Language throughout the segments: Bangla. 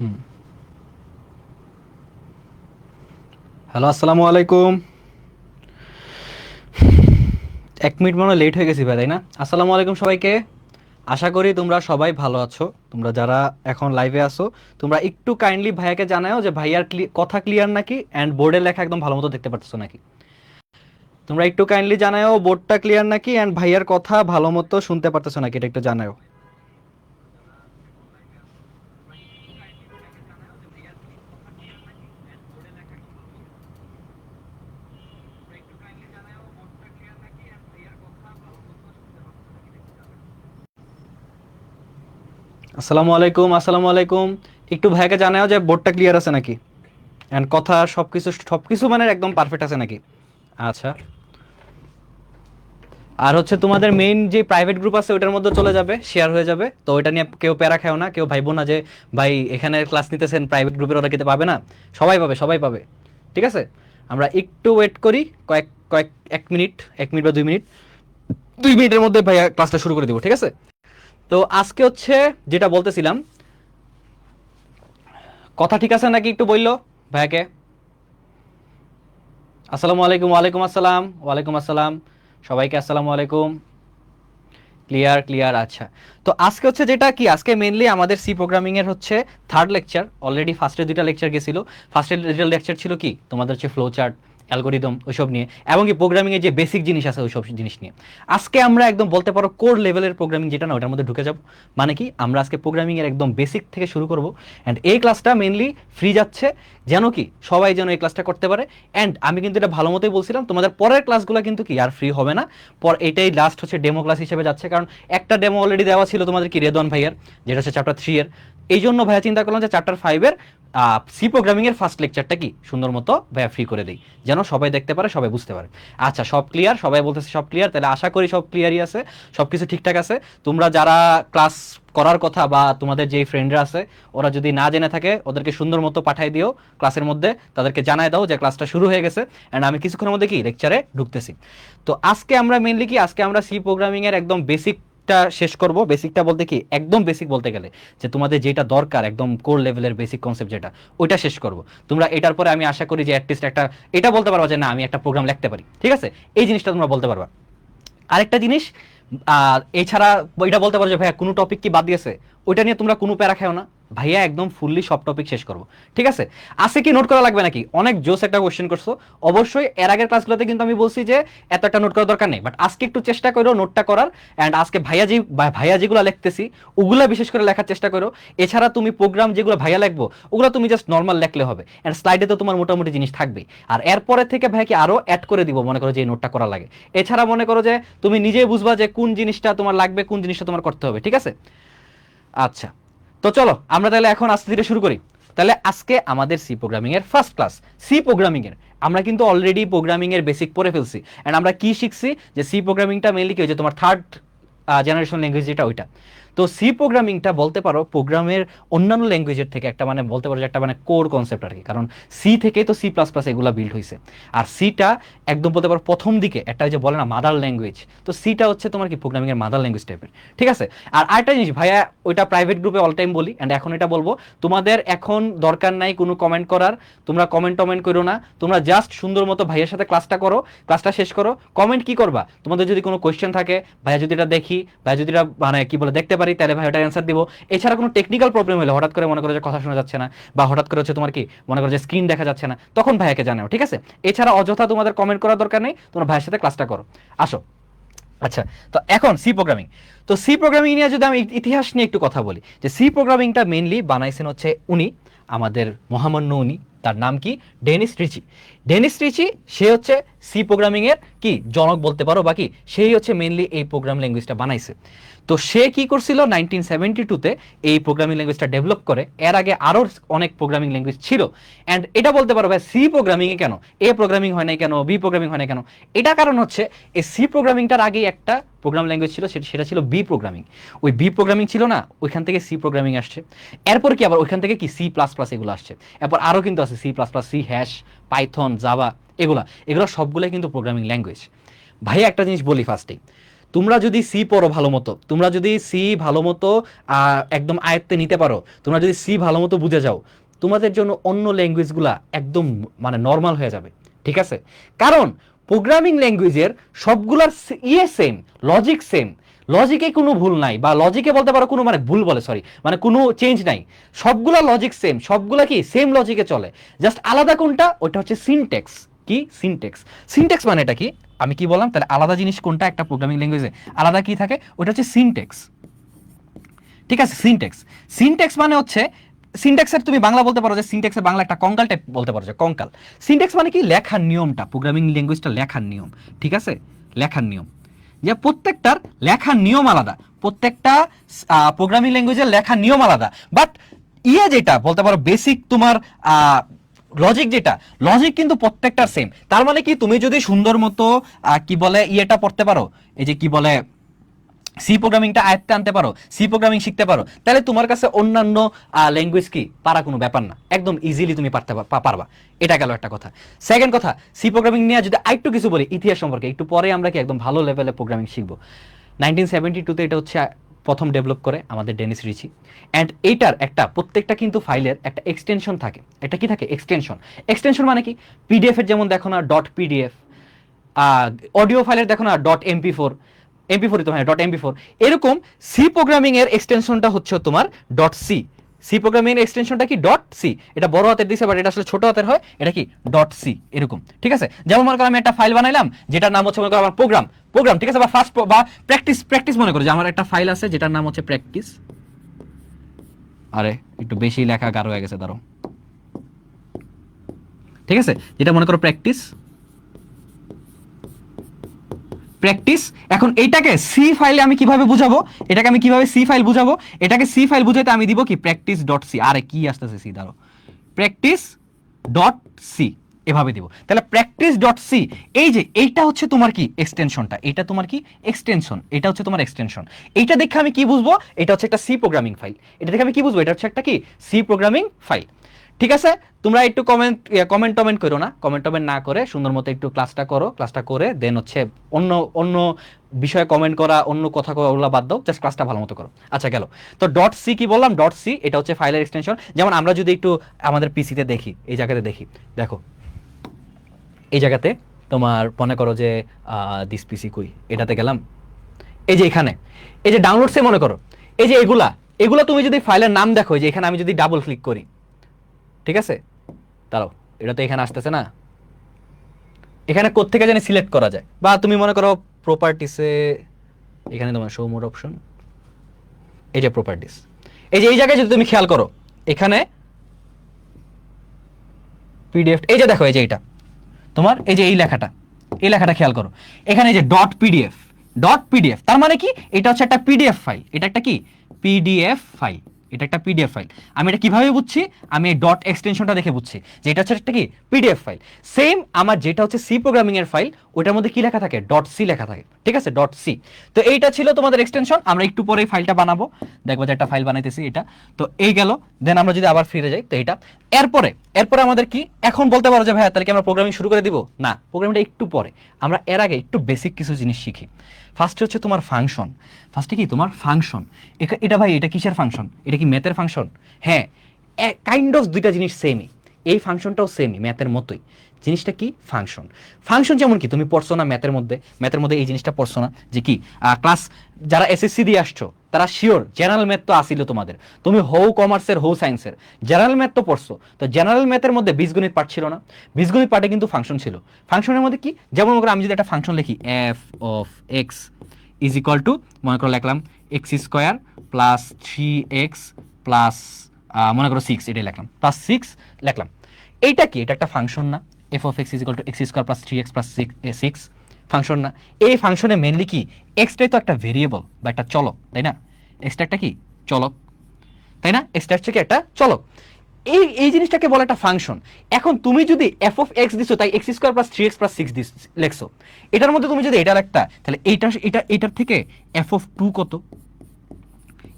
হুম। হ্যালো, আসসালামু আলাইকুম। 1 মিনিট মনে লেট হয়ে গেছি ভাই, তাই না? আসসালামু আলাইকুম সবাইকে। আশা করি তোমরা সবাই ভালো আছো। তোমরা যারা এখন লাইভে আছো, তোমরা একটু কাইন্ডলি ভাইয়াকে জানাও যে ভাইয়ার কথা ক্লিয়ার নাকি, অ্যান্ড বোর্ডে লেখা একদম ভালো মতো দেখতে পাচ্ছ নাকি। তোমরা একটু কাইন্ডলি জানাও বোর্ডটা ক্লিয়ার নাকি, অ্যান্ড ভাইয়ার কথা ভালো মতো শুনতে পারতেছো নাকি, এটা একটু জানাও। আসসালামু আলাইকুম, আসসালামু আলাইকুম। একটু ভাইয়াকে জানাও যে বোর্ডটা ক্লিয়ার আছে নাকি, অ্যান্ড কথা সবকিছু সবকিছু মানে একদম পারফেক্ট আছে নাকি। আচ্ছা। আর হচ্ছে তোমাদের মেইন যে প্রাইভেট গ্রুপ আছে ওটার মধ্যে চলে যাবে, শেয়ার হয়ে যাবে। তো ওটা নিয়ে কেউ প্যারা খাও না, কেউ ভাইবো না যে ভাই এখানে ক্লাস নিতেছেন প্রাইভেট গ্রুপের, ওরা খেতে পাবে না। সবাই পাবে, সবাই পাবে। ঠিক আছে। আমরা একটু ওয়েট করি, কয়েক কয়েক 1 মিনিট, 1 মিনিট বা 2 মিনিট, 2 মিনিটের মধ্যে ভাইয়া ক্লাসটা শুরু করে দিব, ঠিক আছে। তো আজকে হচ্ছে যেটা বলতেছিলাম, কথা ঠিক আছে নাকি একটু বললো ভাইয়াকে। আসসালামু আলাইকুম, ওয়ালাইকুম আসসালাম, ওয়ালাইকুম আসসালাম। সবাইকে আসসালামু আলাইকুম। ক্লিয়ার, ক্লিয়ার, আচ্ছা। তো আজকে হচ্ছে যেটা কি, আজকে মেনলি আমাদের সি প্রোগ্রামিং এর হচ্ছে থার্ড লেকচার। অলরেডি ফার্স্টের 2টা লেকচার গেছিল। ফার্স্টের 2টা লেকচার ছিল কি তোমাদের হচ্ছে ফ্লো চার্ট, অ্যালগোরিদম, ওইসব নিয়ে, এবং কি প্রোগ্রামিং এর যে বেসিক জিনিস আছে ওইসব জিনিস নিয়ে। আজকে আমরা একদম বলতে পারো কোর লেভেলের প্রোগ্রামিং যেটা না ওটার মধ্যে ঢুকে যাব। মানে কি, আমরা আজকে প্রোগ্রামিং এর একদম বেসিক থেকে শুরু করব। অ্যান্ড এই ক্লাসটা মেনলি ফ্রি যাচ্ছে, যেন কি সবাই যেন এই ক্লাসটা করতে পারে। অ্যান্ড আমি কিন্তু এটা ভালো মতোই বলছিলাম, তোমাদের পরের ক্লাসগুলো কিন্তু কি আর ফ্রি হবে না। পর এটাই লাস্ট হচ্ছে ডেমো ক্লাস হিসেবে যাচ্ছে, কারণ একটা ডেমো অলরেডি দেওয়া ছিল তোমাদের কি রেদওয়ান ভাইয়ের, যেটা হচ্ছে চ্যাপ্টার 3 এর। এই জন্য ভাইয়া চিন্তা করলাম যে চ্যাপ্টার 5 এর সি প্রোগ্রামিং এর ফার্স্ট লেকচারটা কি সুন্দর মতো ভাইয়া ফ্রি করে দিই, যেন সবাই দেখতে পারে, সবাই বুঝতে পারে। আচ্ছা, সব ক্লিয়ার? সবাই বলতেছে সব ক্লিয়ার, তাহলে আশা করি সব ক্লিয়ারই আছে, সব কিছু ঠিকঠাক আছে। তোমরা যারা ক্লাস করার কথা বা তোমাদের যেই ফ্রেন্ডরা আছে, ওরা যদি না জেনে থাকে ওদেরকে সুন্দর মতো পাঠাই দিও ক্লাসের মধ্যে, তাদেরকে জানাই দাও যে ক্লাসটা শুরু হয়ে গেছে। অ্যান্ড আমি কিছুক্ষণের মধ্যে কি লেকচারে ঢুকতেছি। তো আজকে আমরা মেনলি কি, আজকে আমরা সি প্রোগ্রামিং এর একদম বেসিকটা শেষ করব। বেসিকটা বলতে কি, একদম বেসিক বলতে গেলে যে তোমাদের যেটা দরকার একদম কোর লেভেলের বেসিক কনসেপ্ট যেটা, ওইটা শেষ করব। তোমরা এটার পরে আমি আশা করি যে অ্যাটলিস্ট একটা এটা বলতে পারবা যে না আমি একটা প্রোগ্রাম লিখতে পারি, ঠিক আছে। এই জিনিসটা তোমরা বলতে পারবা। আরেকটা জিনিস, এছাড়া এটা বলতে পারো যে ভাইয়া কোনো টপিক কি বাদ দিয়েছে, ওইটা নিয়ে তোমরা কোনো প্যারা খাও না। ভাইয়া একদম ফুললি সব টপিক শেষ করবো, ঠিক আছে। আছে কি নোট করা লাগবে নাকি? অনেক জোস একটা কোয়েশ্চেন করছো। অবশ্যই এর আগের ক্লাসগুলোতে কিন্তু আমি বলছি যে এত একটা নোট করার দরকার নেই, বাট আজকে একটু চেষ্টা করো নোটটা করার। অ্যান্ড আজকে ভাইয়া যেগুলো লিখতেছি ওগুলা বিশেষ করে লেখার চেষ্টা করো। এছাড়া তুমি প্রোগ্রাম যেগুলো ভাইয়া লিখবো ওগুলো তুমি জাস্ট নর্মাল লিখলে হবে, অ্যান্ড স্লাইডে তো তোমার মোটামুটি জিনিস থাকবেই। আর এরপরে থেকে ভাইয়াকে আরও অ্যাড করে দিব, মনে করো যে এই নোটটা করা লাগে। এছাড়া মনে করো যে তুমি নিজেই বুঝবা যে কোন জিনিসটা তোমার লাগবে, কোন জিনিসটা তোমার করতে হবে, ঠিক আছে। আচ্ছা। তো চলো আমরা তাহলে এখন আস্তে ধীরে শুরু করি। তাহলে আজকে আমাদের সি প্রোগ্রামিং এর ফার্স্ট ক্লাস। সি প্রোগ্রামিং এর আমরা কিন্তু অলরেডি প্রোগ্রামিং এর বেসিক পড়ে ফেলছি। এন্ড আমরা কি শিখছি, যে সি প্রোগ্রামিংটা মেইনলি কি হচ্ছে তোমার থার্ড জেনারেশন ল্যাঙ্গুয়েজ যেটা ওইটা। তো সি প্রোগ্রামিংটা বলতে পারো প্রোগ্রামের অন্যান্য ল্যাঙ্গুয়েজের থেকে একটা মানে বলতে পারো যে একটা মানে কোর কনসেপ্ট আর কি, কারণ সি থেকেই তো C++ এগুলো বিল্ড হয়েছে। আর সিটা একদম বলতে পারো প্রথম দিকে একটা যে বলে না মাদার ল্যাঙ্গুয়েজ, তো সিটা হচ্ছে তোমার কি প্রোগ্রামিং এর মাদার ল্যাঙ্গুয়েজ টাইপের, ঠিক আছে। আর আরেকটা জিনিস ভাইয়া, ওইটা প্রাইভেট গ্রুপে অল টাইম বলি, অ্যান্ড এখন এটা বলবো, তোমাদের এখন দরকার নাই কোনো কমেন্ট করার। তোমরা কমেন্ট করো না, তোমরা জাস্ট সুন্দর মতো ভাইয়ের সাথে ক্লাসটা করো, ক্লাসটা শেষ করো। কমেন্ট কি করবা, তোমাদের যদি কোনো কোয়েশ্চেন থাকে, ভাইয়া যদি এটা দেখি, ভাইয়া যদি এটা মানে কি বলে দেখতে পারি, তাহলে ভাই ওটার অ্যান্সার দিব। এছাড়া কোনো টেকনিক্যাল প্রবলেম হলে, হঠাৎ করে মনে করো যে কথা শোনা যাচ্ছে না, বা হঠাৎ করে হচ্ছে তোমার কি মনে করো যে স্ক্রিন দেখা যাচ্ছে না, তখন ভাইয়াকে জানাও, ঠিক আছে। এছাড়া অযথা তোমাদের কমেন্ট করার দরকার নেই, তোমরা ভাইয়ের সাথে ক্লাসটা করো। আসো। আচ্ছা। তো এখন সি প্রোগ্রামিং, তো সি প্রোগ্রামিং নিয়ে যদি আমি ইতিহাস নিয়ে একটু কথা বলি, যে সি প্রোগ্রামিংটা মেইনলি বানাইছেন হচ্ছে উনি, আমাদের মহামান্য উনি, তার নাম কি, ডেনিস রিচি। ডেনিস রিচি, সে হচ্ছে সি প্রোগ্রামিং এর কি জনক বলতে পারো, বাকি সেই হচ্ছে মেইনলি এই প্রোগ্রাম ল্যাঙ্গুয়েজটা বানাইছে। তো সে কি করছিল 1972-তে এই প্রোগ্রামিং ল্যাঙ্গুয়েজটা ডেভেলপ করে। এর আগে আরও অনেক প্রোগ্রামিং ল্যাঙ্গুয়েজ ছিল। অ্যান্ড এটা বলতে পারো ভাই সি প্রোগ্রামিংয়ে কেন এ প্রোগ্রামিং হয় নাই, কেন বি প্রোগ্রামিং হয় না কেন, এটা কারণ হচ্ছে এই সি প্রোগ্রামিংটার আগে একটা প্রোগ্রাম ল্যাঙ্গুয়েজ ছিল, সেটা ছিল বি প্রোগ্রামিং। ওই বি প্রোগ্রামিং ছিল না, ওইখান থেকে সি প্রোগ্রামিং আসছে। এরপর কি আবার ওইখান থেকে কি C++ এগুলো আসছে। এরপর আরও কিন্তু আছে C++, C hash, Python, Java, এগুলা এগুলো সবগুলোই কিন্তু প্রোগ্রামিং ল্যাঙ্গুয়েজ। ভাইয়া একটা জিনিস বলি ফার্স্টেই, তোমরা যদি সি পড়ো ভালো মতো, তোমরা যদি সি ভালো মতো একদম আয়ত্তে নিতে পারো, তোমরা যদি সি ভালো মতো বুঝে যাও, তোমাদের জন্য অন্য ল্যাঙ্গুয়েজগুলা একদম মানে নর্মাল হয়ে যাবে, ঠিক আছে? কারণ প্রোগ্রামিং ল্যাঙ্গুয়েজের সবগুলার সেম, লজিক সেম, লজিকে কোনো ভুল নাই, বা লজিকে বলতে পারো কোনো মানে ভুল বলে সরি মানে কোনো চেঞ্জ নাই, সবগুলা লজিক সেম, সবগুলা কি সেম লজিকে চলে, জাস্ট আলাদা কোনটা ওটা হচ্ছে সিনট্যাক্স। কি সিনট্যাক্স? সিনট্যাক্স মানে এটা কি আমি কি বললাম, তাহলে আলাদা জিনিস কোনটা একটা প্রোগ্রামিং ল্যাঙ্গুয়েজে আলাদা কি থাকে, ওটা হচ্ছে সিনট্যাক্স, ঠিক আছে? সিনট্যাক্স, সিনট্যাক্স মানে হচ্ছে সিনট্যাক্সের তুমি বাংলা বলতে পারো যে সিনট্যাক্সের বাংলা একটা কঙ্কাল টাইপ বলতে পারো যে কঙ্কাল। সিনট্যাক্স মানে কি লেখার নিয়মটা, প্রোগ্রামিং ল্যাঙ্গুয়েজটা লেখার নিয়ম, ঠিক আছে? লেখার নিয়ম, যে প্রত্যেকটার লেখার নিয়ম আলাদা, প্রত্যেকটা প্রোগ্রামিং ল্যাঙ্গুয়েজের লেখার নিয়ম আলাদা, বাট যেটা বলতে পারো বেসিক তোমার লজিক, যেটা লজিক কিন্তু প্রত্যেকটার সেম। তার মানে কি তুমি যদি সুন্দর মতো কি বলে ইয়েটা পড়তে পারো, এই যে কি বলে সি প্রোগ্রামিংটা আয়ত্তে আনতে পারো, সি প্রোগ্রামিং শিখতে পারো, তাহলে তোমার কাছে অন্যান্য ল্যাঙ্গুয়েজ কি পারা কোনো ব্যাপার না, একদম ইজিলি তুমি পারবা। এটা গেল একটা কথা। সেকেন্ড কথা, সি প্রোগ্রামিং নিয়ে যদি আরেকটু কিছু বলি ইতিহাস সম্পর্কে, একটু পরে আমরা কি একদম ভালো লেভেলে প্রোগ্রামিং শিখবো। 1972-তে এটা হচ্ছে প্রথম ডেভেলপ করে আমাদের ডেনিস রিচি। অ্যান্ড এইটার একটা প্রত্যেকটা কিন্তু ফাইলের একটা এক্সটেনশন থাকে। এটা কি থাকে? এক্সটেনশন। এক্সটেনশন মানে কি? পিডিএফ এর যেমন দেখো না ডট পিডিএফ, অডিও ফাইলের দেখো না ডট এমপি4, এমপি4 তো হ্যাঁ ডট এমপি4, এরকম সি প্রোগ্রামিং এর এক্সটেনশনটা হচ্ছে তোমার ডট সি। সি প্রোগ্রামিং এর এক্সটেনশনটা কি? Dot C. এটা বড় হাতের দিছে বাট এটা আসলে ছোট হাতের হয়, এটা কি? ডট সি, এরকম, ঠিক আছে? যেমন মনে করো আমি একটা ফাইল বানাইলাম যেটার নাম হচ্ছে মনে করো আমার প্রোগ্রাম, প্রোগ্রাম, ঠিক আছে? বা ফার্স্ট বা প্র্যাকটিস, প্র্যাকটিস মনে করো যে আমার একটা ফাইল আছে যেটার নাম হচ্ছে প্র্যাকটিস। আরে একটু বেশি লেখা গাঢ় হয়ে গেছে, দাঁড়াও, ঠিক আছে? যেটা মনে করো প্র্যাকটিস, প্র্যাকটিস। এখন এইটাকে সি ফাইলে আমি কিভাবে বুঝাবো, এটাকে আমি কিভাবে সি ফাইল বুঝাবো, এটাকে সি ফাইল বুঝাইতে আমি দিব কি? Practice dot C. আরে কি আসতেছে সি, দাঁড়ো, প্র্যাকটিস ডট সি, এভাবে দিব। তাহলে প্র্যাকটিস ডট সি, এই যে এইটা হচ্ছে তোমার কি? এক্সটেনশনটা। এটা তোমার কি? এক্সটেনশন। এটা হচ্ছে তোমার এক্সটেনশন। এইটা দেখে আমি কি বুঝবো? এটা হচ্ছে একটা সি প্রোগ্রামিং ফাইল। এটা দেখে আমি কি বুঝবো? এটা হচ্ছে একটা কি? C programming file. ঠিক আছে? তোমরা একটু কমেন্ট করো না, কমেন্ট না করে সুন্দর মতো একটু ক্লাসটা করো, ক্লাসটা করে দেন হচ্ছে অন্য অন্য বিষয়ে কমেন্ট করা, অন্য কথা ওগুলো বাদ দাও, জাস্ট ক্লাসটা ভালো মতো করো। আচ্ছা গেল। তো ডট সি কি বললাম? ডট সি এটা হচ্ছে ফাইলের এক্সটেনশন। যেমন আমরা যদি একটু আমাদের পিসিতে দেখি, এই জায়গাতে দেখি, দেখো এই জায়গাতে তোমার মনে করো যে দিস পিসি কই, এটাতে গেলাম, এই যে এখানে এই যে ডাউনলোডসে মনে করো এই যে এগুলা, এগুলা তুমি যদি ফাইলের নাম দেখো, যে এখানে আমি যদি ডাবল ক্লিক করি, ঠিক আছে? দাঁড়াও, এটা তো এখানে আসতেছে না, এখানে কোত্থেকে জানি সিলেক্ট করা যায়, বা তুমি মনে করো প্রপার্টিসে, এখানে তোমার শো মোর অপশন, এই যে প্রপার্টিস, এই যে এই জায়গায় যদি তুমি খেয়াল করো, এখানে পিডিএফ, এই যে দেখো এই যে এটা তোমার এই যে এই লেখাটা, এই লেখাটা খেয়াল করো, এখানে এই যে ডট পিডিএফ, ডট পিডিএফ, তার মানে কি? এটা হচ্ছে একটা পিডিএফ ফাইল। এটা একটা কি? PDF file. এটা একটা পিডিএফ ফাইল। আমি এটা কিভাবে বুঝছি? আমি এই ডট এক্সটেনশনটা দেখে বুঝছি যে এটা হচ্ছে একটা কি? PDF file. সেম আমার যেটা হচ্ছে সি প্রোগ্রামিং এর ফাইল, ওটার মধ্যে কি লেখা থাকে? ডট সি লেখা থাকে, ঠিক আছে? Dot C. তো এইটা ছিল তোমাদের এক্সটেনশন। আমরা একটু পরে ফাইলটা বানাবো, দেখবো যে একটা ফাইল বানাইতেছি এটা। তো এই গেল। দেন আমরা যদি আবার ফিরে যাই, তো এটা এরপরে আমাদের কি এখন বলতে পারো যে ভাইয়া তাহলে কি আমরা প্রোগ্রামিং শুরু করে দিব? না, প্রোগ্রামিংটা একটু পরে। আমরা এর আগে একটু বেসিক কিছু জিনিস শিখি। ফার্স্টে হচ্ছে তোমার ফাংশন। ফার্স্টে কি? তোমার ফাংশন। এটা ভাই এটা কিসের ফাংশন? এটা কি ম্যাথের ফাংশন? হ্যাঁ, কাইন্ড অফ দুইটা জিনিস সেমই। এই ফাংশনটাও সেমই, ম্যাথের মতোই। জিনিসটা কি? ফাংশন। ফাংশন যেমন কি তুমি পড়ছো না ম্যাথের মধ্যে, ম্যাথের মধ্যে এই জিনিসটা পড়ছো না যে কি ক্লাস যারা এসএসসি দিয়ে আসছো তারা শিওর জেনারেল ম্যাথ তো আসিল তোমাদের, তুমি হৌ কমার্সের হৌ সায়েন্সের জেনারেল ম্যাথ তো পড়ছো। তো জেনারেল ম্যাথের মধ্যে বীজগণিত পার্ট ছিল না? বীজগণিত পার্টে কিন্তু ফাংশন ছিল। ফাংশনের মধ্যে কি? যেমন মনে করো আমি যদি একটা ফাংশন লিখি, F of x is equal two, মনে করো লিখলাম x square plus 3x plus মনে করো 6, এটাই লিখলাম, প্লাস 6 লিখলাম। এইটা কি? এটা একটা ফাংশন না? F of x is equal two x square plus 3x plus 6 function না? এই ফাংশনে মেনলি কি? এক্সটাই তো একটা ভেরিয়েবল বা একটা চলক, তাই না? এক্সটা একটা কি? চলক, তাই না? এক্সটা হচ্ছে কি? একটা চলক। এই জিনিসটাকে বলে একটা ফাংশন। এখন তুমি যদি এফ অফ এক্স দিছো, তাই x square plus 3x plus 6 লেখছো, এটার মধ্যে তুমি যদি এটা একটা, তাহলে এটার থেকে এফ অফ 2 কত,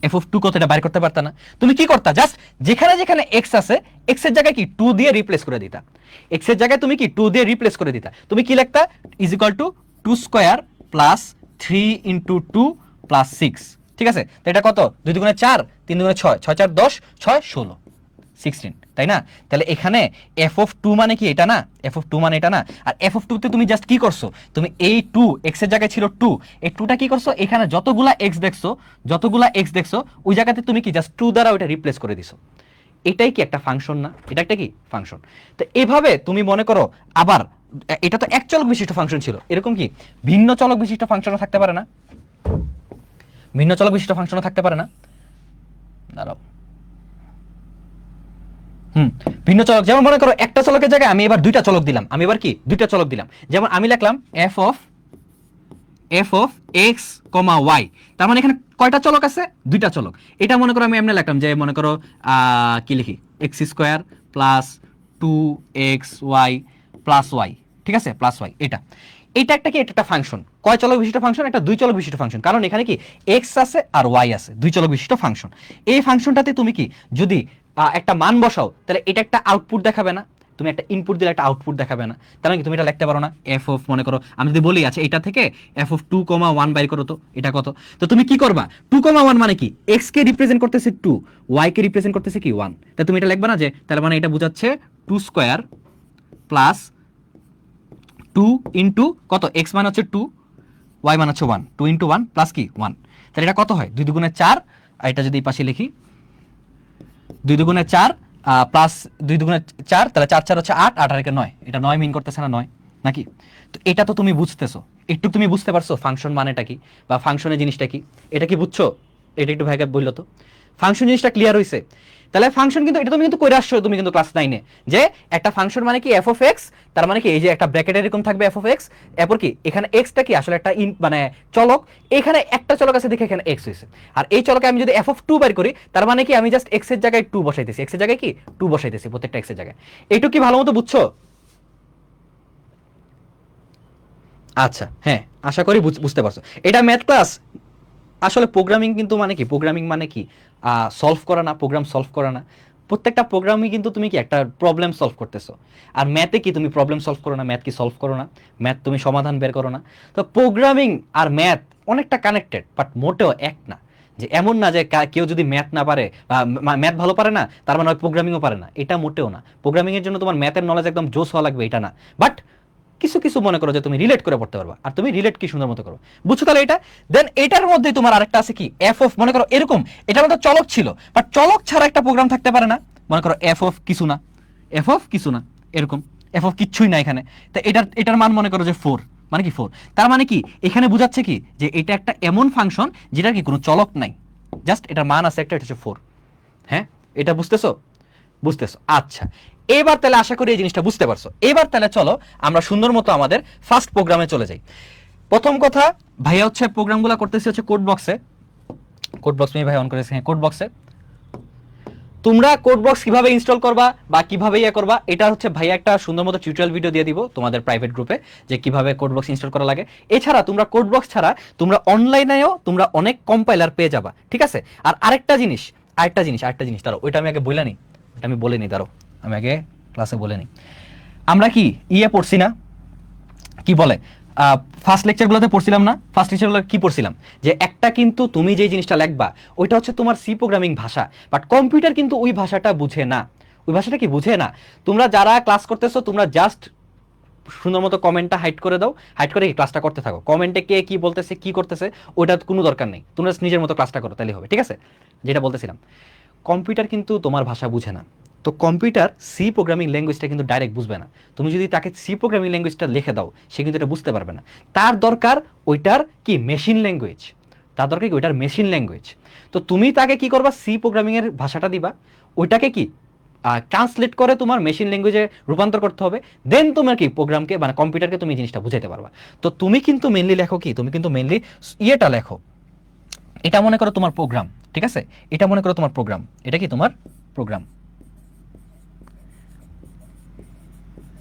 এফ অফ 2 কত এটা বাইর করতে পারতা না? তুমি কি করতা? জাস্ট যেখানে যেখানে এক্স আছে, এক্স এর জায়গায় কি 2 দিয়ে রিপ্লেস করে দিতা। এক্স এর জায়গায় তুমি কি 2 দিয়ে রিপ্লেস করে দিতা। তুমি কি লিখতা? Is equal to 2 square plus 3 × 2 + 6, ঠিক আছে? তো এটা কত? 2 × 4, 3 × 6, 6 × 4 10, 6 16, 16, তাই না? তাহলে এখানে f(2) মানে কি এটা না? f(2) মানে এটা না? আর f(2) তে তুমি জাস্ট কি করছো? তুমি এই 2 x এর জায়গায় ছিল 2, এই 2টা কি করছো? এখানে যতগুলা x দেখছো ওই জায়গাতে তুমি কি জাস্ট 2 দ্বারা ওটা রিপ্লেস করে দিছো। এটাই কি একটা ফাংশন না? এটা একটা কি ফাংশন? তো এভাবে তুমি মনে করো আবার এটা তো এক চলক বিশিষ্ট ফাংশন ছিল, এরকম কি ভিন্ন চলক বিশিষ্ট ফাংশনও থাকতে পারে না? ভিন্ন চলক বিশিষ্ট ফাংশনও থাকতে পারে না? দাঁড়াও, ভিন্ন চলক, যেমন মনে করো একটা চলকের জায়গায় আমি এবার দুইটা চলক দিলাম, যেমন আমি লিখলাম f of x, y, তার মানে এখানে কয়টা চলক আছে? দুইটা চলক। এটা মনে করো আমি এমনি লিখলাম যে মনে করো কি লিখি, x² + 2xy + y, ঠিক আছে, +y। এটা একটা কি, এটা একটা ফাংশন। কয় চলক বিশিষ্ট ফাংশন? একটা দুই চলক বিশিষ্ট ফাংশন, কারণ এখানে কি x আছে আর y আছে, দুই চলক বিশিষ্ট ফাংশন। এই ফাংশনটাতে তুমি কি যদি একটা মান বসাও, তাহলে এটা একটা আউটপুট দেখাবে না? তুমি একটা ইনপুট দিলে একটা আউটপুট দেখাবে না? তার মানে কি তুমি এটা লিখতে পারো না f of, মনে করো আমি যদি বলি আচ্ছা এটা থেকে f(2, 1) বাইর করো, তো এটা কত? তো তুমি কি করবা? 2, 1 মানে কি, x কে রিপ্রেজেন্ট করতেছে 2, y কে রিপ্রেজেন্ট করতেছে কি 1। তা তুমি এটা লিখবা না যে তার মানে এটা বোঝাচ্ছে 2² প্লাস 2 ইনটু কত, x মানে হচ্ছে 2, y মানে হচ্ছে 1, 2 × 1 প্লাস কি 1। তাহলে এটা কত হয়? 2 × 4, আর এটা যদি এই পাশে লিখি 2 × 4 প্লাস 2 × 4, তাহলে 4 4 হচ্ছে 8, 8 আর 1 9, এটা 9 মিন করতেছে না 9 নাকি? তো এটা তো তুমি বুঝতেছো, একটু তুমি বুঝতে পারছো ফাংশন মানেটা কি বা ফাংশনের জিনিসটা কি, এটা কি বুঝছো? এটা একটু ভাইকে বললো তো, ফাংশন জিনিসটা ক্লিয়ার হইছে? তাহলে ফাংশন কিন্তু এটা তুমি কিন্তু কইরা আসছো, তুমি কিন্তু ক্লাস 9 এ, যে একটা ফাংশন মানে কি f of x, তার মানে কি এই যে একটা ব্র্যাকেট এরকম থাকবে f of x, এরপর কি এখানে x টা কি আসলে একটা মানে চলক, এখানে একটা চলক আছে দেখে এখানে x হইছে, আর এই চলকে আমি যদি f of 2 বের করি, তার মানে কি আমি জাস্ট x এর জায়গায় 2 বসাইতেছি, x এর জায়গায় কি 2 বসাইতেছি প্রত্যেকটা x এর জায়গায়। এইটুকু কি ভালো মতো বুঝছো? আচ্ছা, হ্যাঁ, আশা করি বুঝতে পারছো। এটা ম্যাথ ক্লাস। আসলে প্রোগ্রামিং কিন্তু মানে কি, প্রোগ্রামিং মানে কি সলভ করা না, প্রোগ্রাম সলভ করা না। প্রত্যেকটা প্রোগ্রামই কিন্তু তুমি কি একটা প্রবলেম সলভ করতেছো। আর ম্যাথে কি তুমি প্রবলেম সলভ করো না? ম্যাথ কি সলভ করো না? ম্যাথ তুমি সমাধান বের করো না? তো প্রোগ্রামিং আর ম্যাথ অনেকটা কানেক্টেড, বাট মোটেও এক না। যে এমন না যে কেউ যদি ম্যাথ না পারে বা ম্যাথ ভালো পারে না তার মানে প্রোগ্রামিংও পারে না, এটা মোটেও না। প্রোগ্রামিং এর জন্য তোমার ম্যাথের নলেজ একদম জোস হওয়া লাগবে, এটা না। বাট কিছু কিছু মনে করো যে তুমি রিলেট করে পড়তে পারবা, আর তুমি রিলেট কি সুন্দর মতো করো, বুঝছো? তাহলে এটা দেন এটার মধ্যে তোমার আরেকটা আছে কি এফ অফ, মনে করো এরকম এটার মধ্যে চলক ছিল, বাট চলক ছাড়া একটা প্রোগ্রাম থাকতে পারে না। মনে করো এফ অফ কিছু না, এফ অফ কিছু না, এরকম এফ অফ কিচ্ছুই না এখানে। তো এটার মান মনে করো যে 4, মানে কি 4, তার মানে কি এখানে বোঝাচ্ছে কি যে এটা একটা এমন ফাংশন যেটার কি কোনো চলক নাই, জাস্ট এটার মান আছে একটা, এটা হচ্ছে 4। হ্যাঁ, এটা বুঝতেছো? বুঝতেছো? আচ্ছা, এবার তাহলে আশা করি এই জিনিসটা বুঝতে পারছো। এবার তাহলে চলো আমরা সুন্দর মতো আমাদের ফার্স্ট প্রোগ্রামে চলে যাই। প্রথম কথা, ভাইয়া হচ্ছে প্রোগ্রামগুলো করতেছি হচ্ছে কোড বক্সে। কোড বক্স নিয়ে ভাই অন করেছে, হ্যাঁ কোড বক্সে। তোমরা কোড বক্স কিভাবে ইনস্টল করবা বা কিভাবে ইয়ে করবা, এটা হচ্ছে ভাইয়া একটা সুন্দর মতো টিউটোরিয়াল ভিডিও দিয়ে দিব তোমাদের প্রাইভেট গ্রুপে, যে কিভাবে কোড বক্স ইনস্টল করা লাগে। এছাড়া তোমরা কোড বক্স ছাড়া তোমরা অনলাইনেও তোমরা অনেক কম্পাইলার পেয়ে যাবা, ঠিক আছে? আর আরেকটা জিনিস দাঁড়ো, ওইটা আমি আগে বলে নিই, দাঁড়ো আমি আগে ক্লাসে বলে নিই। আমরা কি ইয়ে পড়ছি না, কি বলে ফার্স্ট লেকচারগুলোতে পড়ছিলাম না? ফার্স্ট লেকচারগুলো কি পড়ছিলাম যে একটা কিন্তু তুমি যে জিনিসটা লিখবা ওইটা হচ্ছে তোমার সি প্রোগ্রামিং ভাষা, বাট কম্পিউটার কিন্তু ওই ভাষাটা বুঝে না। ওই ভাষাটা কি বুঝে না? তোমরা যারা ক্লাস করতেছো তোমরা জাস্ট সুন্দর মতো কমেন্টটা হাইড করে দাও, হাইড করে ক্লাসটা করতে থাকো। কমেন্টে কে কি বলতেছে কি করতেছে ওইটা কোনো দরকার নেই, তোমরা নিজের মতো ক্লাসটা করো তাহলে হবে, ঠিক আছে? যেটা বলতেছিলাম, কম্পিউটার কিন্তু তোমার ভাষা বুঝে না। তো কম্পিউটার সি প্রোগ্রামিং ল্যাঙ্গুয়েজটা কিন্তু ডাইরেক্ট বুঝবে না। তুমি যদি তাকে সি প্রোগ্রামিং ল্যাঙ্গুয়েজটা লিখে দাও সে কিন্তু এটা বুঝতে পারবে না। তার দরকার ওইটার কি মেশিন ল্যাঙ্গুয়েজ, তার দরকার কি ওইটার মেশিন ল্যাঙ্গুয়েজ। তো তুমি তাকে কি করবা, সি প্রোগ্রামিংয়ের ভাষাটা দিবা, ওইটাকে কি ট্রান্সলেট করে তোমার মেশিন ল্যাঙ্গুয়েজে রূপান্তর করতে হবে, দেন তোমার কি প্রোগ্রামকে মানে কম্পিউটারকে তুমি জিনিসটা বুঝাইতে পারবা। তো তুমি কিন্তু মেনলি লেখো কি, তুমি কিন্তু মেনলি ইয়েটা লেখো, এটা মনে করো তোমার প্রোগ্রাম, ঠিক আছে? এটা মনে করো তোমার প্রোগ্রাম, এটা কি তোমার প্রোগ্রাম,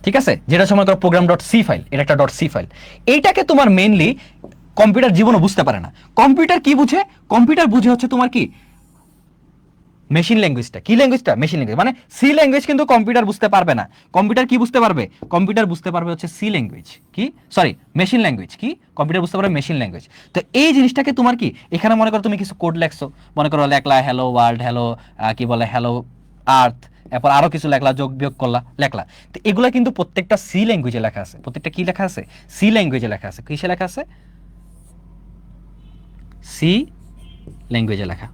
ঠিক আছে? যেটা সময় করো প্রোগ্রাম ডট সি ফাইল, এটা একটা ডট সি ফাইল। এইটাকে তোমার মেনলি কম্পিউটার জীবনও বুঝতে পারে না। কম্পিউটার কি বুঝে? কম্পিউটার বুঝে হচ্ছে তোমার কি মেশিন ল্যাঙ্গুয়েজটা কি ল্যাঙ্গুয়েজটা মেশিন ল্যাঙ্গুয়েজ মানে সি ল্যাঙ্গুয়েজ কিন্তু কম্পিউটার বুঝতে পারবে না। কম্পিউটার কি বুঝতে পারবে? কম্পিউটার বুঝতে পারবে হচ্ছে সি ল্যাঙ্গুয়েজ, কি সরি মেশিন ল্যাঙ্গুয়েজ, কি কম্পিউটার বুঝতে পারবে মেশিন ল্যাঙ্গুয়েজ। তো এই জিনিসটাকে তোমার কি এখানে মনে করো তুমি কিছু কোড লেখছো, মনে করো লেখলা হ্যালো ওয়ার্ল্ড, হ্যালো কি বলে হ্যালো আর্থ, এরপর আরো কিছু লেখলা, যোগ বিয়োগ করলা লেখলা। তো এগুলা কিন্তু প্রত্যেকটা সি ল্যাঙ্গুয়েজে লেখা আছে, প্রত্যেকটা কি লেখা আছে? সি ল্যাঙ্গুয়েজে লেখা আছে। কিসে লেখা আছে? সি ল্যাঙ্গুয়েজে লেখা।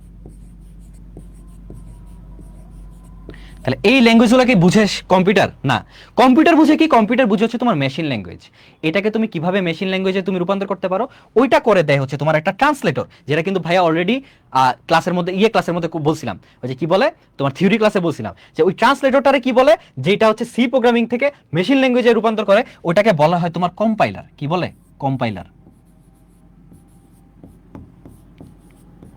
তাহলে এই ল্যাঙ্গুয়েজগুলোকে বুঝে কম্পিউটার না, কম্পিউটার বুঝে কি? কম্পিউটার বুঝে হচ্ছে তোমার মেশিন ল্যাঙ্গুয়েজ। এটাকে তুমি কিভাবে মেশিন ল্যাঙ্গুয়েজে তুমি রূপান্তর করতে পারো ওইটা করে দেয় হচ্ছে তোমার একটা ট্রান্সলেটর, যেটা কিন্তু ভাইয়া অলরেডি ক্লাসের মধ্যে ক্লাসের মধ্যে বলছিলাম, ওই যে কি বলে তোমার থিওরি ক্লাসে বলছিলাম যে ওই ট্রান্সলেটরটারে কি বলে, যেটা হচ্ছে সি প্রোগ্রামিং থেকে মেশিন ল্যাঙ্গুয়েজে রূপান্তর করে, ওটাকে বলা হয় তোমার কম্পাইলার। কি বলে? কম্পাইলার।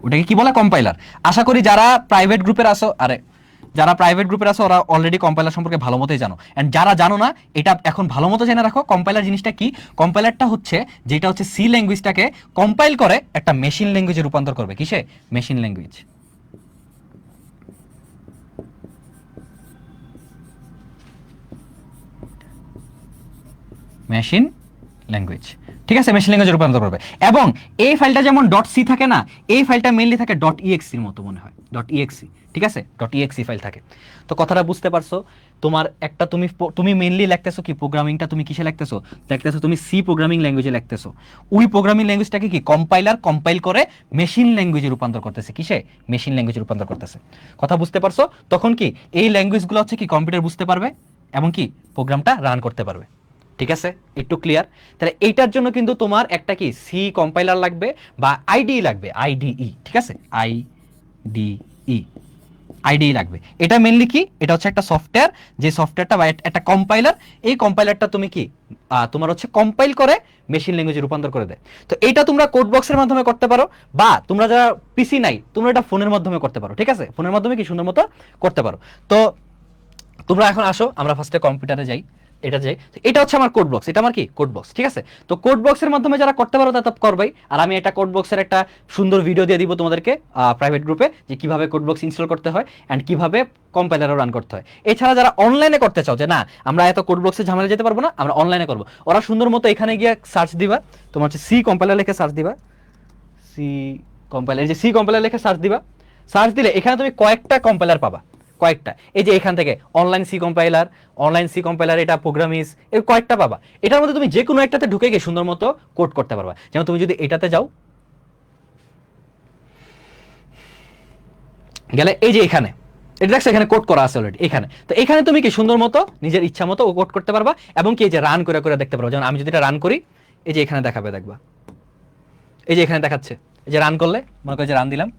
ওটাকে কি বলে? কম্পাইলার। আশা করি যারা প্রাইভেট গ্রুপের আসো, যারা প্রাইভেট গ্রুপের আছে ওরা অলরেডি কম্পাইলার সম্পর্কে ভালো মতোই জানো। এন্ড যারা জানো না এটা এখন ভালো মতো জেনে রাখো, কম্পাইলার জিনিসটা কি। কম্পাইলারটা হচ্ছে যেটা হচ্ছে সি ল্যাঙ্গুয়েজটাকে কম্পাইল করে একটা মেশিন ল্যাঙ্গুয়েজে রূপান্তর করবে। কিসে? Machine language. মেশিন ল্যাঙ্গুয়েজ, ঠিক আছে, মেশিন ল্যাঙ্গুয়েজে রূপান্তর করবে। এবং এই ফাইলটা যেমন ডট সি থাকে না, এই ফাইলটা মেইনলি থাকে ডট ইএক্সির মতো মনে হয়, ডট ইএক্সি, ঠিক আছে, ডট ইএক্সি ফাইল থাকে। তো কথাটা বুঝতে পারছো? তোমার একটা তুমি মেইনলি লিখতেছো কি প্রোগ্রামিংটা, তুমি কিসে লিখতেছো? লিখতেছো তুমি সি প্রোগ্রামিং ল্যাঙ্গুয়েজে লিখতেছো। ওই প্রোগ্রামিং ল্যাঙ্গুয়েজটাকে কি কম্পাইলার কম্পাইল করে মেশিন ল্যাঙ্গুয়েজে রূপান্তর করতেছে। কিসে? মেশিন ল্যাঙ্গুয়েজে রূপান্তর করতেছে। কথা বুঝতে পারছো? তখন কি এই ল্যাঙ্গুয়েজগুলো হচ্ছে কি কম্পিউটার বুঝতে পারবে এবং কি প্রোগ্রামটা রান করতে পারবে। ঠিক আছে, একটু ক্লিয়ার? তাহলে এইটার জন্য কিন্তু তোমার একটা কি সি কম্পাইলার লাগবে বা আইডিই লাগবে, আইডিই, ঠিক আছে, আইডিই, আইডিই লাগবে। এটা মেইনলি কি, এটা হচ্ছে একটা সফটওয়্যার, যে সফটওয়্যারটা বা একটা কম্পাইলার, এই কম্পাইলারটা তুমি কি তোমার হচ্ছে কম্পাইল করে মেশিন ল্যাঙ্গুয়েজে রূপান্তর করে দেয়। তো এইটা তোমরা কোড বক্সের মাধ্যমে করতে পারো, বা তোমরা যারা পিসি নাই তোমরা এটা ফোনের মাধ্যমে করতে পারো। ঠিক আছে, ফোনের মাধ্যমে কি সুন্দর মতো করতে পারো। তো তোমরা এখন আসো, আমরা ফার্স্টে কম্পিউটারে যাই। এটা হচ্ছে আমার কোড বক্স, এটা আমার কি কোড বক্স, ঠিক আছে। তো কোড বক্সের মাধ্যমে যারা করতে পারো তারা করবেই। আর আমি এটা কোড বক্সের একটা সুন্দর ভিডিও দিয়ে দিব তোমাদেরকে প্রাইভেট গ্রুপে, যে কিভাবে কোড বক্স ইনস্টল করতে হয় এন্ড কিভাবে কম্পাইলারও রান করতে হয়। এছাড়া যারা অনলাইনে করতে চাও যে না আমরা এত কোড বক্সে ঝামেলা যেতে পারবো না, আমরা অনলাইনে করবো, ওরা সুন্দর মতো এখানে গিয়ে সার্চ দিবা, তোমার হচ্ছে সি কম্পাইলার লিখে সার্চ দিবা, সি কম্পাইলার, যে সি কম্পাইলার লিখে সার্চ দিবা। সার্চ দিলে এখানে তুমি কয়েকটা কম্পাইলার পাবা, কয়েকটা। এই যে এখান থেকে অনলাইন সি কম্পাইলার, এটা প্রোগ্রামিস, এর কয়েকটা পাবা। এটার মধ্যে তুমি যে কোনো একটাতে ঢুকে গিয়ে সুন্দর মতো কোড করতে পারবা। যেমন তুমি যদি এটাতে যাও, গেলে এই যে এখানে এটা দেখছো, এখানে কোড করা আছে অলরেডি এখানে। তো এখানে তুমি কি সুন্দর মতো নিজের ইচ্ছা মতো কোড করতে পারবা এবং কি এই যে রান করে করে দেখতে পারবা। যেমন আমি যদি এটা রান করি, এই যে এখানে দেখাবে, দেখবা এই যে এখানে দেখাচ্ছে, এই যে রান করলে মনে করো যে রান দিলাম,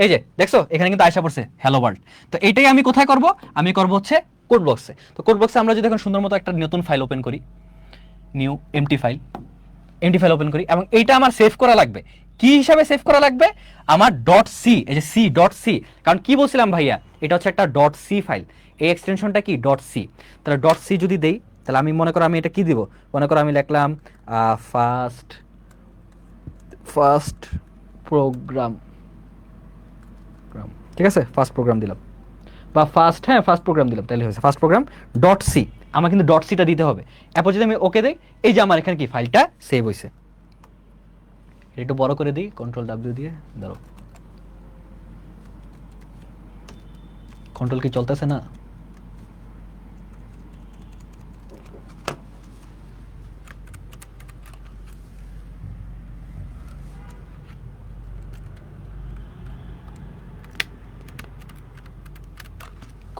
এই যে দেখছো এখানে কিন্তু আয়সা পড়ছে হ্যালো ওয়ার্ল্ড। তো এইটাই আমি কোথায় করব? আমি করব হচ্ছে কোড বক্সে। তো কোড বক্সে আমরা যদি এখন সুন্দর মতো একটা নতুন ফাইল ওপেন করি, নিউ এমটি ফাইল ওপেন করি, এবং এইটা আমার সেভ করা লাগবে। কি হিসাবে সেভ করা লাগবে? আমার ডট সি, এই যে সি ডট সি, কারণ কি বলছিলাম ভাইয়া, এটা হচ্ছে একটা ডট সি ফাইল, এই এক্সটেনশনটা কি ডট সি। তাহলে ডট সি যদি দেই, তাহলে আমি মনে করো আমি এটা কি দিব, মনে করো আমি লিখলাম ফার্স্ট প্রোগ্রাম, ঠিক আছে, ফার্স্ট প্রোগ্রাম দিলাম, বা ফার্স্ট প্রোগ্রাম দিলাম, তাহলে হয়েছে ফার্স্ট প্রোগ্রাম ডট সি। আমার কিন্তু ডট সিটা দিতে হবে। এরপর যদি আমি ওকে দিই, এই যে আমার এখানে কি ফাইলটা সেভ হয়েছে। একটু বড় করে দিই, কন্ট্রোল ডাব্লিউ দিয়ে, ধরো কন্ট্রোল কি চলতেছে না?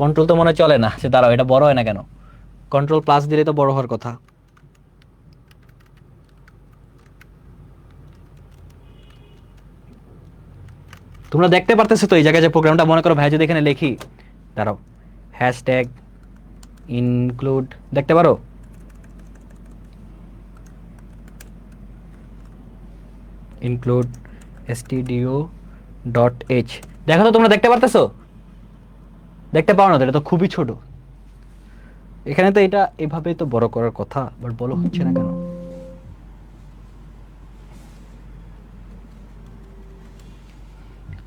কন্ট্রোল তো মনে চলে না, সে দাঁড়াও, এটা বড় হয় না কেন? কন্ট্রোল প্লাস দিলে তো বড় হওয়ার কথা। তোমরা দেখতে পারতেছো তো এই জায়গায় যে প্রোগ্রামটা, মনে করো ভাই যদি এখানে লিখি, দাঁড়াও, হ্যাশট্যাগ ইনক্লুড, দেখতে পারো ইনক্লুড stdio.h, দেখো তো তোমরা দেখতে পারতেছো? দেখতে পাও না তো? এটা তো খুবই ছোট। এখানে তো এটা এভাবে তো বড় করার কথা, বাট বড় হচ্ছে না কেন?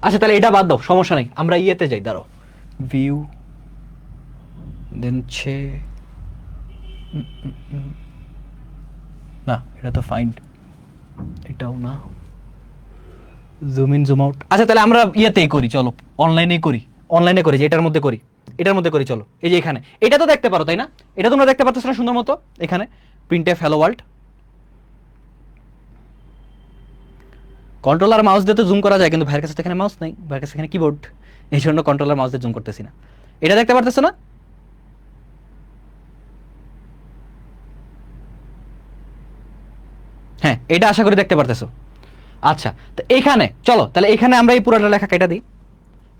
আচ্ছা তাহলে এটা বাদ দাও, সমস্যা নেই, আমরা ইয়েতে যাই, দাঁড়াও, ভিউ দেন হচ্ছে না, এটা তো ফাইন্ড, এটাও না, জুম ইন জুম আউট। আচ্ছা তাহলে আমরা ইয়েতেই করি, চলো অনলাইনেই করি, অনলাইনে করি যে এটার মধ্যে করি, এটার মধ্যে করি, চলো এই যে এখানে, এটা তো দেখতে পারো তাই না, এটা তোমরা দেখতে পাচ্ছ না সুন্দর মতো, এখানে printf hello world. Controller mouse দিয়ে তো জুম করা যায়, কিন্তু ভাইয়ের কাছে তো এখানে মাউস নাই, ভাইয়ের কাছে এখানে কিবোর্ড, এই জন্য কন্ট্রোলার মাউস দিয়ে জুম করতেছি না। এটা দেখতে পারতেছো না? হ্যাঁ এটা আশা করি দেখতে পারতেছো। আচ্ছা তো এখানে চলো তাহলে এখানে আমরা এই পুরোটা লেখা কেটে দিই,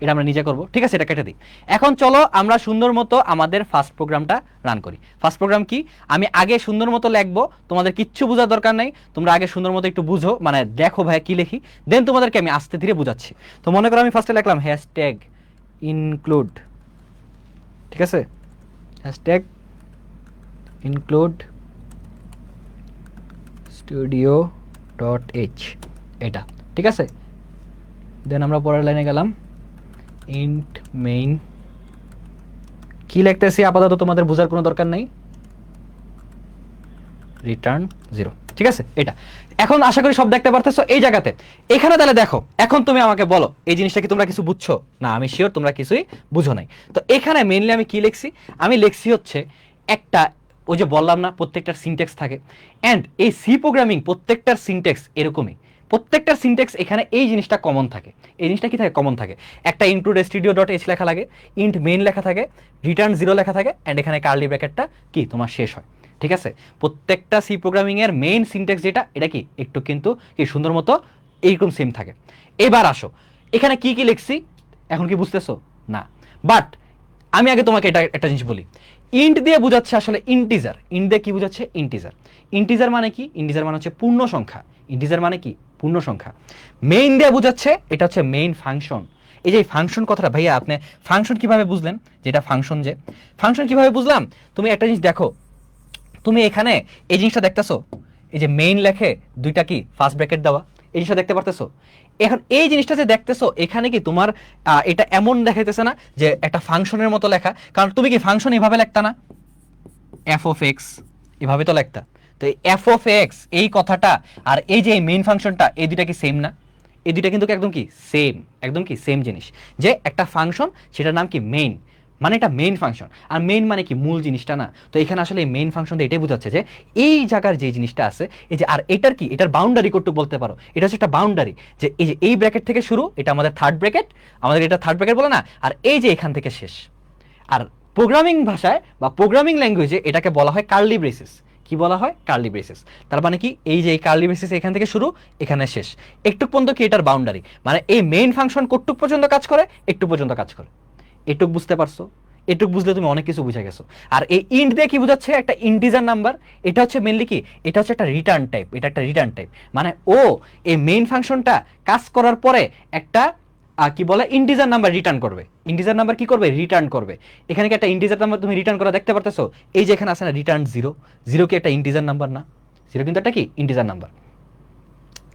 এটা আমরা নিজে করব, ঠিক আছে, এটা কেটে দিই। এখন চলো আমরা সুন্দর মতো আমাদের ফার্স্ট প্রোগ্রামটা রান করি। ফার্স্ট প্রোগ্রাম কি, আমি আগে সুন্দর মতো লিখবো, তোমাদের কিচ্ছু বোঝার দরকার নাই, তোমরা আগে সুন্দর মতো একটু বুঝো, মানে দেখো ভাই কি লিখি, দেন তোমাদেরকে আমি আস্তে ধীরে বুঝাচ্ছি। তো মনে করো আমি ফার্স্টে লিখলাম হ্যাশট্যাগ ইনক্লুড, ঠিক আছে, hashtag include studio dot H, এটা ঠিক আছে। দেন আমরা পরের লাইনে গেলাম, ইন্ট মেইন, কি লিখতেছি আপাতত তোমাদের বোঝার কোনো দরকার নাই, রিটার্ন 0, ঠিক আছে এটা। এখন আশা করি সব দেখতে পারতেছো এই জায়গাতে। এখানে তাহলে দেখো, এখন তুমি আমাকে বলো এই জিনিসটা কি তোমরা কিছু বুঝছো না, আমি শিওর তোমরা কিছুই বুঝো নাই। তো এখানে মেইনলি আমি কি লিখছি, আমি লিখছি হচ্ছে একটা, ওই যে বললাম না প্রত্যেকটার সিনট্যাক্স থাকে, অ্যান্ড এই সি প্রোগ্রামিং প্রত্যেকটার সিনট্যাক্স এরকমই, প্রত্যেকটার সিনট্যাক্স এখানে এই জিনিসটা কমন থাকে। এই জিনিসটা কি থাকে, কমন থাকে, একটা ইনক্লুড স্টুডিও ডট এইচ লেখা লাগে, ইন্ট মেইন লেখা থাকে, রিটার্ন 0 লেখা থাকে, অ্যান্ড এখানে কার্লি ব্র্যাকেটটা কি তোমার শেষ হয়, ঠিক আছে। প্রত্যেকটা সি প্রোগ্রামিং এর মেইন সিনট্যাক্স যেটা, এটা কি একটু কিন্তু কি সুন্দর মতো এইরকম সেম থাকে। এবার আসো এখানে কি কি লিখছি, এখন কি বুঝতেছো না? বাট আমি আগে তোমাকে এটা একটা জিনিস বলি, ইন্ট দিয়ে বোঝাচ্ছে আসলে ইন্টিজার, ইন্ট দিয়ে কি বোঝাচ্ছে, ইন্টিজার। ইন্টিজার মানে কি, ইন্টিজার মানে হচ্ছে পূর্ণ সংখ্যা, ইন্টিজার মানে কি পূর্ণ সংখ্যা। মেইন দিয়ে বোঝাচ্ছে এটা হচ্ছে মেইন ফাংশন। এই যে ফাংশন কথাটা ভাইয়া আপনি ফাংশন কিভাবে বুঝলেন, যেটা ফাংশন, যে ফাংশন কিভাবে বুঝলাম, তুমি একটা জিনিস দেখো, তুমি এখানে এই জিনিসটা দেখতেছো, এই যে মেইন লেখে দুইটা কি ফার্স্ট ব্র্যাকেট দেওয়া, এই জিনিসটা দেখতে পারতেছো। এখন এই জিনিসটা যে দেখতেছো এখানে কি তোমার এটা এমন দেখাইতেছে না যে একটা ফাংশনের মতো লেখা, কারণ তুমি কি ফাংশন এভাবে লেখতা না, এফ অফ এক্স এভাবে তো লেখতা। তো এই এফ অফ এক্স এই কথাটা আর এই যে মেইন ফাংশনটা, এই দুইটা কি সেম না? এই দুইটা কিন্তু একদম কি সেম, একদম কি সেম জিনিস, যে একটা ফাংশন সেটার নাম কি মেইন, মানে এটা মেইন ফাংশন, আর মেইন মানে কি মূল জিনিসটা না। তো এখানে আসলে এই মেইন ফাংশন এটাই বোঝাচ্ছে যে এই জায়গার যে জিনিসটা আছে, এই যে, আর এটার কি, এটার বাউন্ডারি কতটুকু বলতে পারো, এটা হচ্ছে একটা বাউন্ডারি, যে এই যে এই ব্র্যাকেট থেকে শুরু, এটা আমাদের থার্ড ব্র্যাকেট, আমাদের এটা থার্ড ব্র্যাকেট বলে না, আর এই যে এখান থেকে শেষ। আর প্রোগ্রামিং ভাষায় বা প্রোগ্রামিং ল্যাঙ্গুয়েজে এটাকে বলা হয় কার্লি ব্রেসেস। কি বলা হয়, কার্লি ব্রেসেস। তার মানে কি, এই যে এই কার্লি ব্রেসেস এখান থেকে শুরু এখানে শেষ, একটু পর্যন্ত কি এটার বাউন্ডারি, মানে এই মেইন ফাংশন কতটুক পর্যন্ত কাজ করে, একটু পর্যন্ত কাজ করে। এটুক বুঝতে পারছো? এটুক বুঝলে তুমি অনেক কিছু বুঝে গেছো। আর এই ইন্ট দিয়ে কি বোঝাচ্ছে, একটা ইন্টিজার নাম্বার, এটা হচ্ছে মেইনলি কি, এটা হচ্ছে একটা রিটার্ন টাইপ, এটা একটা রিটার্ন টাইপ, মানে ও এই মেইন ফাংশনটা কাজ করার পরে একটা কি বলে ইন্টিজার নাম্বার রিটার্ন করবে। ইন্টিজার নাম্বার কি করবে, রিটার্ন করবে। এখানে কি একটা ইন্টিজার নাম্বার তুমি রিটার্ন করা দেখতে পারতেছো, এই যে এখানে আছে না রিটার্ন 0, 0 কি একটা ইন্টিজার নাম্বার না, 0 কিন্তু একটা কি ইন্টিজার নাম্বার,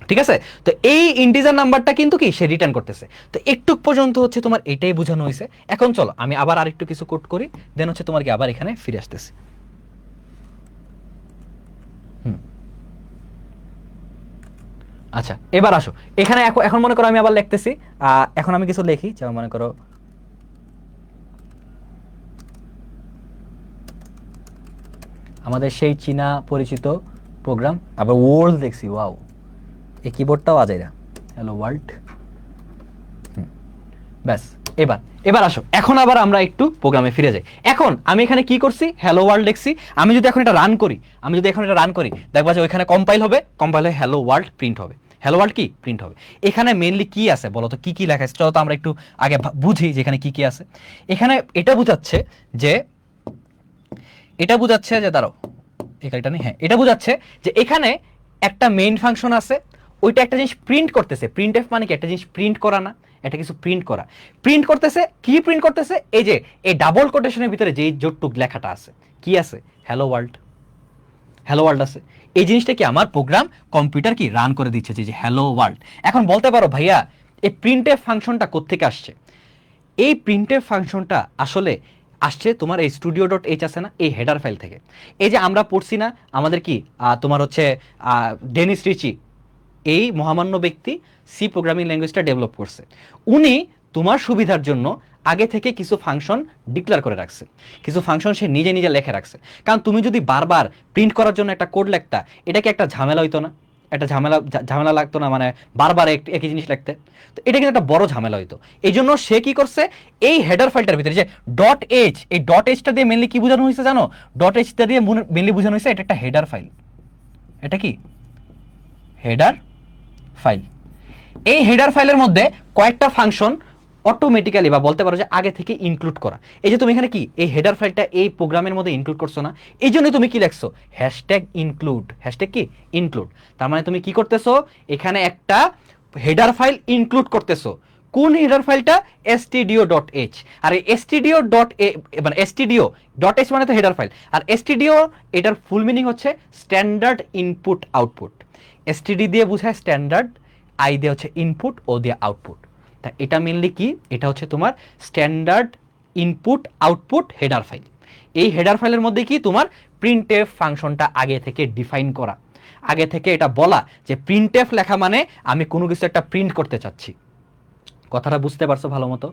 ঠিক আছে। তো এই ইন্টিজার নাম্বারটা কিন্তু কি সে রিটার্ন করতেছে। তো একটু পর্যন্ত হচ্ছে তোমার এটাই বোঝানো হয়েছে। এখন চলো আমি আবার আরেকটু কিছু কোড করি, দেন হচ্ছে তোমার কি আবার এখানে ফিরে আসতেছি। আচ্ছা এবার আসো এখানে, এখন মনে করো আমি আবার লিখতেছি, এখন আমি কিছু লিখি, যেমন মনে করো আমাদের সেই চীনা পরিচিত প্রোগ্রাম, আবার ওয়ার্ল্ড দেখছি, ওয়াও এই কিবোর্ডটাও আজাইরা, হ্যালো ওয়ার্ল্ড। ব্যাস, এবার এবার আসো, এখন আবার আমরা একটু প্রোগ্রামে ফিরে যাই। এখন আমি এখানে কি করছি, হ্যালো ওয়ার্ল্ড লিখছি। আমি যদি এখন এটা রান করি, আমি যদি এখন এটা রান করি, দেখবা যে ওইখানে কম্পাইল হবে, কম্পাইল হয়ে হ্যালো ওয়ার্ল্ড প্রিন্ট হবে, হ্যালো ওয়ার্ল্ড কি প্রিন্ট হবে। এখানে মেইনলি কি আছে বলো তো, কি কি লেখা আছে, চলো তো আমরা একটু আগে বুঝি যে এখানে কি কি আছে। এখানে এটা বোঝাচ্ছে যে, এটা বোঝাচ্ছে যে, দাঁড়াও এটা নেই, হ্যাঁ এটা বোঝাচ্ছে যে এখানে একটা মেইন ফাংশন আছে, ওইটা একটা জিনিস প্রিন্ট করতেছে। প্রিন্ট এফ মানে কি, একটা জিনিস প্রিন্ট করা না, এটা কিছু প্রিন্ট করা। প্রিন্ট করতেছে, কি প্রিন্ট করতেছে, এই যে এই ডাবল কোটেশনের ভিতরে যে যতটুক লেখাটা আছে, কি আছে, হ্যালো ওয়ার্ল্ড, হ্যালো ওয়ার্ল্ড আছে। এই জিনিসটা কি আমার প্রোগ্রাম কম্পিউটার কি রান করে দিচ্ছে, যে হ্যালো ওয়ার্ল্ড। এখন বলতে পারো ভাইয়া এই প্রিন্টএফ ফাংশনটা কোত্থেকে আসছে? এই প্রিন্টএফ ফাংশনটা আসলে আসছে তোমার এই স্টুডিও ডট এইচ আছে না, এই হেডার ফাইল থেকে। এই যে আমরা পড়ছি না আমাদের কি তোমার হচ্ছে ডেনিস রিচি, এই মহামান্য ব্যক্তি সি প্রোগ্রামিং ল্যাঙ্গুয়েজটা ডেভেলপ করছে। উনি তোমার সুবিধার জন্য আগে থেকে কিছু ফাংশন ডিক্লেয়ার করে রাখছে, কিছু ফাংশন সে নিজে নিজে লেখে রাখছে। কারণ তুমি যদি বারবার প্রিন্ট করার জন্য একটা কোড লিখতা, এটা কি একটা ঝামেলা হইতো না? একটা ঝামেলা লাগতো না, মানে বারবার একই জিনিস লিখতে? তো এটা কিন্তু একটা বড় ঝামেলা হইতো। এই জন্য সে কি করছে, এই হেডার ফাইলটার ভিতরে যে ডট এইচ, এই ডট এইচটা দিয়ে মেনলি কি বোঝানো হয়েছে জানো? ডট এইচটা দিয়ে মেনলি বোঝানো হয়েছে এটা একটা হেডার ফাইল। এটা কি হেডার ফাইল। এই হেডার ফাইলের মধ্যে কয়েকটা ফাংশন অটোমেটিক্যালি বা বলতে পারো যে আগে থেকে ইনক্লুড করা। এই যে তুমি এখানে কি এই হেডার ফাইলটা এই প্রোগ্রামের মধ্যে ইনক্লুড করছো না, এই জন্য তুমি কি লিখছো হ্যাশট্যাগ ইনক্লুড, হ্যাশট্যাগ কি ইনক্লুড। তার মানে তুমি কি করতেছো, এখানে একটা হেডার ফাইল ইনক্লুড করতেছো। কোন হেডার ফাইলটা? stdio.h। আর এই মানে stdio.h মানে তো হেডার ফাইল, আর stdio এটার ফুল মিনিং হচ্ছে স্ট্যান্ডার্ড ইনপুট আউটপুট। std দিয়ে বোঝায় স্ট্যান্ডার্ড, আই দিয়ে হচ্ছে ইনপুট, ও দিয়ে আউটপুট। তা এটা মেনলি কি, এটা হচ্ছে তোমার standard input output header file. এই হেডার ফাইলের মধ্যে কি তোমার প্রিন্টএফ ফাংশনটা আগে থেকে ডিফাইন করা, আগে থেকে এটা বলা যে প্রিন্টএফ লেখা মানে আমি কোনো কিছু একটা প্রিন্ট করতে চাচ্ছি। কথাটা বুঝতে পারছো ভালো মতো?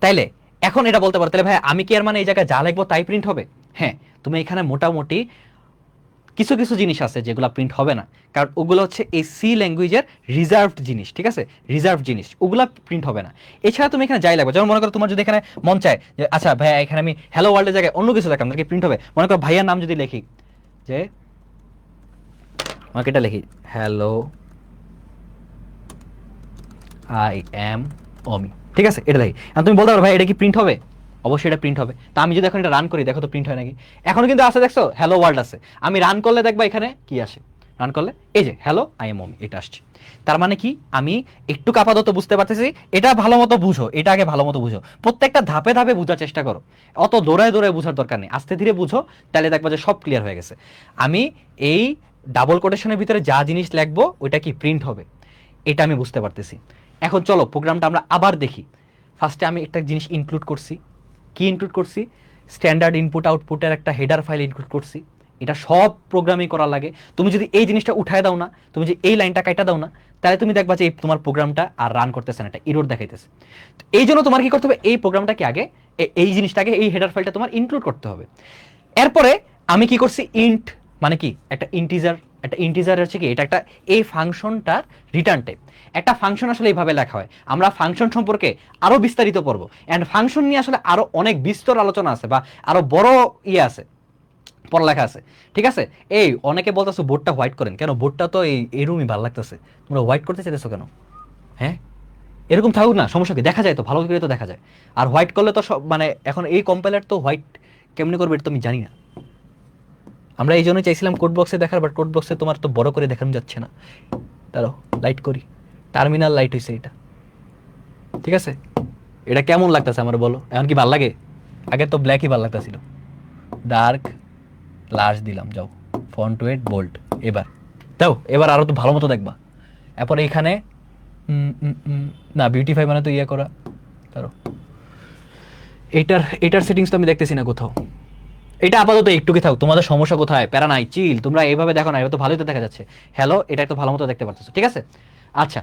তাইলে এখন এটা বলতে পারো তাহলে ভাই আমি কি আর মানে এই জায়গায় যা লিখবো তাই প্রিন্ট হবে? হ্যাঁ, তুমি এখানে মোটামুটি কিছু কিছু জিনিস আছে যেগুলো প্রিন্ট হবে না, কারণ ওগুলো হচ্ছে এই সি ল্যাঙ্গুয়েজের রিজার্ভড জিনিস, ঠিক আছে? রিজার্ভ জিনিস, ওগুলো প্রিন্ট হবে না। এছাড়া তুমি এখানে যাই লাগবে, যেমন মনে করো তোমার যদি এখানে মন চায় যে আচ্ছা ভাইয়া এখানে আমি হ্যালো ওয়ার্ল্ডের জায়গায় অন্য কিছু লিখলাম, তাহলে কি প্রিন্ট হবে? মনে করো ভাইয়ার নাম যদি লিখি, যে আমাকে এটা লিখি হ্যালো আই এম অমি, ঠিক আছে? এটা লিখি, আর তুমি বলতে পারো ভাই এটা কি প্রিন্ট হবে? অবশ্যই এটা প্রিন্ট হবে। তা আমি যদি এখন এটা রান করি, দেখো তো প্রিন্ট হয় নাকি? এখনো কিন্তু আছে, দেখছো হ্যালো ওয়ার্ল্ড আছে। আমি রান করলে দেখবা এখানে কি আসে, রান করলে এই যে হ্যালো আই এম অমি এটা আসছে। তার মানে কি, আমি একটু আপাতত বুঝতে পারতেছি। এটা ভালো মতো বুঝো, এটা আগে ভালো মতো বুঝো, প্রত্যেকটা ধাপে ধাপে বোঝার চেষ্টা করো। অত দৌড়ায় দৌড়ায় বোঝার দরকার নেই, আস্তে ধীরে বুঝো, তাহলে দেখবা যে সব ক্লিয়ার হয়ে গেছে। আমি এই ডাবল কোটেশনের ভিতরে যা জিনিস লিখবো ওইটা কি প্রিন্ট হবে, এটা আমি বুঝতে পারতেছি। এখন চলো প্রোগ্রামটা আমরা আবার দেখি। ফার্স্টে আমি একটা জিনিস ইনক্লুড করছি। কি ইনক্লুড করছি? স্ট্যান্ডার্ড ইনপুট আউটপুটের একটা হেডার ফাইল ইনক্লুড করছি। এটা সব প্রোগ্রামিং করা লাগে। তুমি যদি এই জিনিসটা উঠায় দাও না, তুমি যে এই লাইনটা কাটা দাও না, তাহলে তুমি দেখবা যে এই তোমার প্রোগ্রামটা আর রান করতেছে না, এটা এরর দেখাইতেছে। এই জন্য তোমার কি করতে হবে, এই প্রোগ্রামটাকে আগে এই জিনিসটাকে এই হেডার ফাইলটা তোমার ইনক্লুড করতে হবে। এরপরে আমি কি করছি, ইন্ট মানে কি একটা ইন্টিজার, একটা ইন্টিজার হচ্ছে কি এটা একটা এই ফাংশনটার রিটার্ন টাইপ। একটা ফাংশন আসলে এইভাবে লেখা হয়। আমরা ফাংশন সম্পর্কে আরো বিস্তারিত পড়বো, এন্ড ফাংশন নিয়ে আসলে আরো অনেক বিস্তর আলোচনা আছে বা আরো বড় ইয়ে আছে, পড়ালেখা আছে, ঠিক আছে? এই অনেকে বলতেছো বোর্ডটা হোয়াইট করেন কেন? বোর্ডটা তো এই রুমই ভালো লাগতেছে, তোমরা হোয়াইট করতে চাইতেছো কেন? হ্যাঁ, এরকম থাকুক না, সমস্যা কি? দেখা যায় তো, ভালো করে তো দেখা যায়। আর হোয়াইট করলে তো সব মানে এখন এই কম্পাইলার তো হোয়াইট কেমনি করবে এটা তো আমি জানি না। আমরা এই জন্য চাইছিলাম কোড বক্সে দেখার, বাট কোড বক্সে তোমার তো বড় করে দেখানো যাচ্ছে না। দাঁড়াও লাইট করি, টার্মিনাল লাইট হয়েছে এটা, ঠিক আছে? এটা কেমন লাগতেছে আমার বলো, এখন কি ভাল লাগে? আগে তো ব্ল্যাকই ভাল লাগতেছিল। ডার্ক লার্জ দিলাম, যাও ফন্ট ওয়েট বোল্ড, এবার দাও, এবার আরো তো ভালো মতো দেখবা। এরপর এখানে না বিউটিফাই মানে তো ইয়ে করা, ধরো এটার সেটিংস তো আমি দেখতেছি না কোথাও। এটা আপাতত একটুকি থাক, তোমাদের সমস্যা কোথায়? প্যারা নাই, চিল, তোমরা এইভাবে দেখো না, এবার তো ভালোই তো দেখা যাচ্ছে। হ্যালো, এটা একটু ভালো মতো দেখতে পারতেছো, ঠিক আছে? আচ্ছা,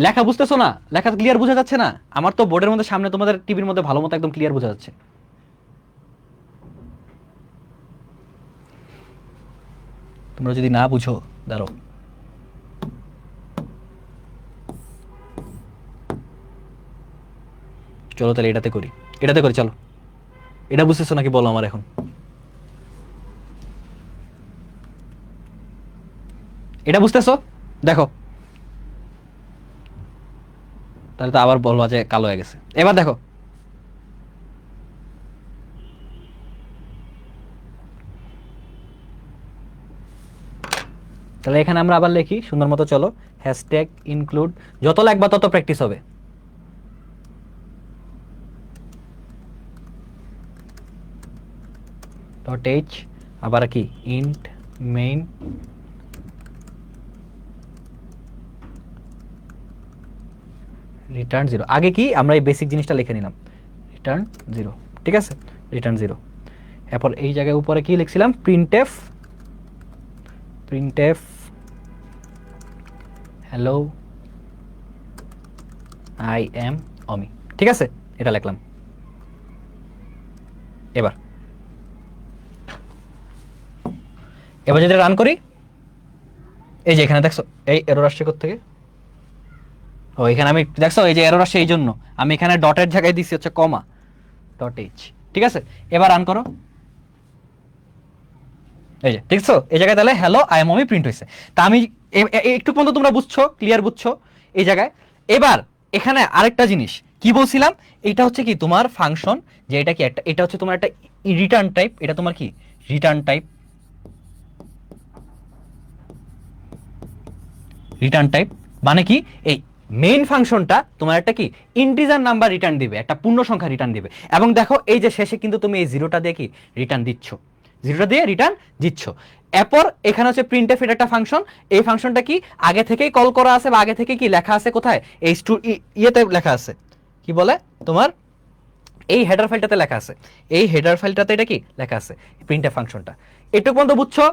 লেখা বুঝতেছো না? লেখা ক্লিয়ার বোঝা যাচ্ছে না? আমার তো বোর্ডের মধ্যে সামনে, তোমাদের টিভির মধ্যে ভালো মতো একদম ক্লিয়ার বোঝা যাচ্ছে। তোমরা যদি না বুঝো, দাঁড়ো, চলো তাহলে এটাতে করি, এটাতে করি, চলো। এটা বুঝতেছো নাকি বলো আমার এখন? এটা বুঝতেছো? দেখো, তাহলে তো আবার বলবা যে কালো হয়ে গেছে। এবার দেখো, তাহলে এখানে আমরা আবার লিখি সুন্দর মতো, চলো হ্যাশট্যাগ ইনক্লুড, যত লাগবা তত প্র্যাকটিস হবে। ডট এইচ, আবার কি ইন্ট মেইন রিটার্ন 0 আগে কি আমরা এই বেসিক জিনিসটা লিখে নিলাম, রিটার্ন 0, ঠিক আছে, রিটার্ন 0। এরপর এই জায়গায় উপরে কি লিখছিলাম, প্রিন্টএফ হ্যালো আই এম অমি, ঠিক আছে, এটা লিখলাম। এবার যদি রান করি, এই যে এখানে দেখছো এই এরর আসছে থেকে, ও এখানে আমি দেখছো এই যে এরর আসছে, এই জন্য আমি এখানে ডটের জায়গায় দিচ্ছি হচ্ছে কমা .h, ঠিক আছে। এবার রান করো, এই যে দেখছো এই জায়গায় তাহলে hello I am Omi print হয়েছে। তা আমি একটু পর্যন্ত তোমরা বুঝছো, ক্লিয়ার বুঝছো এই জায়গায়। এবার এখানে আরেকটা জিনিস কি বলছিলাম, এটা হচ্ছে কি তোমার ফাংশন, যে এটা কি একটা, এটা হচ্ছে তোমার একটা রিটার্ন টাইপ, এটা তোমার কি রিটার্ন টাইপ, মানে কি এই মেইন ফাংশনটা তোমার একটা কি ইন্টিজার নাম্বার রিটার্ন দিবে, একটা পূর্ণ সংখ্যা রিটার্ন দিবে। এবং দেখো এই যে শেষে কিন্তু তুমি এই জিরোটা দিয়ে কি রিটার্ন দিচ্ছ, জিরোটা দিয়ে রিটার্ন দিচ্ছ। এরপর এখানে হচ্ছে প্রিন্টএফ, এটা একটা ফাংশন, এই ফাংশনটা কি আগে থেকেই কল করা আছে বা আগে থেকে কি লেখা আছে, কোথায় এই ইয়েতে লেখা আছে, কি বলে তোমার এই হেডার ফাইলটাতে লেখা আছে, এই হেডার ফাইলটাতে এটা কি লেখা আছে প্রিন্টএফ ফাংশনটা। একটু পর্যন্ত বুঝছো?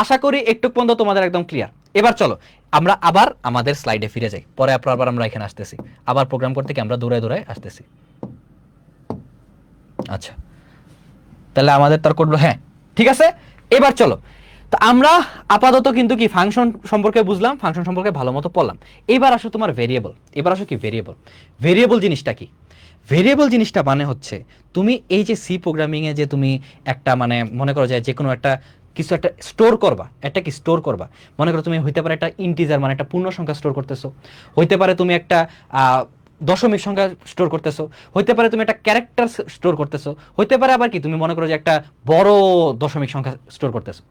আশা করি একটু পর্যন্ত তোমাদের একদম ক্লিয়ার। এবার চলো আমরা আবার আমাদের স্লাইডে ফিরে যাই, পরে আবার আমরা এখানে আসতেছি, আবার প্রোগ্রাম করতে কি আমরা দৌড়ায় দৌড়ায় আসতেছি। আচ্ছা তাহলে আমাদের তার করবো, হ্যাঁ ঠিক আছে। এবার চলো, তো আমরা আপাতত কিন্তু কি ফাংশন সম্পর্কে বুঝলাম, ফাংশন সম্পর্কে ভালো মতো পড়লাম। এবার আসো তোমার ভেরিয়েবল, এবার আসো কি ভেরিয়েবল জিনিসটা কি? ভেরিয়েবল জিনিসটা মানে হচ্ছে তুমি এই যে সি প্রোগ্রামিং এ যে তুমি একটা মানে মনে করো যে কোনো একটা কিছু একটা স্টোর করবা, একটা কি স্টোর করবা, মনে করো তুমি হইতে পারে একটা ইন্টিজার মানে একটা পূর্ণ সংখ্যা স্টোর করতেছো, হইতে পারে তুমি একটা দশমিক সংখ্যা স্টোর করতেছো, হইতে পারে তুমি একটা ক্যারেক্টার স্টোর করতেছো, হইতে পারে আবার কি তুমি মনে করো যে একটা বড় দশমিক সংখ্যা স্টোর করতেছো।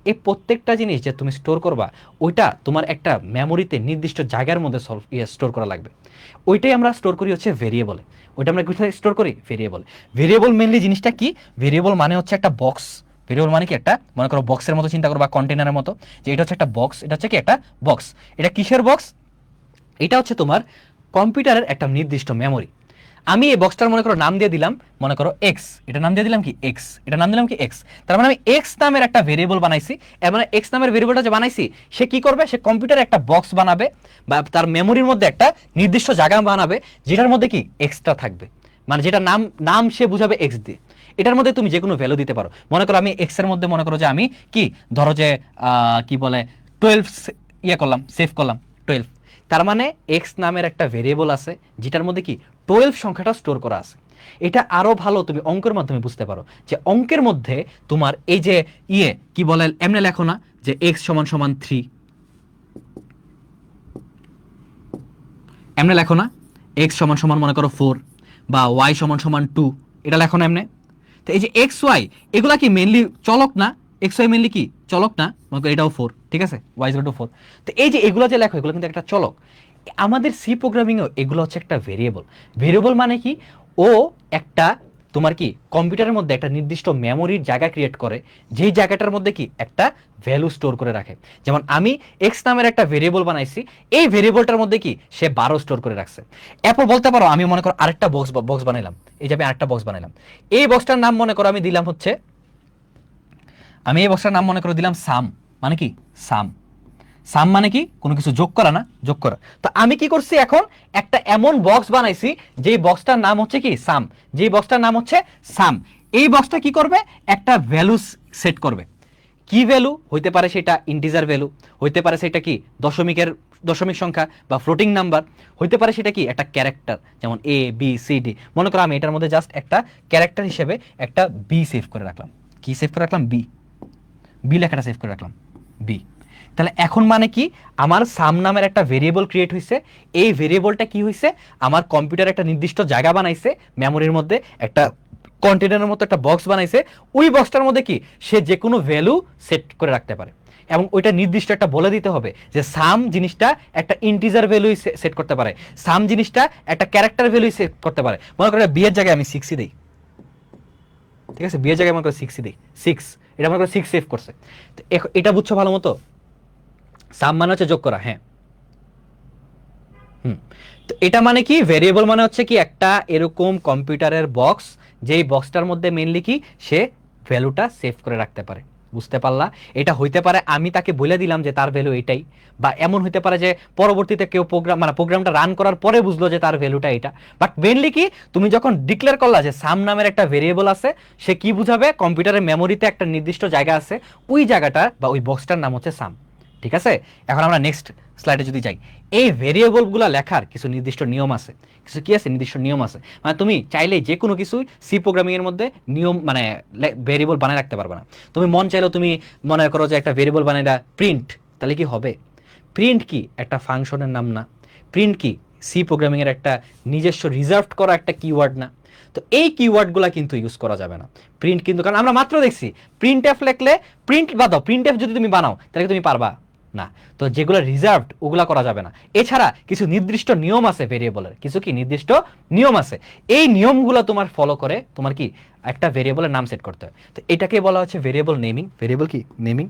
এই প্রত্যেকটা জিনিস যে তুমি স্টোর করবা, ওইটা তোমার একটা মেমোরিতে নির্দিষ্ট জায়গার মধ্যে স্টোর করা লাগবে। ওইটাই আমরা স্টোর করি হচ্ছে ভেরিয়েবলে। ওইটা আমরা কোথায় স্টোর করি? ভেরিয়েবল। ভেরিয়েবল মেনলি জিনিসটা কি? ভেরিয়েবল মানে হচ্ছে একটা বক্স। ভেরিয়েবল মানে কি একটা মনে করো বক্সের মতো চিন্তা করো বা কন্টেনারের মতো, যে এটা হচ্ছে একটা বক্স, এটা হচ্ছে কি একটা বক্স। এটা কিসের বক্স? এটা হচ্ছে তোমার কম্পিউটারের একটা নির্দিষ্ট মেমোরি। আমি এই বক্সটার মনে করো নাম দিয়ে দিলাম মনে করো এক্স, এটা নাম দিয়ে দিলাম কি এক্স, এটা নাম দিলাম কি এক্স। তার মানে আমি এক্স নামের একটা ভেরিয়েবল বানাইছি, এবং এক্স নামের ভেরিয়েবলটা যে বানাইছি সে কি করবে, সে কম্পিউটারে একটা বক্স বানাবে বা তার মেমোরির মধ্যে একটা নির্দিষ্ট জায়গা বানাবে যেটার মধ্যে কি এক্সটা থাকবে, মানে যেটা নাম সে বুঝাবে এক্স দিয়ে। এটার মধ্যে তুমি যে কোনো ভ্যালু দিতে পারো। মনে করো আমি এক্স এর মধ্যে মনে করো যে আমি কি ধরো যে কি বলে 12 ইয়ে করলাম, সেভ করলাম 12। তার মানে এক্স নামের একটা ভেরিয়েবল আছে যেটার মধ্যে কি 12 সংখ্যাটা স্টোর করা আছে। এটা আরো ভালো তুমি অঙ্কের মাধ্যমে বুঝতে পারো, যে অঙ্কের মধ্যে তোমার এই যে কি বলে এমনি লেখো না যে এক্স সমান সমান 3, এমনি লেখো না এক্স সমান সমান মনে করো 4 বা ওয়াই সমান সমান 2, এটা লেখো না এমনি। তো এই যে এক্স ওয়াই এগুলা কি মেনলি চলক না? এক্স ওয়াই মেনলি কি চলক না? মনে করো এটাও 4, ঠিক আছে, ওয়াই ইজ টু 4। তো এই যে এগুলো যে লেখো এগুলো কিন্তু একটা চলক। আমাদের সি প্রোগ্রামিংও এগুলো হচ্ছে একটা ভেরিয়েবল। ভেরিয়েবল মানে কি, ও একটা তোমার কি কম্পিউটারের মধ্যে একটা নির্দিষ্ট মেমোরির জায়গা ক্রিয়েট করে, যেই জায়গাটার মধ্যে কি একটা ভ্যালু স্টোর করে রাখে। যেমন আমি এক্স নামের একটা ভেরিয়েবল বানাইছি, এই ভেরিয়েবলটার মধ্যে কি সে 12 স্টোর করে রাখছে। এরপর বলতে পারো আমি মনে করো আরেকটা বক্স বানাইলাম, এই যে আমি আরেকটা বক্স বানাইলাম, এই বক্সটার নাম মনে করো আমি দিলাম হচ্ছে, আমি এই বক্সটার নাম মনে করে দিলাম সাম। মানে কি সাম, সাম মানে কি কোনো কিছু যোগ করা না, যোগ করা। তো আমি কি করছি এখন একটা এমন বক্স বানাইছি যেই বক্সটার নাম হচ্ছে কি সাম, যেই বক্সটার নাম হচ্ছে সাম। এই বক্সটা কি করবে, একটা ভ্যালু সেট করবে। কি ভ্যালু হইতে পারে, সেটা ইন্টিজার ভ্যালু হইতে পারে, সেটা কি দশমিক সংখ্যা বা ফ্লোটিং নাম্বার হইতে পারে, সেটা কি একটা ক্যারেক্টার, যেমন এ বি সি ডি। মনে করো আমি এটার মধ্যে জাস্ট একটা ক্যারেক্টার হিসেবে একটা বি সেভ করে রাখলাম। কি সেভ করে রাখলাম? বি লেখাটা সেভ করে রাখলাম, বি। তাহলে এখন মানে কি, আমার সাম নামের একটা ভেরিয়েবল ক্রিয়েট হয়েছে। এই ভেরিয়েবলটা কি হয়েছে, আমার কম্পিউটার একটা নির্দিষ্ট জায়গা বানাইছে মেমোরির মধ্যে, একটা কন্টেনারের মতো একটা বক্স বানাইছে। ওই বক্সটার মধ্যে কি সে যে কোনো ভ্যালু সেট করে রাখতে পারে, এবং ওইটা নির্দিষ্ট একটা বলে দিতে হবে যে সাম জিনিসটা একটা ইন্টিজার ভ্যালু সেট করতে পারে, সাম জিনিসটা একটা ক্যারেক্টার ভ্যালু সেট করতে পারে। মনে করো বি এর জায়গায় আমি 6 দিই, ঠিক আছে, বি এর জায়গায় মনে করো 6 দিই, 6, এটা মনে করো 6 সেভ করছে। তো এটা বুঝছো ভালো মতো? সাম মানে হচ্ছে যোগ করা, হ্যাঁ। হুম, তো এটা মানে কি ভেরিয়েবল মানে হচ্ছে কি একটা এরকম কম্পিউটারের বক্স, যেই বক্সটার মধ্যে মেইনলি কি সে ভ্যালুটা সেভ করে রাখতে পারে। বুঝতে পারলা? এটা হইতে পারে আমি তাকে বলে দিলাম যে তার ভ্যালু এটাই, বা এমন হইতে পারে যে পরবর্তীতে কেউ প্রোগ্রামটা রান করার পরে বুঝলো যে তার ভ্যালুটা এটা। বাট মেইনলি কি তুমি যখন ডিক্লেয়ার করলা যে সাম নামের একটা ভেরিয়েবল আছে, সে কি বুঝাবে, কম্পিউটারের মেমোরিতে একটা নির্দিষ্ট জায়গা আছে, ওই জায়গাটা বা ওই বক্সটার নাম হচ্ছে সাম। ঠিক আছে, এখন আমরা নেক্সট স্লাইডে যদি যাই, এই ভেরিয়েবলগুলো লেখার কিছু নির্দিষ্ট নিয়ম আছে। কিছু কি আছে, নির্দিষ্ট নিয়ম আছে। মানে তুমি চাইলেই যে কোনো কিছুই সি প্রোগ্রামিং এর মধ্যে নিয়ম মানে ভেরিয়েবল বানায় রাখতে পারবে না। তুমি মন চাইলেও তুমি মনে করো যে একটা ভেরিয়েবল বানাই প্রিন্ট, তাহলে কি হবে? প্রিন্ট কি একটা ফাংশনের নাম না? প্রিন্ট কি সি প্রোগ্রামিং এর একটা নিজস্ব রিজার্ভড করা একটা কিওয়ার্ড না? তো এই কিওয়ার্ডগুলো কিন্তু ইউজ করা যাবে না। প্রিন্ট কিন্তু, কারণ আমরা মাত্র দেখছি প্রিন্ট এফ লেখলে, প্রিন্ট বাদ দাও, প্রিন্ট এফ যদি তুমি বানাও তাহলে তুমি পারবা না। তো যেগুলো রিজার্ভড ওগুলা করা যাবে না। এছাড়া কিছু নির্দিষ্ট নিয়ম আছে ভেরিয়েবলের, কিছু কি নির্দিষ্ট নিয়ম আছে, এই নিয়মগুলো তোমার ফলো করে তোমার কি একটা ভেরিয়েবলের নাম সেট করতে হয়। তো এটাকে বলা হচ্ছে ভেরিয়েবল নেমিং। ভেরিয়েবল কি নেমিং,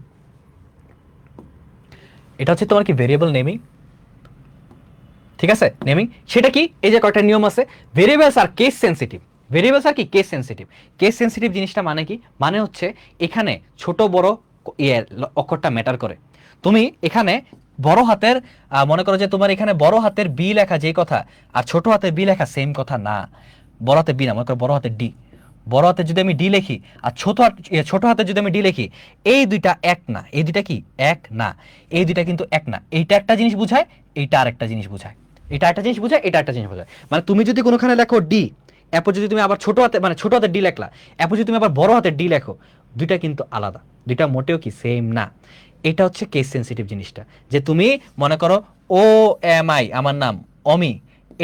এটা হচ্ছে তোমার কি ভেরিয়েবল নেমিং। ঠিক আছে, নেমিং সেটা কি, এই যে কয়েকটা নিয়ম আছে। ভেরিয়েবলস আর কেস সেনসিটিভ। ভেরিয়েবলস আর কি কেস সেনসিটিভ। কেস সেনসিটিভ জিনিসটা মানে কি, মানে হচ্ছে এখানে ছোট বড় অক্ষরটা ম্যাটার করে। তুমি এখানে বড় হাতের মনে করো যে তোমার এখানে বড় হাতের বি লেখা যেই কথা, আর ছোট হাতের বি লেখা সেম কথা না। বড় হাতের বি না, মনে করো বড় হাতের ডি। বড় হাতে যদি আমি ডি লিখি আর ছোট হাতে যদি আমি ডি লিখি, এই দুইটা এক না। এই দুইটা কি এক না, এই দুইটা কিন্তু এক না। এইটা একটা জিনিস বুঝায়, এইটা আরেকটা জিনিস বুঝায়। এটা একটা জিনিস বোঝায়, এটা একটা জিনিস বোঝায়। মানে তুমি যদি কোনোখানে লেখো ডি, এরপর যদি তুমি আবার ছোট হাতে মানে ছোট হাতের ডি লেখলা, এরপর যদি তুমি আবার বড় হাতের ডি লেখো, দুইটা কিন্তু আলাদা, দুইটা মোটেও কি সেম না। এটা হচ্ছে কেস সেনসিটিভ জিনিসটা। যে তুমি মনে করো ও এম আই, আমার নাম অমি,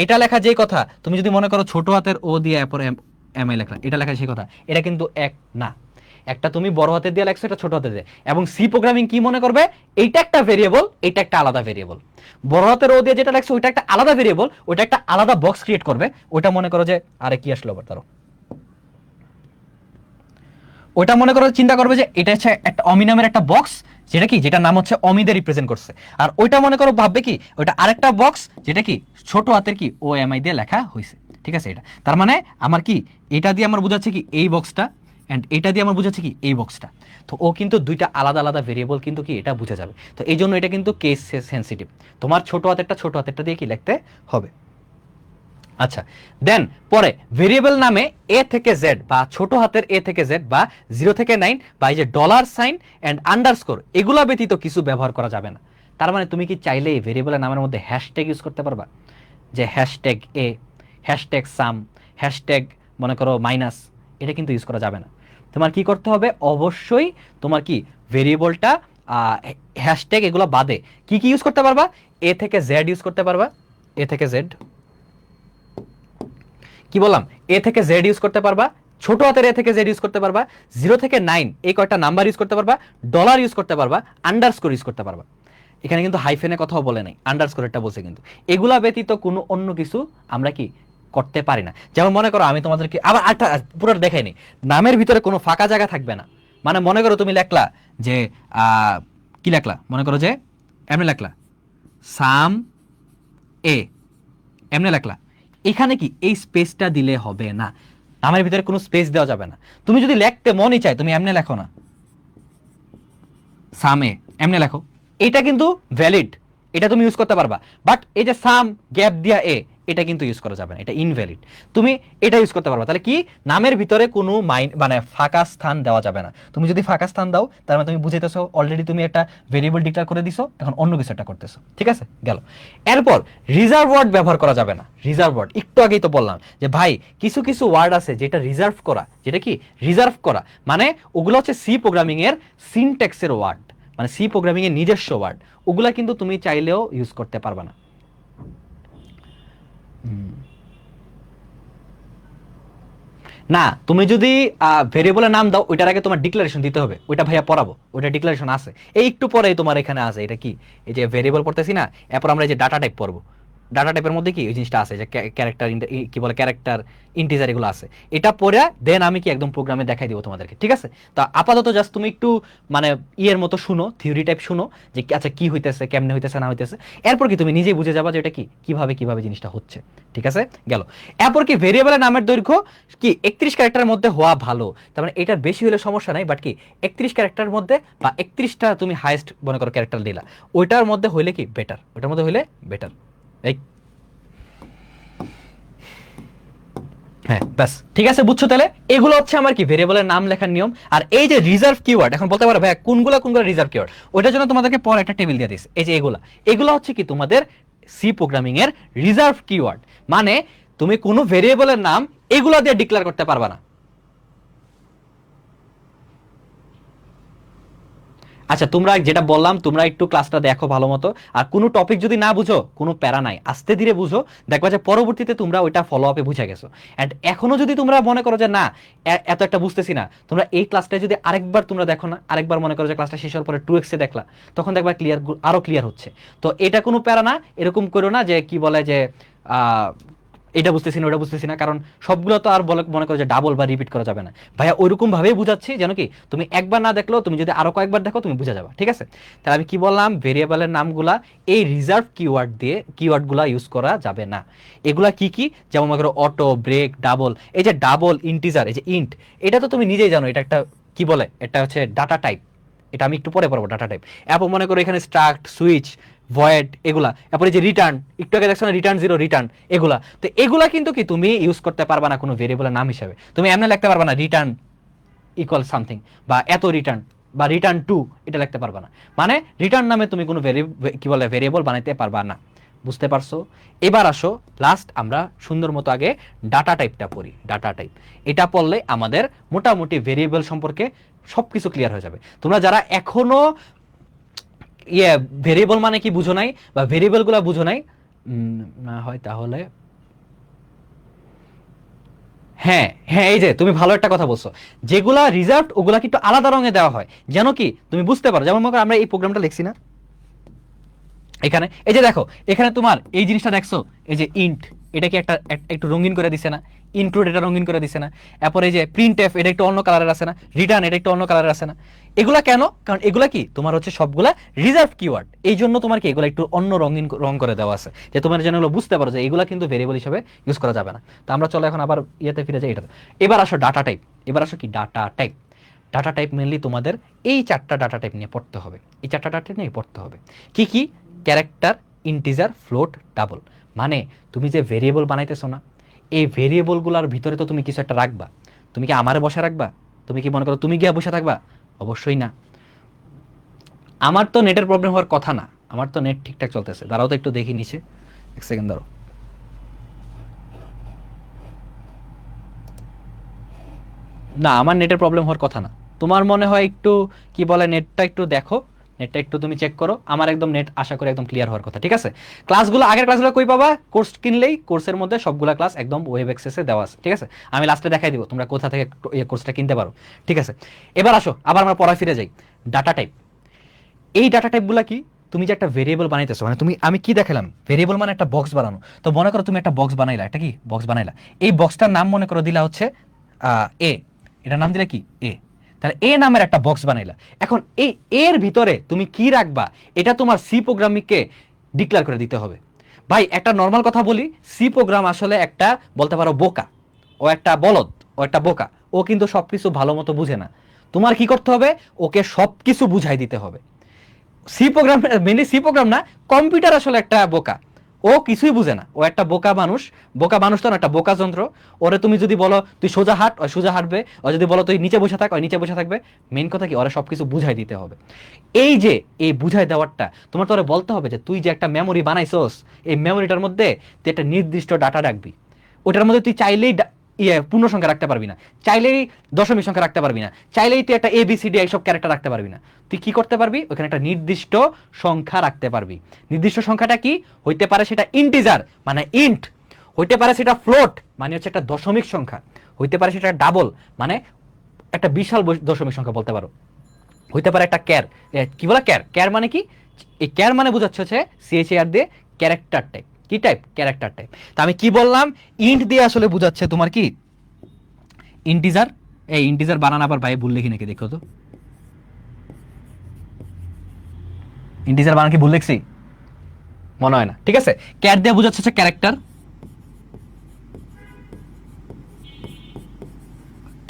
এটা লেখা যেই কথা, তুমি যদি মনে করো ছোট হাতের ও দিয়ে এরপর এম আই লেখলা, এটা লেখা সেই কথা, এটা কিন্তু এক না। একটা তুমি বড় হাতে দিয়ে লেখছো, এটা ছোট হাতে দিয়ে। এবং সি প্রোগ্রামিং কি মনে করবে, এইটা একটা ভেরিয়েবল, এটা একটা আলাদা ভেরিয়েবল। বড় হাতের ও দিয়ে যেটা লেখছো ওইটা একটা আলাদা ভেরিয়েবল, ওইটা একটা আলাদা বক্স ক্রিয়েট করবে। ওইটা মনে করো যে আরে কি আসলো আবার, ধরো ওইটা মনে করো চিন্তা করবে যে এটা হচ্ছে একটা অমি নামের একটা বক্স, যেটা কি যেটা নাম হচ্ছে অমিদের রিপ্রেজেন্ট করছে। আর ওইটা মনে করো ভাববে কি ওইটা আরেকটা বক্স, যেটা কি ছোট হাতের কি ও এম আই দিয়ে লেখা হয়েছে। ঠিক আছে, এটা তার মানে আমার কি এটা দিয়ে আমার বোঝাচ্ছে কি এই বক্সটা, এন্ড এটা দিয়ে আমার বোঝাচ্ছে কি এই বক্সটা। তো ও কিন্তু দুইটা আলাদা আলাদা ভেরিয়েবল কিন্তু কি এটা বুঝে যাবে। তো এই জন্য এটা কিন্তু কেস সেনসিটিভ। তোমার ছোট হাতেরটা দিয়ে কি লিখতে হবে। আচ্ছা, দেন পরে ভেরিয়েবল নামে এ থেকে জেড বা ছোট হাতের এ থেকে জেড বা 0 থেকে 9 বা এই যে ডলার সাইন এন্ড আন্ডারস্কোর, এগুলা ব্যতীত কিছু ব্যবহার করা যাবে না। তার মানে তুমি কি চাইলে এই ভেরিয়েবলের নামের মধ্যে হ্যাশট্যাগ ইউজ করতে পারবা, যে হ্যাশট্যাগ এ, হ্যাশট্যাগ সাম, হ্যাশট্যাগ মনে করো মাইনাস, এটা কিন্তু ইউজ করা যাবে না। তোমার কি করতে হবে, অবশ্যই তোমার কি ভেরিয়েবলটা হ্যাশট্যাগ এগুলো বাদে কি কি ইউজ করতে পারবা, এ থেকে জেড ইউজ করতে পারবা। এ থেকে জেড কি বললাম, এ থেকে জেড ইউজ করতে পারবা, ছোট হাতের এ থেকে জেড ইউজ করতে পারবা, 0 থেকে 9 এই কয়টা নাম্বার ইউজ করতে পারবা, ডলার ইউজ করতে পারবা, আন্ডারস্কোর ইউজ করতে পারবা। এখানে কিন্তু হাইফেনের কথাও বলে নাই, আন্ডারস্কোরটা বলছে কিন্তু। এগুলা ব্যতীত কোনো অন্য কিছু আমরা কি করতে পারি না। যেমন মনে করো আমি তোমাদেরকে আবার একটা পুরো দেখাইনি, নামের ভিতরে কোনো ফাঁকা জায়গা থাকবে না। মানে মনে করো তুমি লেখলা যে কি লেখলা, মনে করো যে এমনি লেখলা সাম এ, এমনি লেখলা, এখানে কি এই স্পেসটা দিলে হবে না। নামের ভিতরে কোনো স্পেস দেওয়া যাবে না। তুমি যদি লিখতে মনই চায় তুমি এমনি লেখো না, সাম এ এমনি লেখো, এটা কিন্তু ভ্যালিড, এটা তুমি ইউজ করতে পারবা। বাট এই যে সাম গ্যাপ দিয়া এ, এটা কিন্তু ইউজ করা যাবে না, এটা ইনভ্যালিড। তুমি এটা ইউজ করতে পারবা। তাহলে কি নামের ভিতরে কোনো মানে ফাঁকা স্থান দেওয়া যাবে না। তুমি যদি ফাঁকা স্থান দাও তার মানে তুমি বুঝাইতেছো অলরেডি তুমি একটা ভেরিয়েবল ডিক্লেয়ার করে দিছো, এখন অন্য কিছু একটা করতেছো। ঠিক আছে, গেল। এরপর রিজার্ভ ওয়ার্ড ব্যবহার করা যাবে না। রিজার্ভ ওয়ার্ড একটু আগেই তো বললাম যে ভাই কিছু কিছু ওয়ার্ড আছে যেটা রিজার্ভ করা, যেটা কি রিজার্ভ করা, মানে ওগুলো হচ্ছে সি প্রোগ্রামিং এর সিনট্যাক্সের ওয়ার্ড, মানে সি প্রোগ্রামিং এর নিজস্ব ওয়ার্ড। ওগুলা কিন্তু তুমি চাইলেও ইউজ করতে পারবে না। না, তুমি যদি ভেরিয়েবলের নাম দাও ওইটার আগে তোমার ডিক্লারেশন দিতে হবে। ওইটা ভাইয়া পড়াবো, ওইটা ডিক্লারেশন আছে এই একটু পরেই তোমার এখানে আছে। এটা কি এই যে ভেরিয়েবল পড়তেছি না, এরপর আমরা এই যে ডাটা টাইপ পড়বো। ডাটা টাইপের মধ্যে কি ওই জিনিসটা আছে যে ক্যারেক্টার, কি বলে ক্যারেক্টার, ইন্টিজার, এগুলো আছে। এটা পড়ে দেন আমি কি একদম প্রোগ্রামে দেখাই দিব তোমাদেরকে, ঠিক আছে? তা আপাতত জাস্ট তুমি একটু মানে ইয়ের মতো শুনো, থিওরি টাইপ শুনো যে আচ্ছা কি হইতেছে, কেমনে হইতেছে না হইতেছে। এরপর কি তুমি নিজেই বুঝে যাবা যে এটা কি কিভাবে কিভাবে জিনিসটা হচ্ছে, ঠিক আছে? গেল। এরপর কি ভেরিয়েবলের নামের দৈর্ঘ্য কি 31 ক্যারেক্টারের মধ্যে হওয়া ভালো, তার মানে এটার বেশি হলে সমস্যা নাই, বাট কি 31 ক্যারেক্টারের মধ্যে বা 31টা তুমি হাইয়েস্ট মনে করো ক্যারেক্টার দিলা, ওইটার মধ্যে হইলে কি বেটার, ওইটার মধ্যে হইলে বেটার। এই হ্যাঁ ব্যাস, ঠিক আছে, বুঝছো তাহলে? এগুলো হচ্ছে আমার কি ভেরিয়েবলের নাম লেখার নিয়ম। আর এই যে রিজার্ভ কিওয়ার্ড, এখন বলতে পারো ভাই কোনগুলো কোনগুলো রিজার্ভ কিওয়ার্ড, ওইটার জন্য তোমাদেরকে পরে একটা টেবিল দিয়ে দিচ্ছে। এই যে এগুলা, এগুলো হচ্ছে কি তোমাদের সি প্রোগ্রামিং এর রিজার্ভ কিওয়ার্ড, মানে তুমি কোনো ভেরিয়েবলের নাম এগুলা দিয়ে ডিক্লেয়ার করতে পারবা না। আচ্ছা, তোমরা যেটা বললাম তোমরা একটু ক্লাসটা দেখো ভালো মতো, আর কোনো টপিক যদি না বুঝো কোনো প্যারা নাই, আস্তে ধীরে বুঝো, দেখবা যে পরবর্তীতে তোমরা ওইটা ফলো আপে বুঝে গেছো। অ্যান্ড এখনো যদি তোমরা মনে করো যে না এত একটা বুঝতেছি না, তোমরা এই ক্লাসটা যদি আরেকবার তোমরা দেখো না, আরেকবার মনে করো যে ক্লাসটা শেষ হওয়ার পরে 2x এ দেখলা, তখন দেখবা ক্লিয়ার, আরো ক্লিয়ার হচ্ছে। তো এটা কোনো প্যারা না, এরকম করো না যে কি বলে যে আহ, এটা বুঝতেছি না ওটা বুঝতেছি না, কারণ সবগুলো তো আর বলে মনে করো যে ডাবল বা রিপিট করা যাবে না। ভাইয়া ওইরকম ভাবেই বুঝাচ্ছি যেন কি তুমি একবার না দেখলেও তুমি যদি আরো কয়েকবার দেখো তুমি বুঝে যাবে, ঠিক আছে? তাহলে আমি কি বললাম, ভেরিয়েবলের নামগুলা এই রিজার্ভ কিওয়ার্ড দিয়ে কিওয়ার্ডগুলা ইউজ করা যাবে না। এগুলা কি কি, যেমন মনে করো অটো, ব্রেক, ডাবল। এই যে ডাবল, ইন্টিজার, এই যে ইন্ট, এটা তো তুমি নিজেই জানো এটা একটা কি বলে, এটা হচ্ছে ডাটা টাইপ। এটা আমি একটু পরে পড়বো ডাটা টাইপ। এরপর মনে করো এখানে স্ট্রাক্ট, সুইচ, ভয়েড, এগুলা। এরপরে যে রিটার্ন, একটু আগে দেখছো না রিটার্ন জিরো, রিটার্ন, এগুলা। তো এগুলা কিন্তু কি তুমি ইউজ করতে পারবা না কোনো ভেরিয়েবলের নাম হিসেবে। তুমি এমনি লিখতে পারবা না রিটার্ন ইকুয়াল সামথিং, বা এত রিটার্ন, বা রিটার্ন টু, এটা লিখতে পারবা না। মানে রিটার্ন নামে তুমি কোনো কি বলে ভেরিয়েবল বানাইতে পারবা না। বুঝতে পারছো? এবার আসো লাস্ট আমরা সুন্দর মতো আগে ডাটা টাইপটা পড়ি। ডাটা টাইপ এটা পড়লে আমাদের মোটামুটি ভেরিয়েবল সম্পর্কে সবকিছু ক্লিয়ার হয়ে যাবে। তোমরা যারা এখনো ইয়ে ভেরিয়েবল মানে কি বুঝো নাই, বা ভেরিয়েবল গুলা বুঝো নাই, না হয় তাহলে হ্যাঁ হ্যাঁ, এই যে তুমি ভালো একটা কথা বলছো, যেগুলা রিজার্ভড ওগুলা কিন্তু আলাদা রঙে দেওয়া হয়, যেন কি তুমি বুঝতে পারো। যেমন মনে করো আমরা এই প্রোগ্রামটা লিখছি না এখানে, এই যে দেখো এখানে তোমার এই জিনিসটা দেখছো, এই যে ইন্ট, এটা কি একটা একটু রঙিন করে দিছে না? ইনক্লুড এটা রঙিন করে দিছে না? এরপর এই যে প্রিন্ট এফ, এটা একটু অন্য কালারের আছে না? রিটার্ন এটা একটু অন্য কালারের আছে না? এগুলা কেন? কারণ এগুলা কি তোমার হচ্ছে সবগুলা রিজার্ভ কিওয়ার্ড, এই জন্য তোমার কি এগুলা একটু অন্য রঙিন রং করে দেওয়া আছে, যে তোমার যেন বুঝতে পারো যে এগুলা কিন্তু ভেরিয়েবল হিসেবে ইউজ করা যাবে না। তো আমরা চলো এখন আবার ইয়েতে ফিরে যাই, এটাতে। এবার আসো ডাটা টাইপ। এবার আসো কি data type. Data type mainly তোমাদের এই চারটা ডাটা টাইপ নিয়ে পড়তে হবে, এই চারটা ডাটা টাইপ নিয়ে পড়তে হবে। কি কি? Character, integer, float, double. মানে তুমি যে ভেরিয়েবল বানাইতেছো না, এই ভেরিয়েবলগুলোর ভিতরে তো তুমি কিছু একটা রাখবা। তুমি কি আমারে বসে রাখবা? তুমি কি মনে করো তুমি গিয়ে বসে থাকবা? অবশ্যই না। আমার তো নেটের প্রবলেম হওয়ার কথা না, আমার তো নেট ঠিকঠাক চলতেছে। দাঁড়াও তো একটু দেখি নিচে, এক সেকেন্ড দাঁড়াও। না, আমার নেটের প্রবলেম হওয়ার কথা না। তোমার মনে হয় একটু কি বলে নেটটা একটু দেখো, নেটটা একটু তুমি চেক করো। আমার একদম নেট আশা করি একদম ক্লিয়ার হওয়ার কথা, ঠিক আছে? ক্লাসগুলো আগের ক্লাসগুলো কই পাবা? কোর্স কিনলেই কোর্সের মধ্যে সবগুলা ক্লাস একদম ওয়েব অ্যাক্সেসে দেওয়া আছে, ঠিক আছে? আমি লাস্টে দেখাই দিব তোমরা কোথা থেকে এই কোর্সটা কিনতে পারো, ঠিক আছে? এবার আসো আবার আমরা পড়া ফিরে যাই। ডাটা টাইপ, এই ডাটা টাইপগুলো কি? তুমি যে একটা ভেরিয়েবল বানাইতেছো, মানে তুমি আমি কি দেখালাম, ভেরিয়েবল মানে একটা বক্স বানানো। তো মনে করো তুমি একটা বক্স বানাইলা, একটা কি বক্স বানাইলা, এই বক্সটার নাম মনে করো দিলা হচ্ছে এ, এটার নাম দিলে কি এ। তাহলে এ নামের একটা বক্স বানাইলা। এখন এই এর ভিতরে তুমি কি রাখবা, এটা তোমার সি প্রোগ্রামিংকে ডিক্লেয়ার করে দিতে হবে। ভাই একটা নর্মাল কথা বলি, সি প্রোগ্রাম আসলে একটা বলতে পারো বোকা, ও একটা বলদ, ও একটা বোকা, ও কিন্তু সবকিছু ভালো মতো বুঝে না। তোমার কি করতে হবে? ওকে সবকিছু বুঝাই দিতে হবে। C program mainly C program না, কম্পিউটার আসলে একটা বোকা, ও কিছুই বুঝে না, ও একটা বোকা মানুষ। বোকা মানুষ তো না, একটা বোকা যন্ত্র। ওরে তুমি যদি বলো তুই সোজা হাঁট, ও সোজা হাঁটবে। ও যদি বলো তুই নিচে বসে থাক, ও নিচে বসে থাকবে। মেন কথা কি, ওরা সবকিছু বুঝাই দিতে হবে। এই যে এই বুঝাই দেওয়ারটা তোমার তো ওরে বলতে হবে যে তুই যে একটা মেমোরি বানাইছস, এই মেমোরিটার মধ্যে তুই একটা নির্দিষ্ট ডাটা রাখবি। ওটার মধ্যে তুই চাইলেই পূর্ণ সংখ্যা রাখতে পারবি না, চাইলেই দশমিক সংখ্যা রাখতে পারবি না, চাইলেই তুই একটা এবিসিডি এইসব ক্যারেক্টার রাখতে পারবি না। তুই কি করতে পারবি? ওখানে একটা নির্দিষ্ট সংখ্যা রাখতে পারবি। নির্দিষ্ট সংখ্যাটা কি হইতে পারে? সেটা ইন্টিজার মানে ইন্ট, হইতে পারে সেটা ফ্লোট মানে হচ্ছে একটা দশমিক সংখ্যা, হইতে পারে সেটা ডাবল মানে একটা বিশাল দশমিক সংখ্যা বলতে পারো, হইতে পারে একটা কি বলে ক্যার। ক্যার মানে কি? এই ক্যার মানে বোঝাচ্ছে হচ্ছে সিএইচএআর দিয়ে ক্যারেক্টার টাইপ। কি টাইপ? Character type. তা আমি কি বললাম, ইন্ট দিয়ে আসলে বোঝাচ্ছে তোমার কি ইন্টিজার। এই ইন্টিজার বানান আবার ভাই ভুল লিখি নাকি দেখো তো, ইন্টিজার বানান কি ভুল লিখছি? মনে হয় না। ঠিক আছে, ক্যার দিয়ে বোঝাচ্ছে হচ্ছে ক্যারেক্টার,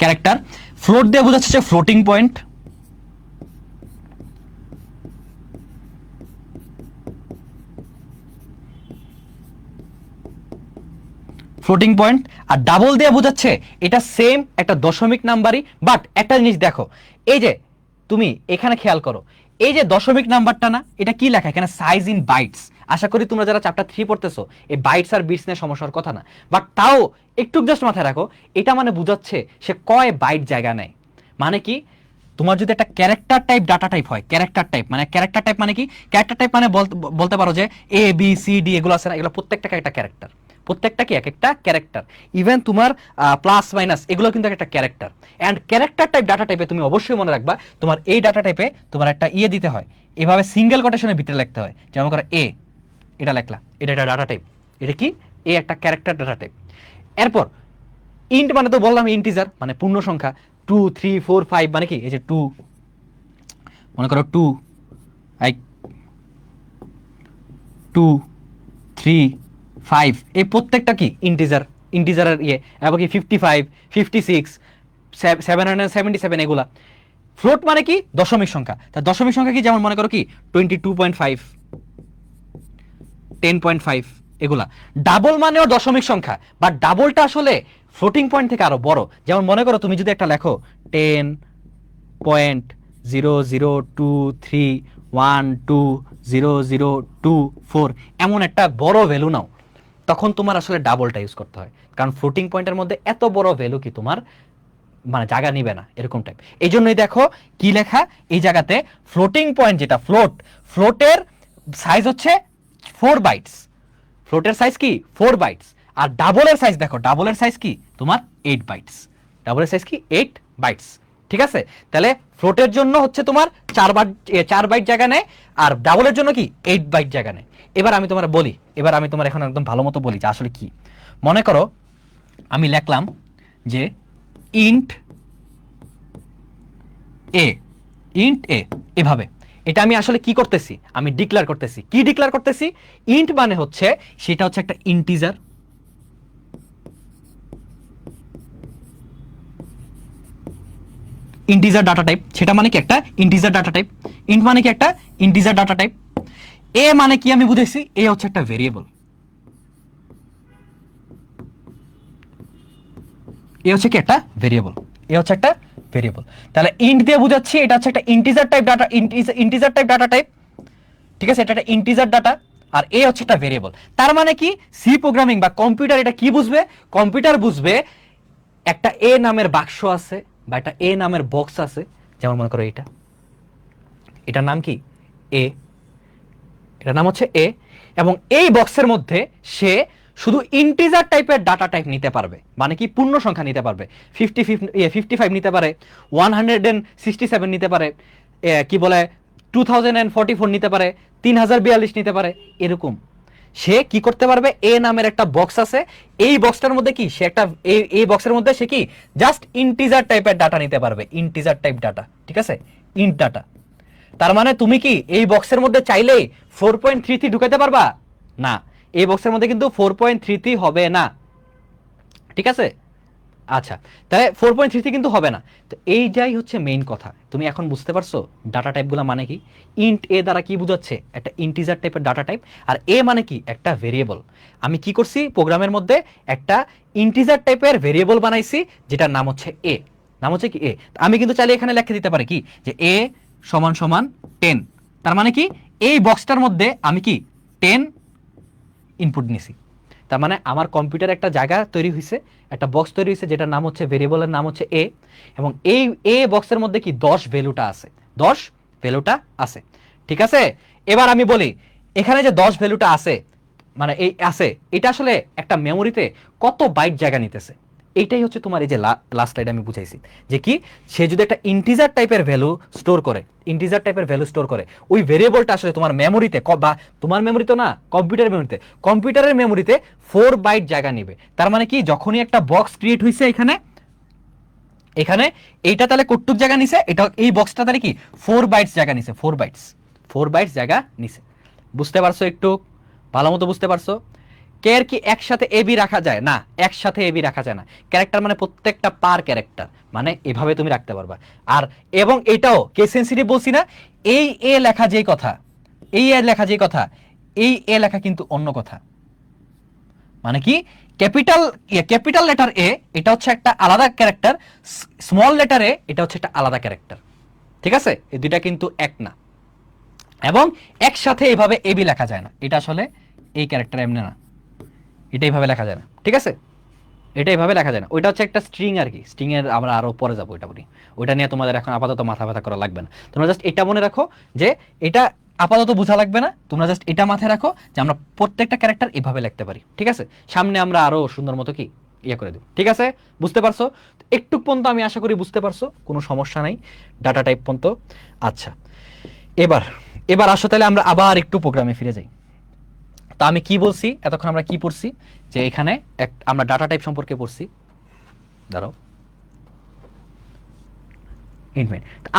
ক্যারেক্টার। ফ্লোট দিয়ে বোঝাচ্ছে হচ্ছে ফ্লোটিং পয়েন্ট, ফ্লোটিং পয়েন্ট। আর ডাবল দিয়ে বোঝাচ্ছে এটা সেম একটা দশমিক নাম্বারই, বাট একটা জিনিস দেখো, এই যে তুমি এখানে খেয়াল করো, এই যে দশমিক নাম্বারটা না, এটা কি লেখা এখানে? Size in bytes. আশা করি তোমরা যারা চ্যাপ্টার 3 পড়তেছো, এই বাইটস আর বিটস নিয়ে সমস্যার কথা না, বাট তাও একটু জাস্ট মাথায় রাখো, এটা মানে বোঝাচ্ছে সে কয় বাইট জায়গা নেয়। মানে কি, তোমার যদি একটা ক্যারেক্টার টাইপ ডাটা টাইপ হয়, ক্যারেক্টার টাইপ মানে ক্যারেক্টার টাইপ মানে কি? ক্যারেক্টার টাইপ মানে বলতে পারো যে এ বি সি ডি এগুলো আছে না, এগুলো প্রত্যেকটা একটা ক্যারেক্টার, প্রত্যেকটা কি এক একটা ক্যারেক্টার। ইভেন তোমার প্লাস মাইনাস এগুলো কিন্তু একটা character. And character type data টাইপে তুমি অবশ্যই মনে রাখবা, তোমার এই ডাটা টাইপে তোমার একটা ইয়ে দিতে হয়, এভাবে সিঙ্গেল কোটেশনের ভিতরে লিখতে হয়। যেমন করে এ, এটা লেখলা, এটা একটা ডাটা টাইপ, এটা কি? এ একটা ক্যারেক্টার ডাটা টাইপ। এরপর ইন্ট মানে তো বললাম ইন্টিজার মানে পূর্ণ সংখ্যা, 2 3 4 5 মানে কি? এই যে 2, মনে করো 2 2 3 5, এই প্রত্যেকটা কি ইন্টিজার, ইন্টিজারের ইয়ে। এবং কি 55 56 777 এগুলা। ফ্লোট মানে কি? দশমিক সংখ্যা। তা দশমিক সংখ্যা কি? যেমন মনে করো কি 22.5 10.5 এগুলা। ডাবল মানেও দশমিক সংখ্যা, বাট ডাবলটা আসলে ফ্লোটিং পয়েন্ট থেকে আরো বড়। যেমন মনে করো তুমি যদি একটা লেখো 10.00231200224 এমন একটা বড় ভ্যালু নাও, তখন তোমার আসলে ডাবলটা ইউজ করতে হয়, কারণ ফ্লোটিং পয়েন্টের মধ্যে এত বড় ভ্যালু কি তোমার মানে জায়গা নিবে না, এরকম টাইপ। এই জন্যই দেখো কি লেখা এই জায়গাতে, ফ্লোটিং পয়েন্ট যেটা ফ্লোট, ফ্লোটের সাইজ হচ্ছে 4 বাইটস, ফ্লোটের সাইজ কি 4 বাইটস। আর ডাবলের সাইজ দেখো, ডাবলের সাইজ কি তোমার 8 বাইটস, ডাবলের সাইজ কি 8 বাইটস। ঠিক আছে, তাহলে ফ্লোটের জন্য হচ্ছে তোমার 4 বাইট জায়গা নেয়, আর ডাবলের জন্য কি 8 বাইট জায়গা নেয়। এবার আমি তোমার বলি, এবার আমি তোমার এখন একদম ভালো মতো বলি যে আসলে কি। মনে করো আমি লিখলাম যে ইন্ট এ, ইন্ট এ, এভাবে। এটা আমি আসলে কি করতেছি? আমি ডিক্লেয়ার করতেছি। কি ডিক্লেয়ার করতেছি? ইন্ট মানে হচ্ছে সেটা হচ্ছে একটা ইন্টিজার, ইন্টিজার ডাটা টাইপ। সেটা মানে কি? একটা ইন্টিজার ডাটা টাইপ। ইন্ট মানে কি? একটা ইন্টিজার ডাটা টাইপ। এ মানে কি আমি বুঝেছি? এ হচ্ছে একটা ভেরিয়েবল, এ হচ্ছে কি? একটা ভেরিয়েবল, এ হচ্ছে একটা ভেরিয়েবল। তাহলে ইন্ট দিয়ে বুঝাচ্ছি এটা হচ্ছে একটা integer type data, integer type data type. ঠিক আছে, এটা একটা ইন্টিজার ডাটা, আর এ হচ্ছে একটা ভেরিয়েবল। তার মানে কি? সি প্রোগ্রামিং বা কম্পিউটার এটা কি বুঝবে? কম্পিউটার বুঝবে একটা এ নামের বাক্স আছে বা একটা এ নামের বক্স আছে। যেমন মনে করো এটা, এটার নাম কি? এ, এটার নাম হচ্ছে এ। এবং এই বক্সের মধ্যে সে শুধু ইন্টিজার টাইপের ডাটা টাইপ নিতে পারবে, মানে কি পূর্ণ সংখ্যা নিতে পারবে। 55 নিতে পারে, 167 নিতে পারে, কি বলে 2044 নিতে পারে, 3042 নিতে পারে, এরকম। সে কি করতে পারবে? এ নামের একটা বক্স আছে, এই বক্সটার মধ্যে কি সে একটা, এই বক্সের মধ্যে সে কি জাস্ট ইন্টিজার টাইপের ডাটা নিতে পারবে, ইন্টিজার টাইপ ডাটা। ঠিক আছে, ইন্ট ডাটা। তার মানে তুমি কি এই বক্সের মধ্যে চাইলেই 4.33 ঢুকাতে পারবা না? এই বক্সের মধ্যে কিন্তু 4.33 হবে না। ঠিক আছে, আচ্ছা, তাহলে 4.33 কিন্তু হবে না। তো এই যাই হচ্ছে মেইন কথা। তুমি এখন বুঝতে পারছো ডাটা টাইপগুলো মানে কি? ইন্ট এ দ্বারা কি বোঝাচ্ছে? একটা ইন্টিজার টাইপের ডাটা টাইপ। আর এ মানে কি? একটা ভেরিয়েবল। আমি কি করছি প্রোগ্রামের মধ্যে? একটা ইন্টিজার টাইপের ভেরিয়েবল বানাইছি যেটার নাম হচ্ছে এ, নাম হচ্ছে কি এ। আমি কিন্তু চাইলে এখানে লিখে দিতে পারি কি যে এ সমান সমান 10। তার মানে কি? এই বক্সটার মধ্যে আমি কি 10 ইনপুট নিছি। তার মানে আমার কম্পিউটার একটা জায়গা তৈরি হয়েছে, একটা বক্স তৈরি হয়েছে যেটার নাম হচ্ছে, ভেরিয়েবলের নাম হচ্ছে এ। এবং এই এ বক্সের মধ্যে কি 10 ভ্যালুটা আছে, 10 ভ্যালুটা আছে। ঠিক আছে, এবার আমি বলি এখানে যে 10 ভ্যালুটা আছে, মানে এই আছে, এটা আসলে একটা মেমোরিতে কত বাইট জায়গা নিতেছে? এইটাই হচ্ছে তোমার এই যে লাস্ট স্লাইডে আমি বুঝাইছি যে কি সে যদি একটা ইন্টিজার টাইপের ভ্যালু স্টোর করে, ইন্টিজার টাইপের ভ্যালু স্টোর করে, ওই ভেরিয়েবলটা আসলে তোমার মেমোরিতে বা তোমার মেমোরি তো না, কম্পিউটারের মেমোরিতে, কম্পিউটারের মেমোরিতে 4 বাইট জায়গা নেবে। তার মানে কি যখনই একটা বক্স ক্রিয়েট হয়েছে এখানে এখানে এইটা তাহলে কতটুক জায়গা নিছে, এটা এই বক্সটা তাহলে কি 4 বাইটস জায়গা নিছে, 4 বাইটস জায়গা নিছে। বুঝতে পারছো? একটু ভালো মতো বুঝতে পারছো? কেয়ার কি একসাথে এবি রাখা যায় না? একসাথে এবি রাখা যায় না। ক্যারেক্টার মানে প্রত্যেকটা পার ক্যারেক্টার, মানে এভাবে তুমি রাখতে পারবা। আর এবং এটাও কেস সেনসিটিভ বলছি না, এই এ লেখা যেই কথা, এই এ লেখা যেই কথা, এই এ লেখা কিন্তু অন্য কথা। মানে কি ক্যাপিটাল লেটার এ এটা হচ্ছে একটা আলাদা ক্যারেক্টার, স্মল লেটার এ এটা হচ্ছে একটা আলাদা ক্যারেক্টার। ঠিক আছে? এই দুইটা কিন্তু এক না, এবং একসাথে এইভাবে এবি লেখা যায় না। এটা আসলে এই ক্যারেক্টার এমনি না, এটা এইভাবে লেখা যায় না। ঠিক আছে? এটা এইভাবে লেখা যায় না। ওইটা হচ্ছে একটা স্ট্রিং আর কি, স্ট্রিং এর আমরা আরো পরে যাবো ওইটা বলি। ওইটা নিয়ে তোমাদের এখন আপাতত মাথা ব্যথা করা লাগবে না। তোমরা জাস্ট এটা মনে রাখো যে এটা আপাতত বোঝা লাগবে না, তোমরা জাস্ট এটা মাথায় রাখো যে আমরা প্রত্যেকটা ক্যারেক্টার এভাবে লিখতে পারি। ঠিক আছে? সামনে আমরা আরো সুন্দর মতো কি ইয়ে করে দেব। ঠিক আছে? বুঝতে পারছো? একটু পর্যন্ত আমি আশা করি বুঝতে পারছো, কোনো সমস্যা নাই ডাটা টাইপ পর্যন্ত। আচ্ছা, এবার এবার আসো তাহলে আমরা আবার একটু প্রোগ্রামে ফিরে যাই। তা আমি কি বলছি এতক্ষণ, আমরা কি পড়ছি যে এখানে আমরা ডাটা টাইপ সম্পর্কে পড়ছি। দাঁড়াও,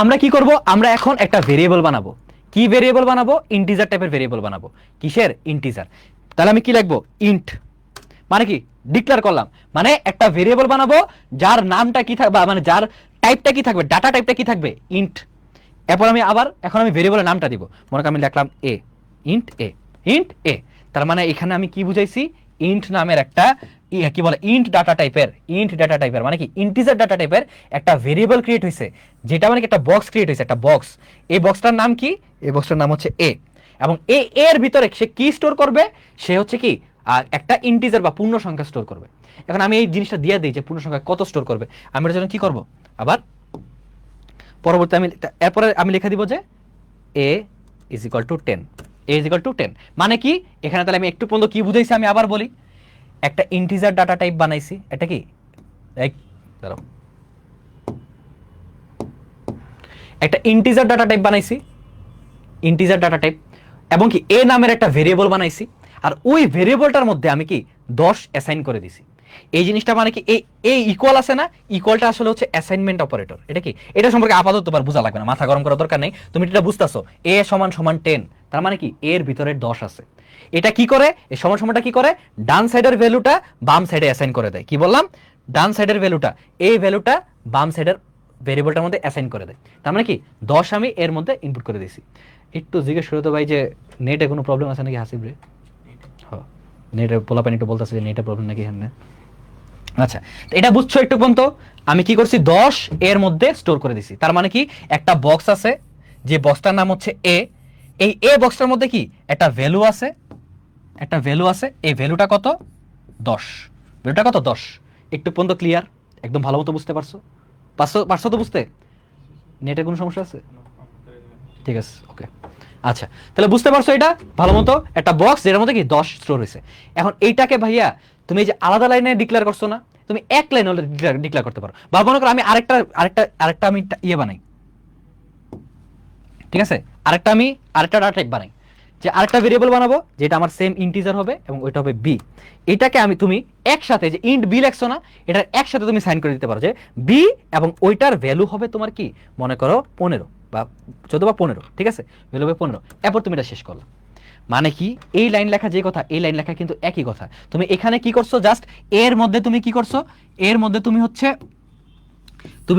আমরা কি করব, আমরা এখন একটা ভেরিয়েবল বানাবো। কি ভেরিয়েবল বানাবো? ইন্টিজার টাইপের ভেরিয়েবল বানাবো। কিসের? ইন্টিজার। তাহলে আমি কি লিখবো? ইন্ট। মানে কি ডিক্লেয়ার করলাম, মানে একটা ভেরিয়েবল বানাবো যার নামটা কি থাকবে, মানে যার টাইপটা কি থাকবে, ডাটা টাইপটা কি থাকবে? ইন্ট। এরপর আমি আবার এখন আমি ভেরিয়েবলের নামটা দিব। মনে করি আমি লিখলাম এ, ইন্ট এ, ইন্ট এ। তার মানে এখানে আমি কি বুঝাইছি? ইন্ট নামের একটা কি বলে ইন্ট ডাটা টাইপের মানে কি ইন্টিজার ডাটা টাইপের একটা ভেরিয়েবল ক্রিয়েট হয়েছে, যেটা মানে কি একটা বক্স ক্রিয়েট হয়েছে, একটা বক্স। এই বক্সটার নাম কি? এই বক্সটার নাম হচ্ছে এ। এবং এর ভিতরে সে কি স্টোর করবে? সে হচ্ছে কি একটা ইন্টিজার বা পূর্ণ সংখ্যা স্টোর করবে। এখন আমি এই জিনিসটা দিয়ে দিই যে পূর্ণ সংখ্যা কত স্টোর করবে। আমি এর জন্য কি করব? আবার পরবর্তী আমি এরপরে আমি লিখে দিব যে a is equal two 10, a is equal two 10। মানে কি এখানে তাহলে আমি একটু পর্যন্ত কি বুঝাইছি আমি আবার বলি। একটা ইন্টিজার ডাটা টাইপ বানাইছি, এটা কি দাঁড়াও, একটা ইন্টিজার ডাটা টাইপ বানাইছি, ইন্টিজার ডাটা টাইপ, এবং কি এ নামের একটা ভেরিয়েবল বানাইছি। আর ওই ভেরিয়েবলটার মধ্যে আমি কি 10 অ্যাসাইন করে দিছি। এই জিনিসটা মানে কি এই ইকুয়াল আছে না, ইকুয়ালটা আসলে হচ্ছে অ্যাসাইনমেন্ট অপারেটর। এটা কি এটা সম্পর্কে আপাতত তোমার বোঝা লাগবে না, মাথা গরম করার দরকার নেই, তুমি এটা বুঝতেছো। এ সমান সমান 10, তার মানে কি এর ভিতরে 10 আছে। এটা কি করে? এই সমান সমানটা কি করে? ডান সাইডের ভ্যালুটা বাম সাইডে অ্যাসাইন করে দেয়। কি বললাম? ডান সাইডের ভ্যালুটা, এই ভ্যালুটা বাম সাইডের ভেরিয়েবলটার মধ্যে অ্যাসাইন করে দেয়। তার মানে কি 10 আমি এর মধ্যে ইনপুট করে দিয়েছি। একটু জিজ্ঞেস করো তো ভাই যে নেটে কোনো প্রবলেম আছে নাকি হাসিব রে? হ্যাঁ, নেটে পোলাপানি একটু বলতেছে যে নেটে প্রবলেম নাকি এখানে। আচ্ছা, এটা বুঝছো একটু পর্যন্ত? আমি কি করছি 10 এর মধ্যে স্টোর করে দিছি। তার মানে কি একটা বক্স আছে, যে বক্সটার নাম হচ্ছে এ। এই এ বক্সটার মধ্যে কি একটা ভ্যালু আছে, একটা ভ্যালু আছে। এই ভ্যালুটা কত? 10। ভ্যালুটা কত? 10। একটু পর্যন্ত ক্লিয়ার? একদম ভালো মতো বুঝতে পারছো? পারছো তো বুঝতে? নেটে কোনো সমস্যা আছে? ঠিক আছে, ওকে। আচ্ছা, তাহলে বুঝতে পারছো এটা ভালো মতো? একটা বক্স যেটার মধ্যে কি 10 স্টোর হয়েছে। এখন এইটাকে ভাইয়া তুমি এই যে আলাদা লাইনে ডিক্লেয়ার করছো না, তুমি এক লাইনে ডিক্লেয়ার করতে পারো। বা মনে করো আমি আরেকটা আমি ইয়ে বানাই, ঠিক আছে, আরেকটা ডাটা টাইপ বানাই, যে আরেকটা ভেরিয়েবল বানাবো যেটা আমার সেম ইন্টিজার হবে এবং ওইটা হবে বি। এটাকে আমি তুমি একসাথে যে ইন্ট বি লেখছো না, এটা একসাথে তুমি সাইন করে দিতে পারো যে বি, এবং ওইটার ভ্যালু হবে তোমার কি মনে করো 15 বা 14 বা 15, ঠিক আছে, ভ্যালু হবে 15। এরপর তুমি এটা শেষ করলো। মানে কি এই লাইন লেখা যে কথা, এই লাইন লেখা কিন্তু একই কথা। তুমি এখানে কি করছো? জাস্ট এর মধ্যে তুমি কি করছো? এর মধ্যে তুমি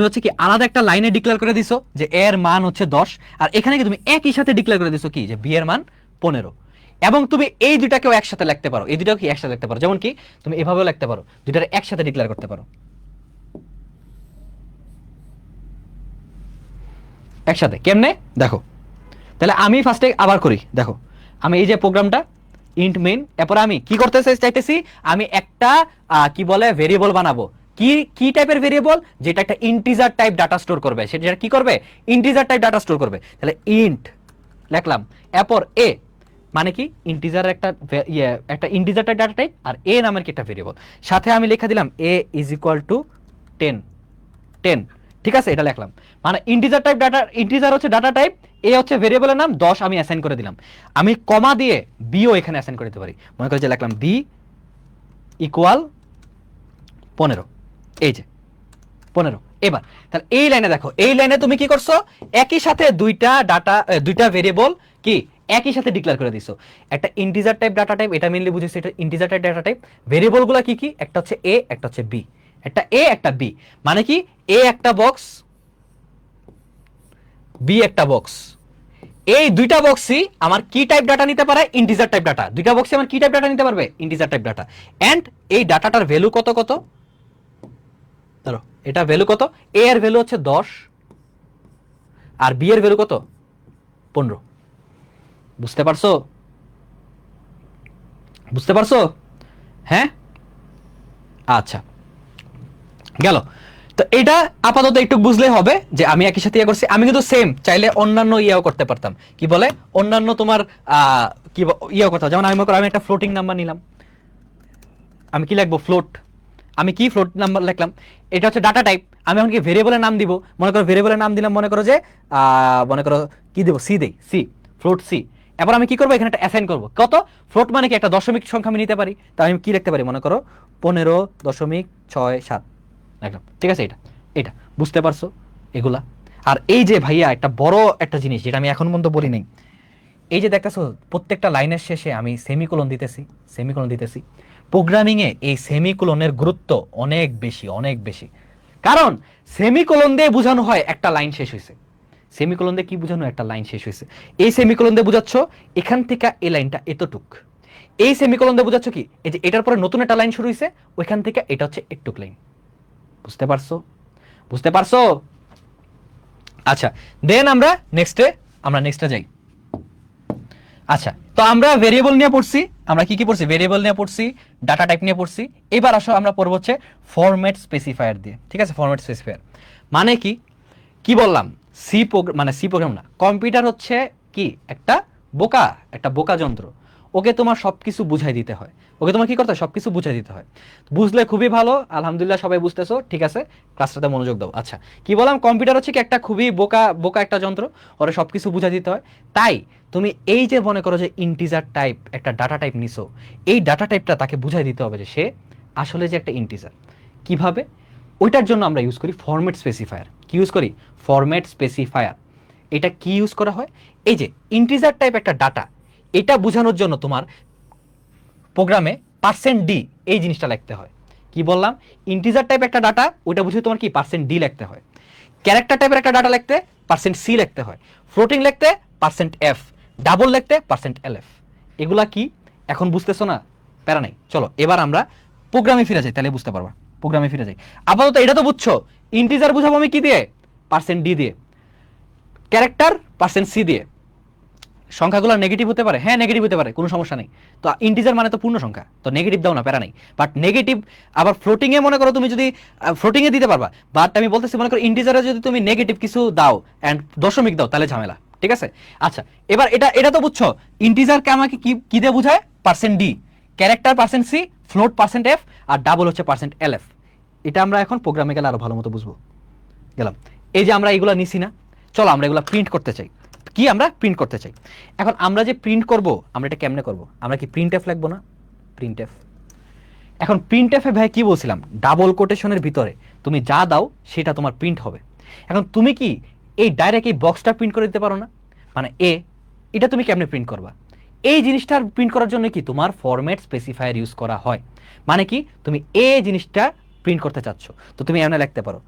হচ্ছে কি আলাদা একটা লাইনে ডিক্লেয়ার করে দিছো যে এর মান হচ্ছে 10, আর এখানে কি তুমি একই সাথে ডিক্লেয়ার করে দিছো কি যে বি এর মান 15। এবং তুমি এই দুটাকেও একসাথে লিখতে পারো, এই দুটাও কি একসাথে লিখতে পারো, যেমন কি তুমি এভাবেও লিখতে পারো, দুটার একসাথে ডিক্লেয়ার করতে পারো একসাথে। কেমনে দেখো, তাহলে আমি ফার্স্টে আবার করি। দেখো আমি এই যে প্রোগ্রামটা ইন্ট মেইন, এরপরে আমি কি করতে চাইতেছি, আমি একটা কি বলে ভেরিয়েবল বানাবো। কি টাইপের ভেরিয়েবল? যেটা একটা ইন্টিজার টাইপ ডাটা স্টোর করবে। সেটা কি করবে? ইন্টিজার টাইপ ডাটা স্টোর করবে। তাহলে ইন্ট লিখলাম, এরপর এ, মানে কি ইন্টিজারের একটা ইন্টিজার ডাটা টাইপ আর এ নামের কি একটা ভেরিয়েবল, সাথে আমি লিখে দিলাম এ ইজ ইকুয়াল টু 10 10, ঠিক আছে, এটা লিখলাম। মানে ইন্টিজার হচ্ছে ডাটা টাইপ, এ হচ্ছে ভেরিয়েবলের নাম, 10 আমি অ্যাসাইন করে দিলাম। আমি কমা দিয়ে বিও এখানে অ্যাসাইন করে দিতে পারি, মনে করি যে লিখলাম বি ইকুয়াল 15, এই যে 15। এবার তাহলে এই লাইনে দেখো, এই লাইনে তুমি কি করছো, একই সাথে দুইটা ভেরিয়েবল কি একই সাথে ডিক্লেয়ার করে দিছো। একটা ইন্টিজার টাইপ ডাটা টাইপ, এটা মেইনলি বুঝেছি, এটা ইন্টিজার টাইপ ডাটা টাইপ। ভেরিয়েবলগুলো কি কি, একটা হচ্ছে এ, একটা হচ্ছে বি, একটা এ একটা বি, মানে কি এ একটা বক্স, বি একটা বক্স। এই দুইটা বক্সই আমার কি টাইপ ডাটা নিতে পারে, ইন্টিজার টাইপ ডাটা। দুইটা বক্সই আমার কি টাইপ ডাটা নিতে পারবে, ইন্টিজার টাইপ ডাটা। এন্ড এই ডাটাটার ভ্যালু কত কত, ধরো এটা ভ্যালু কত, এ এর ভ্যালু হচ্ছে 10 আর বি এর ভ্যালু কত 15। বুঝতে পারছো, বুঝতে পারছো? হ্যাঁ, আচ্ছা গেল। তো এটা আপাতত একটু বুঝলে হবে যে আমি একই সাথে ইয়ে করছি। আমি কিন্তু সেম চাইলে অন্যান্য ইয়েও করতে পারতাম, কি বলে অন্যান্য তোমার কি ইয়েও করতাম। যেমন আমি একটা ফ্লোটিং নাম্বার নিলাম, আমি কি লিখবো ফ্লোট, আমি কি ফ্লোট নাম্বার লিখলাম, এটা হচ্ছে ডাটা টাইপ। আমি এখন কি ভেরিয়েবলের নাম দিব, মনে করো ভেরিয়েবলের নাম দিলাম, মনে করো যে মনে করো কি দেবো, সি দেই, সি ফ্লোট সি। এবার আমি কি করবো, এখানে একটা অ্যাসাইন করবো, কত ফ্লোট মানে কি একটা দশমিক সংখ্যা আমি নিতে পারি, তাই আমি কি লিখতে পারি, মনে করো 15.67 লিখলাম, ঠিক আছে। এটা এটা বুঝতে পারছো এগুলা? আর এই যে ভাইয়া একটা বড় একটা জিনিস যেটা আমি এখন পর্যন্ত বলি নাই, এই যে দেখতেছো প্রত্যেকটা লাইনের শেষে আমি সেমিকোলন দিতেছি, সেমিকোলন দিতেছি। প্রোগ্রামিংয়ে এই সেমিকোলনের গুরুত্ব অনেক বেশি, অনেক বেশি। কারণ সেমিকোলন দিয়ে বোঝানো হয় একটা লাইন শেষ হয়েছে, সেমিকোলন দিয়ে কি বোঝানো, একটা লাইন শেষ হয়েছে। এই সেমিকোলন দিয়ে বোঝাচ্ছ এখান থেকে এই লাইনটা এতটুক। এই সেমিকোলন দিয়ে বোঝাচ্ছ কি, এই যে এটার পরে নতুন একটা লাইন শুরু হয়েছে, ওইখান থেকে এটা হচ্ছে একটুক লাইন। বুঝতে পারছো, বুঝতে পারছো? আচ্ছা দেন আমরা নেক্সটে যাই। আচ্ছা, তো আমরা ভেরিয়েবল নিয়ে পড়ছি, আমরা কি কি পড়ছি, ভেরিয়েবল নিয়ে পড়ছি, ডাটা টাইপ নিয়ে পড়ছি। এবার আসো আমরা পড়ব হচ্ছে ফরম্যাট স্পেসিফায়ার দিয়ে, ঠিক আছে। ফরম্যাট স্পেসিফায়ার মানে কি, কি বললাম, সি প্রোগ্রাম না, কম্পিউটার হচ্ছে কি একটা বোকা যন্ত্র। ওকে তোমার সবকিছু বুঝাই দিতে হয়, ওকে তোমার কি করতে হয়, সবকিছু বুঝাই দিতে হয়। বুঝলে খুবই ভালো, আলহামদুলিল্লাহ সবাই বুঝতেছো, ঠিক আছে, ক্লাসটাতে মনোযোগ দাও। আচ্ছা, কি বললাম, কম্পিউটার হচ্ছে কি একটা খুবই বোকা একটা যন্ত্র, ওরা সবকিছু বুঝাই দিতে হয়। তাই তুমি এই যে মনে করো যে ইন্টিজার টাইপ একটা ডাটা টাইপ নিছো, এই ডাটা টাইপটা তাকে বুঝাই দিতে হবে যে সে আসলে যে একটা ইন্টিজার। কিভাবে, ওইটার জন্য আমরা ইউজ করি ফরম্যাট স্পেসিফায়ার। কি ইউজ করি, ফরম্যাট স্পেসিফায়ার। এটা কি ইউজ করা হয়, এই যে ইন্টিজার টাইপ একটা ডাটা, এটা বোঝানোর জন্য তোমার প্রোগ্রামে %d এই জিনিসটা লিখতে হয়। কি বললাম, ইন্টিজার টাইপ একটা ডাটা, ওইটা বুঝে তোমার কি %d লিখতে হয়। ক্যারেক্টার টাইপের একটা ডাটা লিখতে %c লিখতে হয়। ফ্লোটিং লিখতে %f, ডাবল লিখতে %lf। এগুলা কি এখন বুঝতেছো না, প্যারা নাই। চলো এবার আমরা প্রোগ্রামে ফিরে যাই, তাহলে বুঝতে পারবা। প্রোগ্রামে ফিরে যাই। আপাতত এটা তো বুঝছো, ইন্টিজার বুঝাবো আমি কি দিয়ে, %d দিয়ে, ক্যারেক্টার %c দিয়ে। সংখ্যাগুলো নেগেটিভ হতে পারে, হ্যাঁ নেগেটিভ হতে পারে, কোনো সমস্যা নেই। তো ইন্টিজার মানে তো পূর্ণ সংখ্যা, তো নেগেটিভ দাও না, প্যারা নাই। বাট নেগেটিভ আবার ফ্লোটিং এ মনে করো তুমি যদি ফ্লোটিং এ দিতে পারবা, বাট আমি বলতেছি মনে করো ইন্টিজারে যদি তুমি নেগেটিভ কিছু দাও এন্ড দশমিক দাও, তাহলে ঝামেলা, ঠিক আছে। আচ্ছা, এবার এটা তো বুঝছো, ইন্টিজারকে আমাকে কি দিয়ে বোঝায়, %d, character %c, float %f, আর ডাবল হচ্ছে %lf। এটা আমরা এখন প্রোগ্রামে গেলে আরো ভালো মতো বুঝবো। গেলাম, এই যে আমরা এগুলা নিছি না, চলো আমরা এগুলা প্রিন্ট করতে চাই। কি আমরা প্রিন্ট করতে চাই, এখন আমরা যে প্রিন্ট করব, আমরা এটা কেমনে করব, আমরা কি প্রিন্ট এফ লিখবো না, প্রিন্ট এফ। এখন প্রিন্ট এফে ভাই কি বলছিলাম, ডাবল কোটেশনের ভিতরে তুমি যা দাও সেটা তোমার প্রিন্ট হবে। এখন তুমি কি এই ডাইরেক্ট এই বক্সটা প্রিন্ট করে দিতে পারো না, মানে এ, এটা তুমি কেমনে প্রিন্ট করবা, এই জিনিসটা প্রিন্ট করার জন্য কি তোমার ফরম্যাট স্পেসিফায়ার ইউজ করা হয়। মানে কি তুমি এই জিনিসটা প্রিন্ট করতে চাচ্ছ, তো তুমি এমন লিখতে পারো